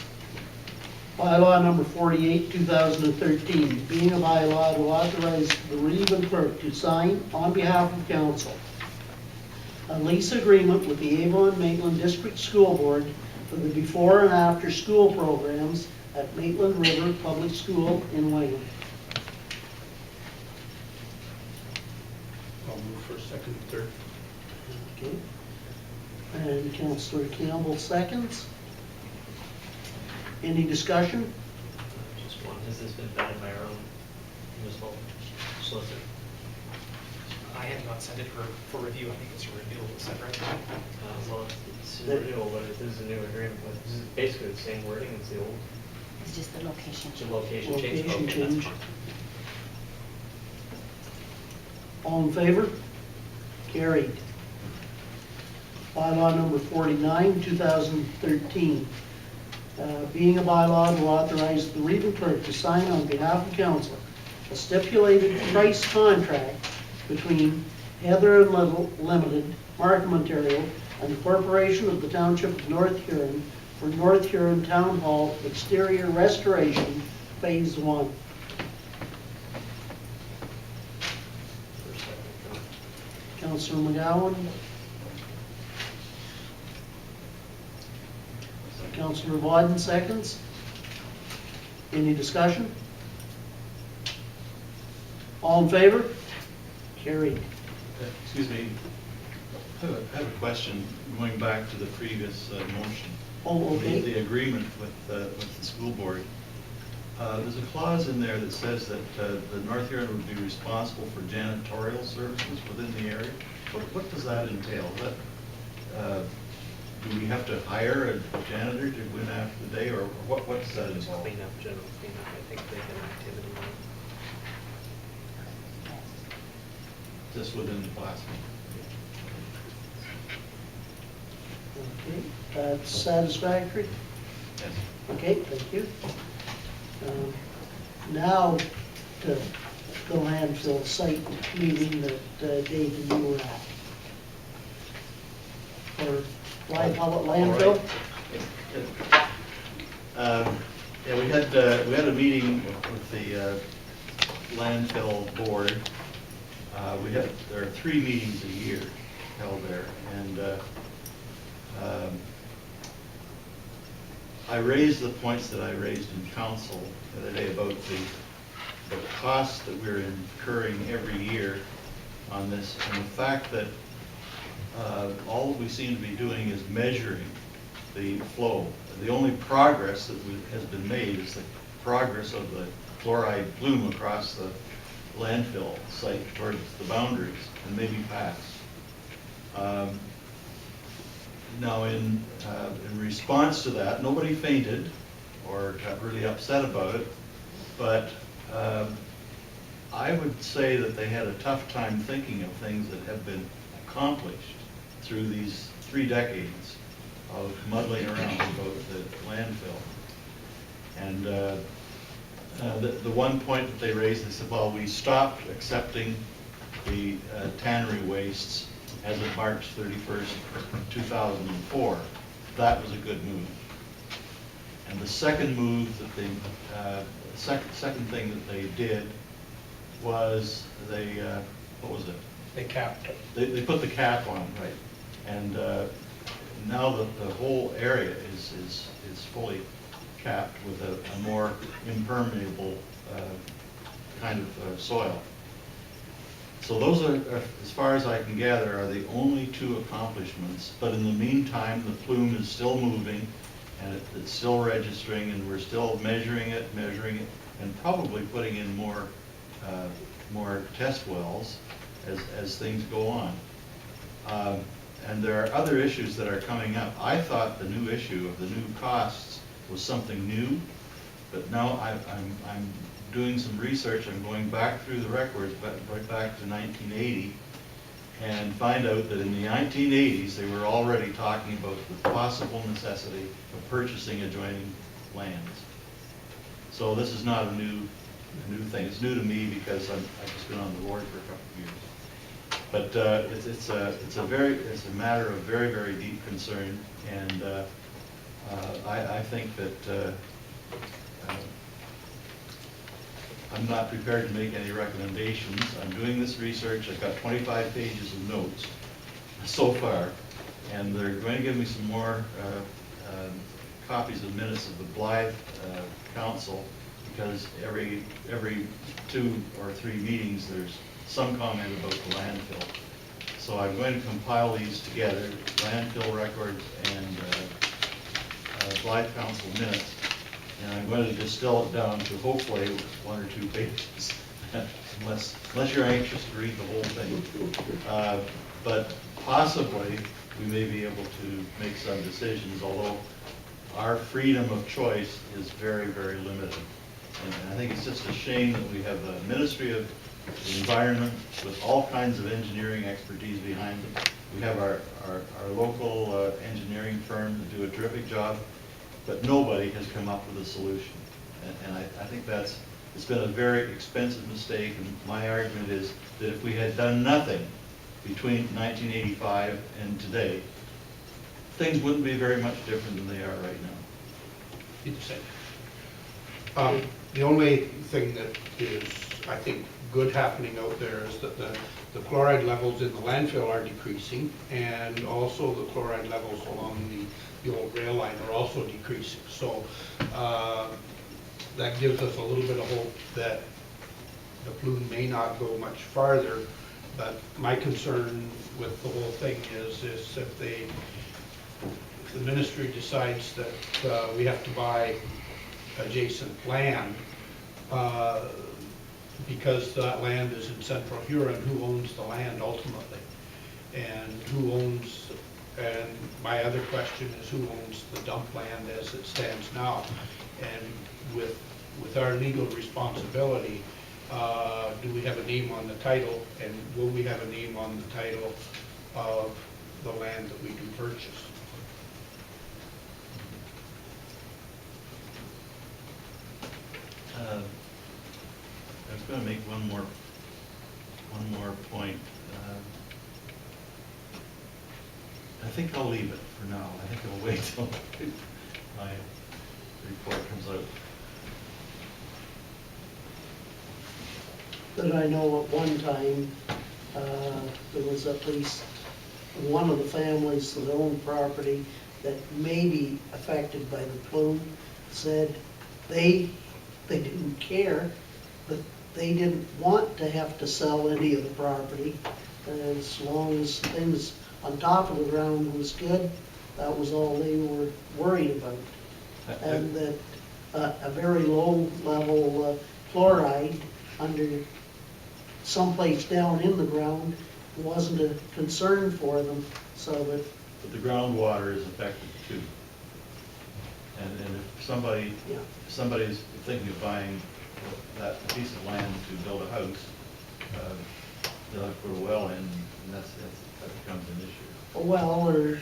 Bylaw number 48, 2013, being a bylaw to authorize the Region Clerk to sign on behalf of council a lease agreement with the Avon Maitland District School Board for the before and after school programs at Maitland River Public School in Wingham. I'll move for second, third. Okay. And Councillor Campbell seconds. Any discussion? Just one, has this been vetted by our own municipal solicitor? I have not sent it for review. I think it's a renewal, is that right? Well, it's a renewal, but it is a new agreement. This is basically the same wording as the old. It's just the location. The location change. Location Okay, that's change. fine. All in favor? Carried. Bylaw number 49, 2013. Being a bylaw to authorize the Region Clerk to sign on behalf of council a stipulated price contract between Heather and Little Limited, Markham, Ontario, and the Corporation of the Township of North Huron for North Huron Town Hall exterior restoration, Phase 1. For second, Councillor McGowan. Councillor Vodden seconds. Any discussion? All in favor? Carried. Excuse me, I have a question going back to the previous motion. Oh, okay. The agreement with the school board. There's a clause in there that says that the North Huron would be responsible for janitorial services within the area. What does that entail? Do we have to hire a janitor to go in after the day, or what does that Just involve? clean up, general clean up. I think they get an activity. Just within the classroom? Okay, that's satisfactory? Yes. Okay, thank you. Now to the landfill site meeting that Dave and you were at. For Rye Public Landfill? Yeah, we had a meeting with the landfill board, there are 3 meetings a year held there, and I raised the points that I raised in council the other day about the cost that we're incurring every year on this, and the fact that all we seem to be doing is measuring the flow. The only progress that has been made is the progress of the chloride plume across the landfill site towards the boundaries, and maybe past. Now, in response to that, nobody fainted or got really upset about it, but I would say that they had a tough time thinking of things that have been accomplished through these 3 decades of muddling around about the landfill. And the one point that they raised, they said, well, we stopped accepting the tannery wastes as of March 31st, 2004. That was a good move. And the second move that they, second thing that they did was they, what was it? They capped it. They put the cap on, right? And now the whole area is fully capped with a more impermeable kind of soil. So those are, as far as I can gather, are the only 2 accomplishments. But in the meantime, the plume is still moving, and it's still registering, and we're still measuring it, and probably putting in more test wells as things go on. And there are other issues that are coming up. I thought the new issue of the new costs was something new, but now I'm doing some research. I'm going back through the records, right back to 1980, and find out that in the 1980s they were already talking about the possible necessity of purchasing adjoining lands. So this is not a new thing. It's new to me because I've just been on the board for a couple of years. But it's a matter of very, very deep concern, and I think that I'm not prepared to make any recommendations. I'm doing this research. I've got 25 pages of notes so far, and they're going to give me some more copies of minutes of the Blythe Council, because every 2 or 3 meetings there's some comment about the landfill. So I'm going to compile these together, landfill records and Blythe Council minutes, and I'm going to distill it down to hopefully 1 or 2 pages, unless you're anxious to read the whole thing. But possibly we may be able to make some decisions, although our freedom of choice is very, very limited. And I think it's just a shame that we have the Ministry of the Environment with all kinds of engineering expertise behind them. We have our local engineering firm that do a terrific job, but nobody has come up with a solution. And I think it's been a very expensive mistake, and my argument is that if we had done nothing between 1985 and today, things wouldn't be very much different than they are right now. Be the same. The only thing that is, I think, good happening out there is that the chloride levels in the landfill are decreasing, and also the chloride levels along the old rail line are also decreasing. So that gives us a little bit of hope that the plume may not go much farther. But my concern with the whole thing is if the ministry decides that we have to buy adjacent land, because that land is in central Huron, who owns the land ultimately? And my other question is, who owns the dump land as it stands now? And with our legal responsibility, do we have a name on the title, and will we have a name on the title of the land that we do purchase? I was going to make one more point. I think I'll leave it for now. I think I'll wait till my report comes out. But I know at one time, there was at least one of the families that owned property that may be affected by the plume, said they didn't care, but they didn't want to have to sell any of the property. As long as things on top of the ground was good, that was all they were worried about. And that a very low level fluoride under someplace down in the ground wasn't a concern for them, so that. But the groundwater is affected too. And if somebody's thinking of buying that piece of land to build a house, they'll have to put a well in, and that becomes an issue. A well, or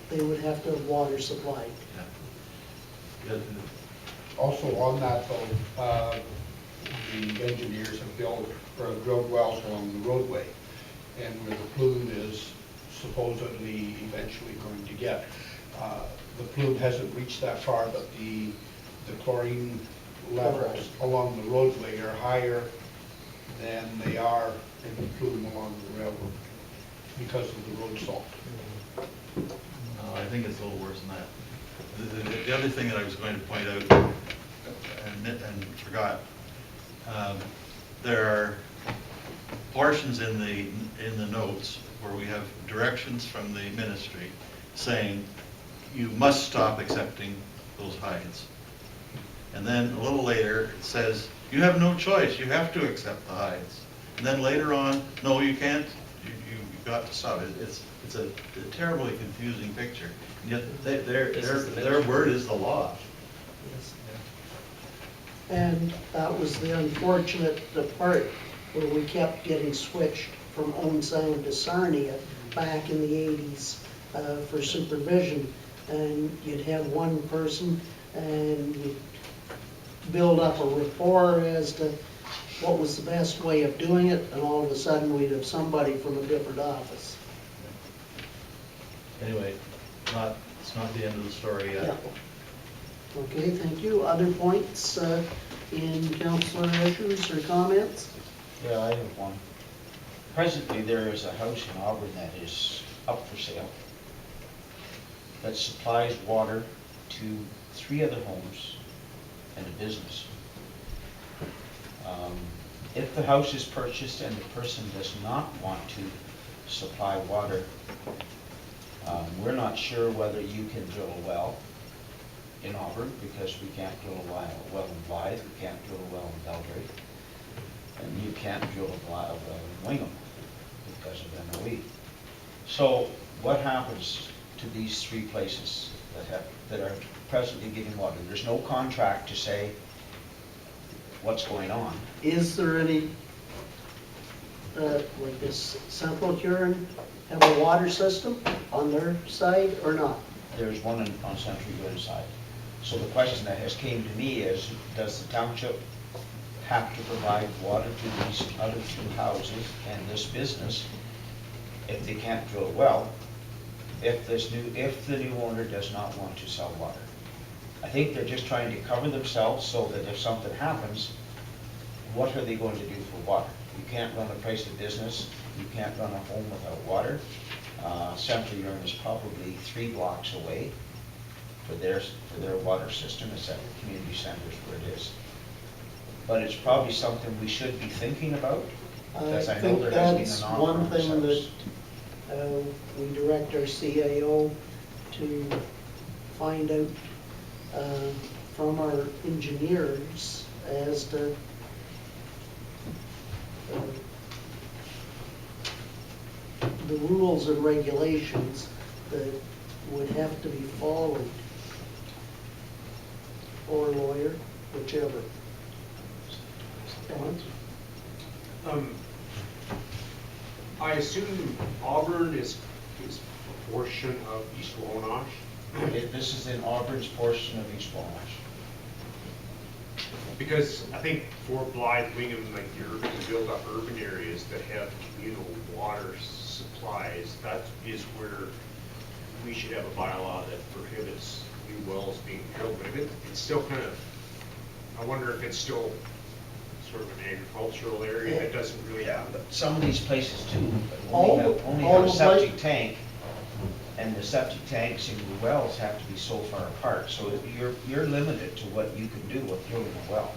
they would have to have water supplied. Yeah. Also on that though, the engineers have drilled wells along the roadway, and where the plume is supposedly eventually going to get. The plume hasn't reached that far, but the chlorine levels along the roadway are higher than they are in the plume along the railroad because of the road salt. No, I think it's a little worse than that. The other thing that I was going to point out, and forgot, there are portions in the notes where we have directions from the ministry saying you must stop accepting those hides. And then a little later it says you have no choice, you have to accept the hides. And then later on, no, you can't, you've got to stop. It's a terribly confusing picture. And yet their word is the law. Yes. And that was the unfortunate part where we kept getting switched from Owen Sound to Sarnia back in the 80s for supervision. And you'd have one person and you'd build up a rapport as to what was the best way of doing it, and all of a sudden we'd have somebody from a different office. Anyway, it's not the end of the story yet. Yeah. Okay, thank you. Other points in councillor issues or comments? Yeah, I have one. Presently, there is a house in Auburn that is up for sale that supplies water to 3 other homes and a business. If the house is purchased and the person does not want to supply water, we're not sure whether you can drill a well in Auburn, because we can't drill a well in Blythe, we can't drill a well in Belgrade, and you can't drill a well in Wingham because of MOE. So what happens to these 3 places that are presently giving water? There's no contract to say what's going on. Is there any, like this Central Huron, have a water system on their side or not? There's one on Central Huron side. So the question that has came to me is, does the township have to provide water to these other 2 houses and this business if they can't drill a well, if the new owner does not want to sell water? I think they're just trying to cover themselves so that if something happens, what are they going to do for water? You can't run a place of business, you can't run a home without water. Central Huron is probably 3 blocks away for their water system. It's at the community centers where it is. But it's probably something we should be thinking about, because I know there has been an offer one thing ourselves. that we direct our CAO to find out from our engineers as to the rules and regulations that would have to be followed, or lawyer, whichever. I assume Auburn is a portion of East Wabash? This is in Auburn's portion of East Wabash. Because I think for Blythe, Wingham, like you're going to build up urban areas that have communal water supplies. That is where we should have a bylaw that prohibits new wells being drilled. But it's still kind of, I wonder if it's still sort of an agricultural area that doesn't really Yeah, have. but some of these places too, All only the have a septic pla- tank, and the septic tanks and the wells have to be so far apart, so you're limited to what you can do with drilling a well.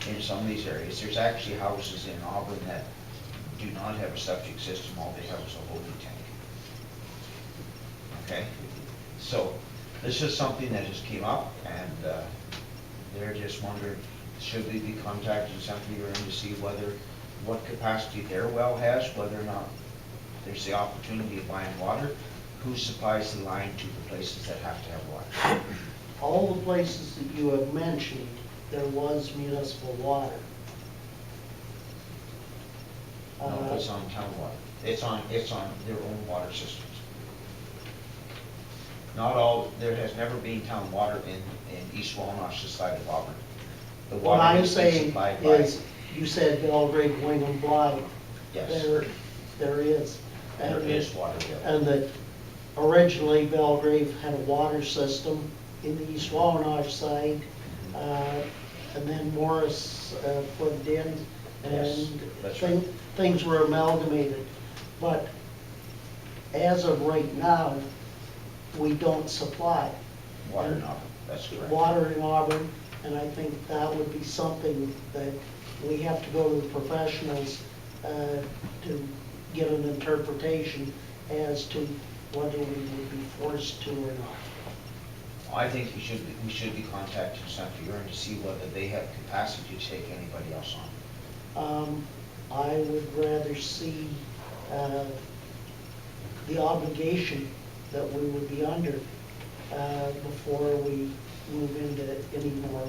In some of these areas, there's actually houses in Auburn that do not have a septic system, all they have is a holding tank. Okay, so this is something that just came up, and they're just wondering, should we be contacting Central Huron to see what capacity their well has, whether or not there's the opportunity of buying water, who supplies the line to the places that have to have water? All the places that you have mentioned, there was municipal water. No, it's on town water. It's on their own water systems. Not all, there has never been town water in East Walnosh, the side of Auburn. The What water I'm has been saying supplied by. is, you said Belgrade, Wingham, Blythe. Yes. There is. There is water there. And that originally Belgrave had a water system in the East Wawanach side, and then Morris put it in, Yes, and that's right. things were amalgamated. But as of right now, we don't supply Water in Auburn, that's correct. water in Auburn, and I think that would be something that we have to go to the professionals to get an interpretation as to whether we would be forced to or not. I think we should be contacting Central Huron to see whether they have capacity to take anybody else on. I would rather see the obligation that we would be under before we move into any more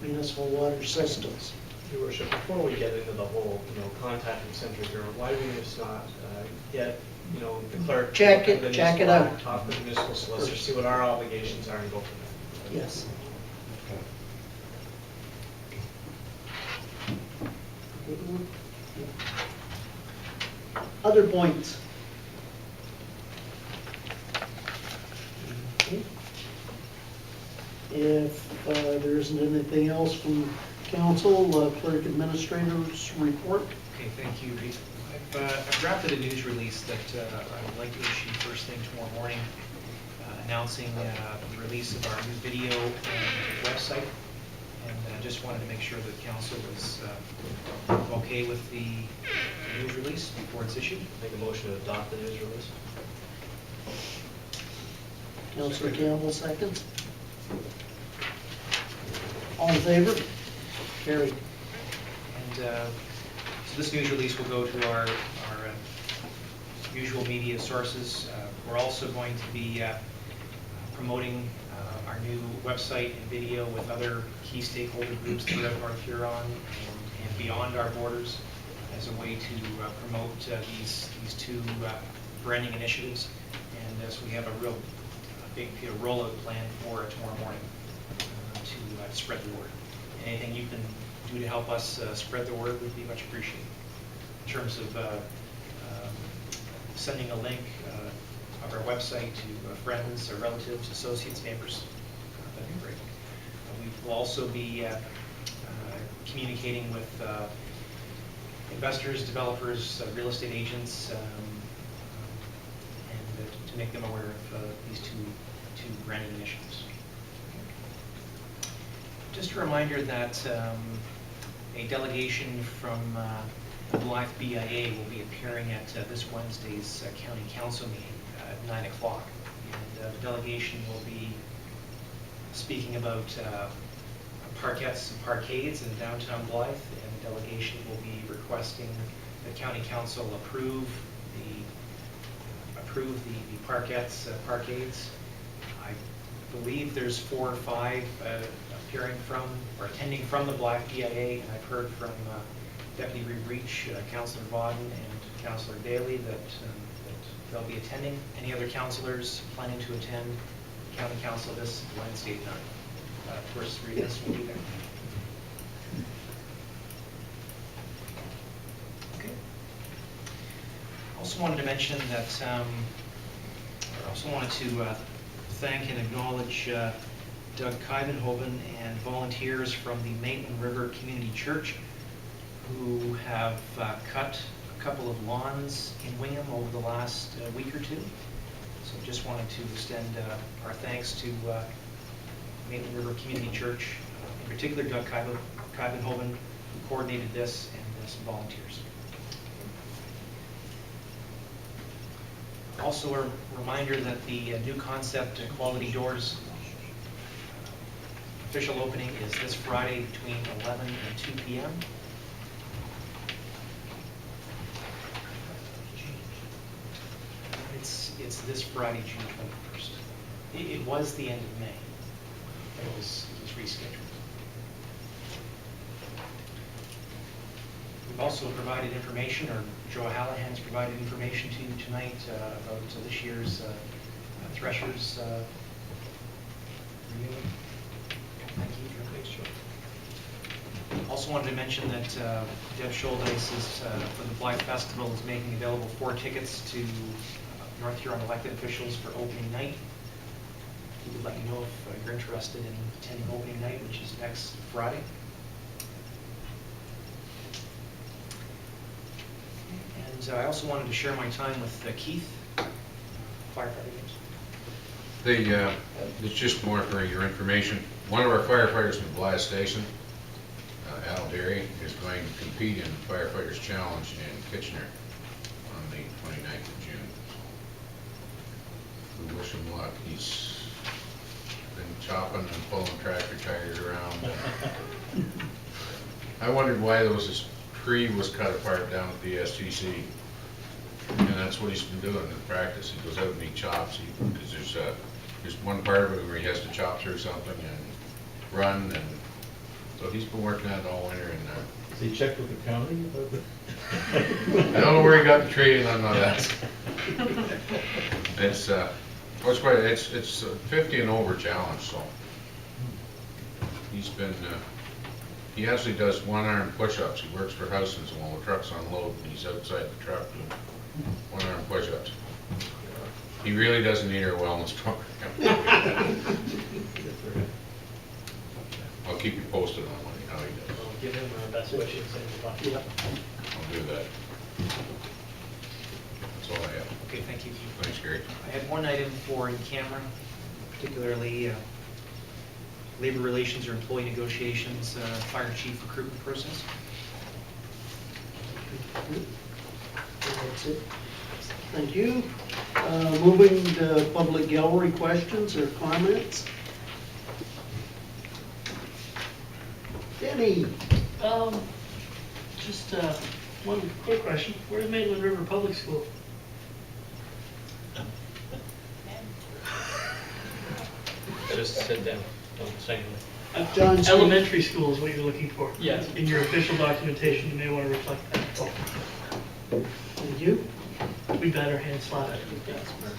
municipal water systems. Your Worship, before we get into the whole, contacting Central Huron, why do we just not get, the clerk? Check it the municipal out. act, talk with the municipal solicitor, see what our obligations are and go from there. Yes. Other points? Okay. If there isn't anything else from council, clerk administrator's report. Okay, thank you. I've drafted a news release that I would like to issue first thing tomorrow morning, announcing the release of our new video website. And I just wanted to make sure that council was okay with the news release before it's issued. Make a motion to adopt the news release. Councilor Campbell, seconds. All in favor? Carried. And so this news release will go to our usual media sources. We're also going to be promoting our new website and video with other key stakeholder groups throughout North Huron and beyond our borders as a way to promote these two branding initiatives. And so we have a big rollout plan for tomorrow morning to spread the word. Anything you can do to help us spread the word would be much appreciated. In terms of sending a link of our website to friends or relatives, associates, neighbors, that'd be great. We will also be communicating with investors, developers, real estate agents, and to make them aware of these two branding initiatives. Just a reminder that a delegation from the Blythe BIA will be appearing at this Wednesday's County Council meeting at 9 o'clock. And the delegation will be speaking about parkettes and parkades in downtown Blythe, and the delegation will be requesting the County Council approve the parkettes, parkades. I believe there's 4 or 5 appearing from or attending from the Blythe BIA, and I've heard from Deputy Reed Reach, Councillor Vauden, and Councillor Daly that they'll be attending. Any other councillors planning to attend County Council this Wednesday at 9? Of course, Reedus will be there. Okay. Also wanted to mention that, I also wanted to thank and acknowledge Doug Kuyvenhoven, and volunteers from the Maitland River Community Church who have cut a couple of lawns in Wingham over the last week or two. So just wanted to extend our thanks to Maitland River Community Church, in particular Doug Kuyvenhoven, who coordinated this, and some volunteers. Also a reminder that the new concept Quality Doors official opening is this Friday between 11 and 2 p.m. It's this Friday, June 21st. It was the end of May. It was rescheduled. We've also provided information, or Joe Hallahan's provided information to you tonight about this year's Threshers renewal. Thank you. Thanks, Joe. Also wanted to mention that Deb Scholdice is, for the Blythe Festival, is making available 4 tickets to North Huron elected officials for opening night. We would let you know if you're interested in attending opening night, which is next Friday. And I also wanted to share my time with Keith, firefighter. It's just more for your information. One of our firefighters from Blythe Station, Al Derry, is going to compete in the Firefighters Challenge in Kitchener on the 29th of June. We wish him luck. He's been chopping and pulling tractor tires around. I wondered why there was this tree was cut apart down at the STC, and that's what he's been doing in practice. He goes out and he chops, because there's one part of it where he has to chop through something and run, and so he's been working on it all winter. And has he checked with the county about I don't know where he got the tree, and I'm not asking. It's it's a 50 and over challenge, so he's been. He actually does 1-arm push-ups. He works for Houston's, and while the truck's unloaded, he's outside the truck doing 1-arm push-ups. He really doesn't need our wellness program. I'll keep you posted on how he does. I'll give him our best wishes and luck. Yeah. I'll do that. That's all I have. Okay, thank you. Thanks, Gary. I had one item for in camera, particularly labor relations or employee negotiations, fire chief recruitment process. That's it. Thank you. Moving to public gallery questions or comments. Denny. Just one quick question. Where's Maitland River Public School? Just sit down. Don't say anything. John Street. Elementary school is what you're looking for. Yes. In your official documentation, you may want to reflect that. Thank you. We better hand slap it.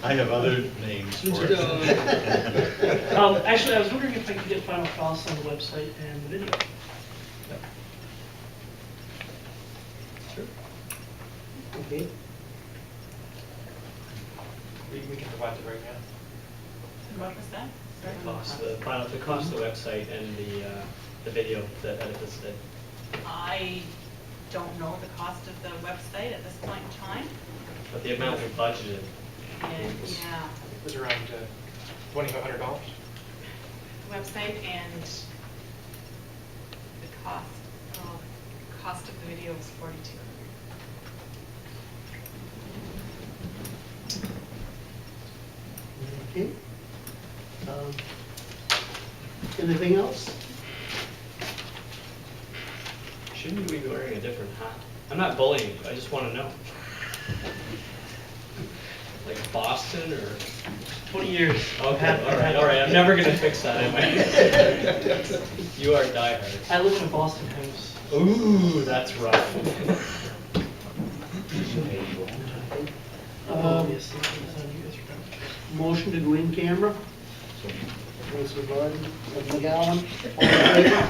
I have other names for it. Actually, I was wondering if I could get final costs on the website and the video. Sure. Okay. We can provide that right now. What was that? The cost of the website and the video that edits it. I don't know the cost of the website at this point in time. But the amount we budgeted. And, It yeah, was around $2,500. website and the cost of the video was $4,200. Okay. Anything else? Shouldn't we be wearing a different hat? I'm not bullying, I just want to know. Like Boston or? 20 years. Okay, all right. I'm never going to fix that, am I? You are diehard. I live in a Boston house. Ooh, that's rough. Obviously, it's on you guys are done. Motion to go in camera. Councilor Barton, McGowan, all in favor?